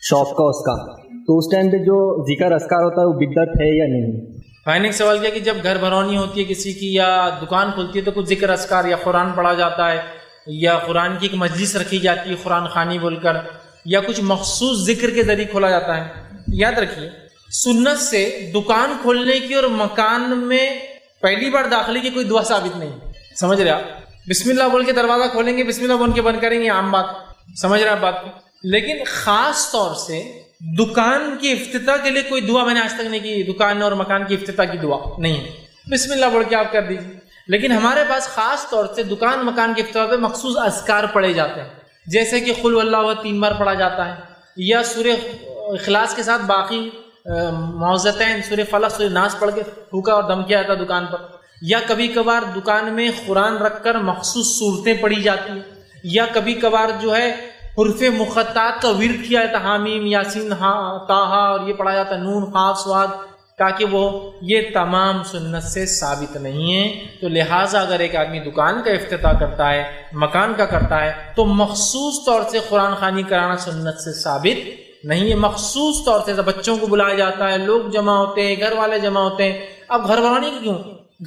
شاپ کا، اس کا تو اس ٹائم پہ جو ذکر اذکار ہوتا ہے وہ بدعت ہے یا نہیں؟ بھائی نے ایک سوال کیا کہ جب گھر بھرونی ہوتی ہے کسی کی یا دکان کھلتی ہے تو کچھ ذکر اذکار یا قرآن پڑھا جاتا ہے یا قرآن کی ایک مجلس رکھی جاتی ہے قرآن خوانی بول کر، یا کچھ مخصوص ذکر کے ذریعے کھولا جاتا ہے. یاد رکھیے سنت سے دکان کھولنے کی اور مکان میں پہلی بار داخلے کی کوئی دعا ثابت نہیں. سمجھ رہے آپ؟ بسم اللہ بول کے دروازہ کھولیں گے، بسم اللہ بول کے بند کریں گے، عام بات. سمجھ رہے آپ بات کو؟ لیکن خاص طور سے دکان کی افتتاح کے لیے کوئی دعا میں نے آج تک نہیں کی. دکان اور مکان کی افتتاح کی دعا نہیں ہے، بسم اللہ بول کے آپ کر دیجیے. لیکن ہمارے پاس خاص طور سے دکان مکان کے افتتاح پہ مخصوص اذکار پڑھے جاتے ہیں، جیسے کہ قل اللہ 3 بار پڑھا جاتا ہے، یا سورہ اخلاص کے ساتھ باقی معوذتین سورہ فلق سورہ ناس پڑھ کے پھونکا اور دم کیا جاتا دکان پر، یا کبھی کبھار دکان میں قرآن رکھ کر مخصوص صورتیں پڑھی جاتی ہیں، یا کبھی کبھار جو ہے حروف مقطعات کا ورد کیا جاتا ہے، حامیم یاسین طٰہٰ، اور یہ پڑھا جاتا ہے نون قاف صاد، تاکہ وہ یہ تمام سنت سے ثابت نہیں ہے. تو لہٰذا اگر ایک آدمی دکان کا افتتاح کرتا ہے، مکان کا کرتا ہے، تو مخصوص طور سے قرآن خوانی کرانا سنت سے ثابت نہیں ہے. مخصوص طور سے بچوں کو بلایا جاتا ہے، لوگ جمع ہوتے ہیں، گھر والے جمع ہوتے ہیں. اب گھر بنانی کیوں؟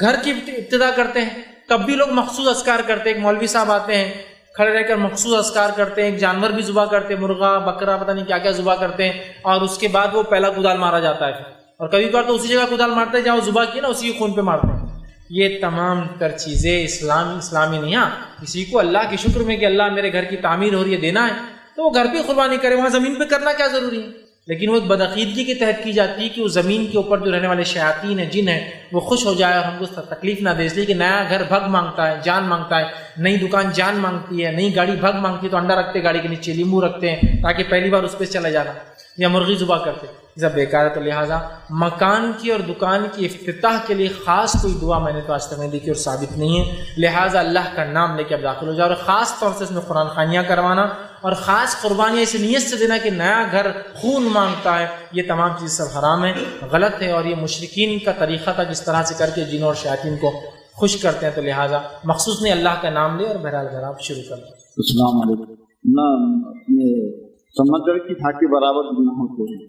گھر کی ابتدا کرتے ہیں تب بھی لوگ مخصوص اذکار کرتے ہیں. ایک مولوی صاحب آتے ہیں کھڑے رہ کر مخصوص اذکار کرتے ہیں, ایک جانور بھی ذبح کرتے ہیں, مرغا بکرا پتہ نہیں کیا کیا ذبح کرتے ہیں, اور اس کے بعد وہ پہلا کدال مارا جاتا ہے, اور کبھی کبھار تو اسی جگہ کدال مارتے ہیں جہاں وہ ذبح کی نا اسی خون پہ مارتے ہیں. یہ تمام تر چیزیں اسلامی نہیں. ہاں کسی کو اللہ کے شکر میں کہ اللہ میرے گھر کی تعمیر ہو رہی ہے دینا ہے تو وہ گھر پہ قربانی کرے, وہاں زمین پہ کرنا کیا ضروری ہے. لیکن وہ ایک بدعقیدگی کے تحت کی جاتی ہے کہ وہ زمین کے اوپر جو رہنے والے شیاطین ہیں جن ہیں وہ خوش ہو جائے اور ہم کو تکلیف نہ دے, اس لیے کہ نیا گھر بھگ مانگتا ہے, جان مانگتا ہے, نئی دکان جان مانگتی ہے, نئی گاڑی بھگ مانگتی ہے, تو انڈا رکھتے گاڑی کے نیچے, لیمبو رکھتے ہیں تاکہ پہلی بار اس پہ چلا جانا, یا مرغی ذبح کرتے, سب بیکار ہے. تو لہٰذا مکان کی اور دکان کی افتتاح کے لیے خاص کوئی دعا میں نے تو آج تک نہیں دیکھی اور ثابت نہیں ہے. لہٰذا اللہ کا نام لے کے اب داخل ہو جائے, اور خاص طور سے اس میں قرآن خوانیاں کروانا اور خاص قربانیاں اس نیت سے دینا کہ نیا گھر خون مانگتا ہے, یہ تمام چیز سب حرام ہے, غلط ہے, اور یہ مشرکین کا طریقہ تھا جس طرح سے کر کے جنوں اور شیاطین کو خوش کرتے ہیں. تو لہٰذا مخصوص نہیں اللہ کا نام لے اور بہرحال گھر آپ شروع کر دیں. السلام علیکم. نہ سمندر کی دھاکی برابر گناہ ہوتے ہیں,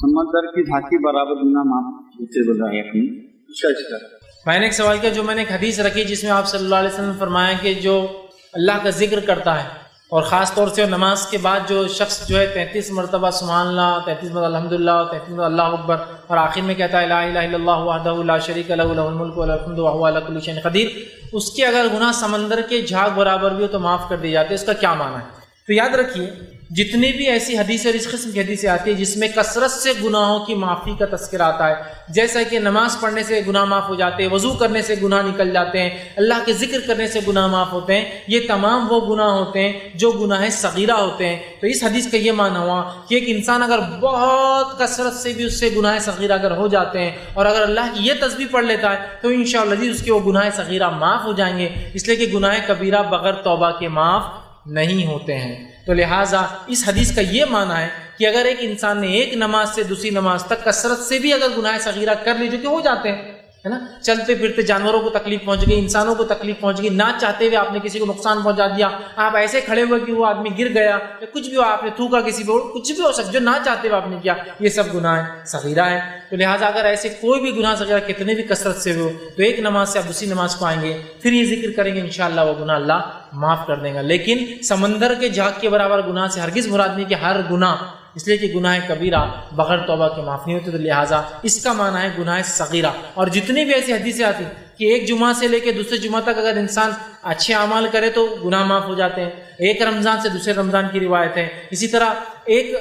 سمندر کی دھاکی برابر گناہ معاف ہوتے بتائیں اپنی اس کا. میں نے ایک سوال کیا, جو میں نے ایک حدیث رکھی جس میں آپ صلی اللہ علیہ وسلم نے فرمایا کہ جو اللہ کا ذکر کرتا ہے اور خاص طور سے نماز کے بعد جو شخص جو ہے 33 مرتبہ سبحان اللہ, 33 مرتبہ الحمدللہ, 33 مرتبہ اللہ اکبر, اور آخر میں کہتا ہے لا الہ الا اللہ وحدہ لا شریک لہ لہ الملک وله الحمد وهو على كل شيء قدیر, اس کے اگر گناہ سمندر کے جھاگ برابر بھی ہو تو معاف کر دیے جاتے ہیں. اس کا کیا معنی ہے؟ تو یاد رکھیے جتنی بھی ایسی حدیثیں اور اس قسم کی حدیثیں آتی ہیں جس میں کثرت سے گناہوں کی معافی کا تذکرہ آتا ہے, جیسا کہ نماز پڑھنے سے گناہ معاف ہو جاتے ہیں, وضو کرنے سے گناہ نکل جاتے ہیں, اللہ کے ذکر کرنے سے گناہ معاف ہوتے ہیں, یہ تمام وہ گناہ ہوتے ہیں جو گناہ صغیرہ ہوتے ہیں. تو اس حدیث کا یہ معنی ہوا کہ ایک انسان اگر بہت کثرت سے بھی اس سے گناہ صغیرہ اگر ہو جاتے ہیں اور اگر اللہ کی یہ تسبیح پڑھ لیتا ہے تو انشاءاللہ اس کے وہ گناہ صغیرہ معاف ہو جائیں گے, اس لیے کہ گناہ کبیرہ بغیر توبہ کے معاف نہیں ہوتے ہیں. تو لہٰذا اس حدیث کا یہ معنی ہے کہ اگر ایک انسان نے ایک نماز سے دوسری نماز تک کثرت سے بھی اگر گناہ صغیرہ کر لی, جو کہ ہو جاتے ہیں ہے نا, چلتے پھرتے جانوروں کو تکلیف پہنچ گئی, انسانوں کو تکلیف پہنچ گئی, نہ چاہتے ہوئے آپ نے کسی کو نقصان پہنچا دیا, آپ ایسے کھڑے ہوئے کہ وہ آدمی گر گیا, یا کچھ بھی ہو, آپ نے تھوکا کسی پہ, کچھ بھی ہو سکتا جو نہ چاہتے ہوئے آپ نے کیا, یہ سب گناہ صغیرہ ہے. تو لہٰذا اگر ایسے کوئی بھی گناہ صغیرہ کتنے بھی کثرت سے ہو تو ایک نماز سے آپ دوسری نماز کو آئیں گے, پھر یہ ذکر کریں گے, انشاءاللہ وہ گناہ اللہ معاف کر دے گا. لیکن سمندر کے جھاگ کے برابر گناہ سے ہرگز مراد نہیں کہ ہر گناہ, اس لیے کہ گناہ کبیرہ بغیر توبہ کے معاف نہیں ہوتے. تو لہٰذا اس کا معنی ہے گناہ صغیرہ. اور جتنی بھی ایسی حدیثیں آتی کہ ایک جمعہ سے لے کے دوسرے جمعہ تک اگر انسان اچھے اعمال کرے تو گناہ معاف ہو جاتے ہیں, ایک رمضان سے دوسرے رمضان کی روایت ہے. اسی طرح ایک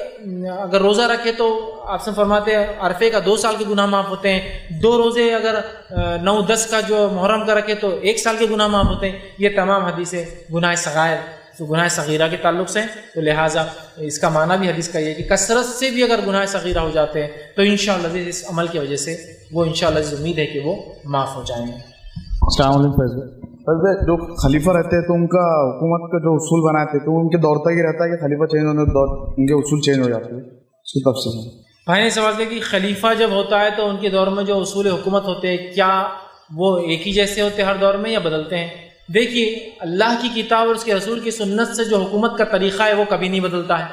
اگر روزہ رکھے تو آپ سے فرماتے ہیں عرفے کا 2 سال کے گناہ معاف ہوتے ہیں, 2 روزے اگر 9-10 کا جو محرم کا رکھے تو 1 سال کے گناہ معاف ہوتے ہیں. یہ تمام حدیثیں گناہ صغائر تو گناہ صغیرہ کے تعلق سے. تو لہٰذا اس کا معنی بھی حدیث کا یہ ہے کہ کثرت سے بھی اگر گناہ صغیرہ ہو جاتے ہیں تو انشاءاللہ اس عمل کی وجہ سے وہ انشاءاللہ امید ہے کہ وہ معاف ہو جائیں گے. السلام علیکم. جو خلیفہ رہتے ہیں تو ان کا حکومت کا جو اصول بناتے ہیں تو ان کے دور تک ہی رہتا ہے کہ خلیفہ چینج ہونے دور ان کے اصول چینج ہو جاتے ہیں, اس کی تفصیل. بھائی نے سوال کیا کہ خلیفہ جب ہوتا ہے تو ان کے دور میں جو اصول حکومت ہوتے ہیں کیا وہ ایک ہی جیسے ہوتے ہیں ہر دور میں یا بدلتے ہیں؟ دیکھیے اللہ کی کتاب اور اس کے رسول کی سنت سے جو حکومت کا طریقہ ہے وہ کبھی نہیں بدلتا ہے,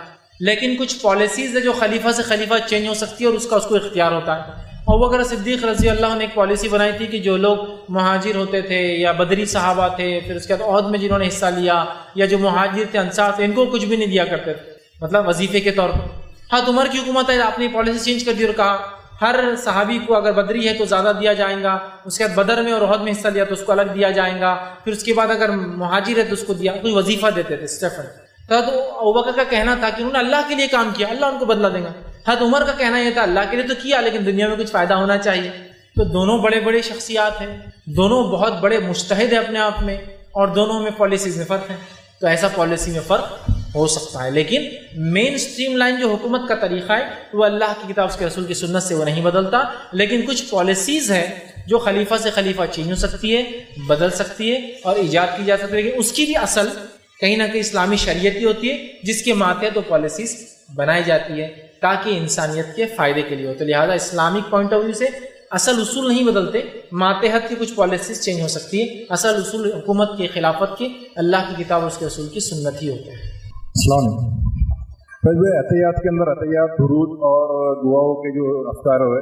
لیکن کچھ پالیسیز ہے جو خلیفہ سے خلیفہ چینج ہو سکتی ہے اور اس کا اس کو اختیار ہوتا ہے. اور وہ اگر صدیق رضی اللہ نے ایک پالیسی بنائی تھی کہ جو لوگ مہاجر ہوتے تھے یا بدری صحابہ تھے, پھر اس کے بعد عہد میں جنہوں نے حصہ لیا, یا جو مہاجر تھے انصار تھے, ان کو کچھ بھی نہیں دیا کرتے تھے, مطلب وظیفے کے طور پر. ہاں عمر کی حکومت ہے, آپ نے پالیسی چینج کر دی اور کہا ہر صحابی کو اگر بدری ہے تو زیادہ دیا جائے گا, اس کے بعد بدر میں اور عہد میں حصہ لیا تو اس کو الگ دیا جائے گا, پھر اس کے بعد اگر مہاجر ہے تو اس کو دیا, کوئی وظیفہ دیتے تھے اسٹیفن. تو ابوبکر کا کہنا تھا کہ انہوں نے اللہ کے لیے کام کیا, اللہ ان کو بدلہ دے گا. حضرت عمر کا کہنا یہ تھا اللہ کے لیے تو کیا لیکن دنیا میں کچھ فائدہ ہونا چاہیے. تو دونوں بڑے بڑے شخصیات ہیں, دونوں بہت بڑے مجتہد ہیں اپنے آپ میں, اور دونوں میں پالیسیز میں فرق ہے. تو ایسا پالیسی میں فرق ہو سکتا ہے, لیکن مین سٹریم لائن جو حکومت کا طریقہ ہے وہ اللہ کی کتاب اس کے رسول کی سنت سے وہ نہیں بدلتا. لیکن کچھ پالیسیز ہیں جو خلیفہ سے خلیفہ چینج ہو سکتی ہے, بدل سکتی ہے اور ایجاد کی جا سکتی ہے, لیکن اس کی بھی اصل کہیں نہ کہیں اسلامی شریعت ہی ہوتی ہے جس کے ماتحت وہ پالیسیز بنائی جاتی ہے تاکہ انسانیت کے فائدے کے لیے ہو. تو لہٰذا اسلامک پوائنٹ آف ویو سے اصل اصول نہیں بدلتے, ماتحت کی کچھ پالیسیز چینج ہو سکتی ہے, اصل اصول حکومت کی خلافت کی اللہ کی کتاب اور اس کے رسول کی سنت ہی ہوتے ہیں. السلام علیکم. عطیات کے اندر عطیات درود اور دعاؤں کے جو افکار ہوئے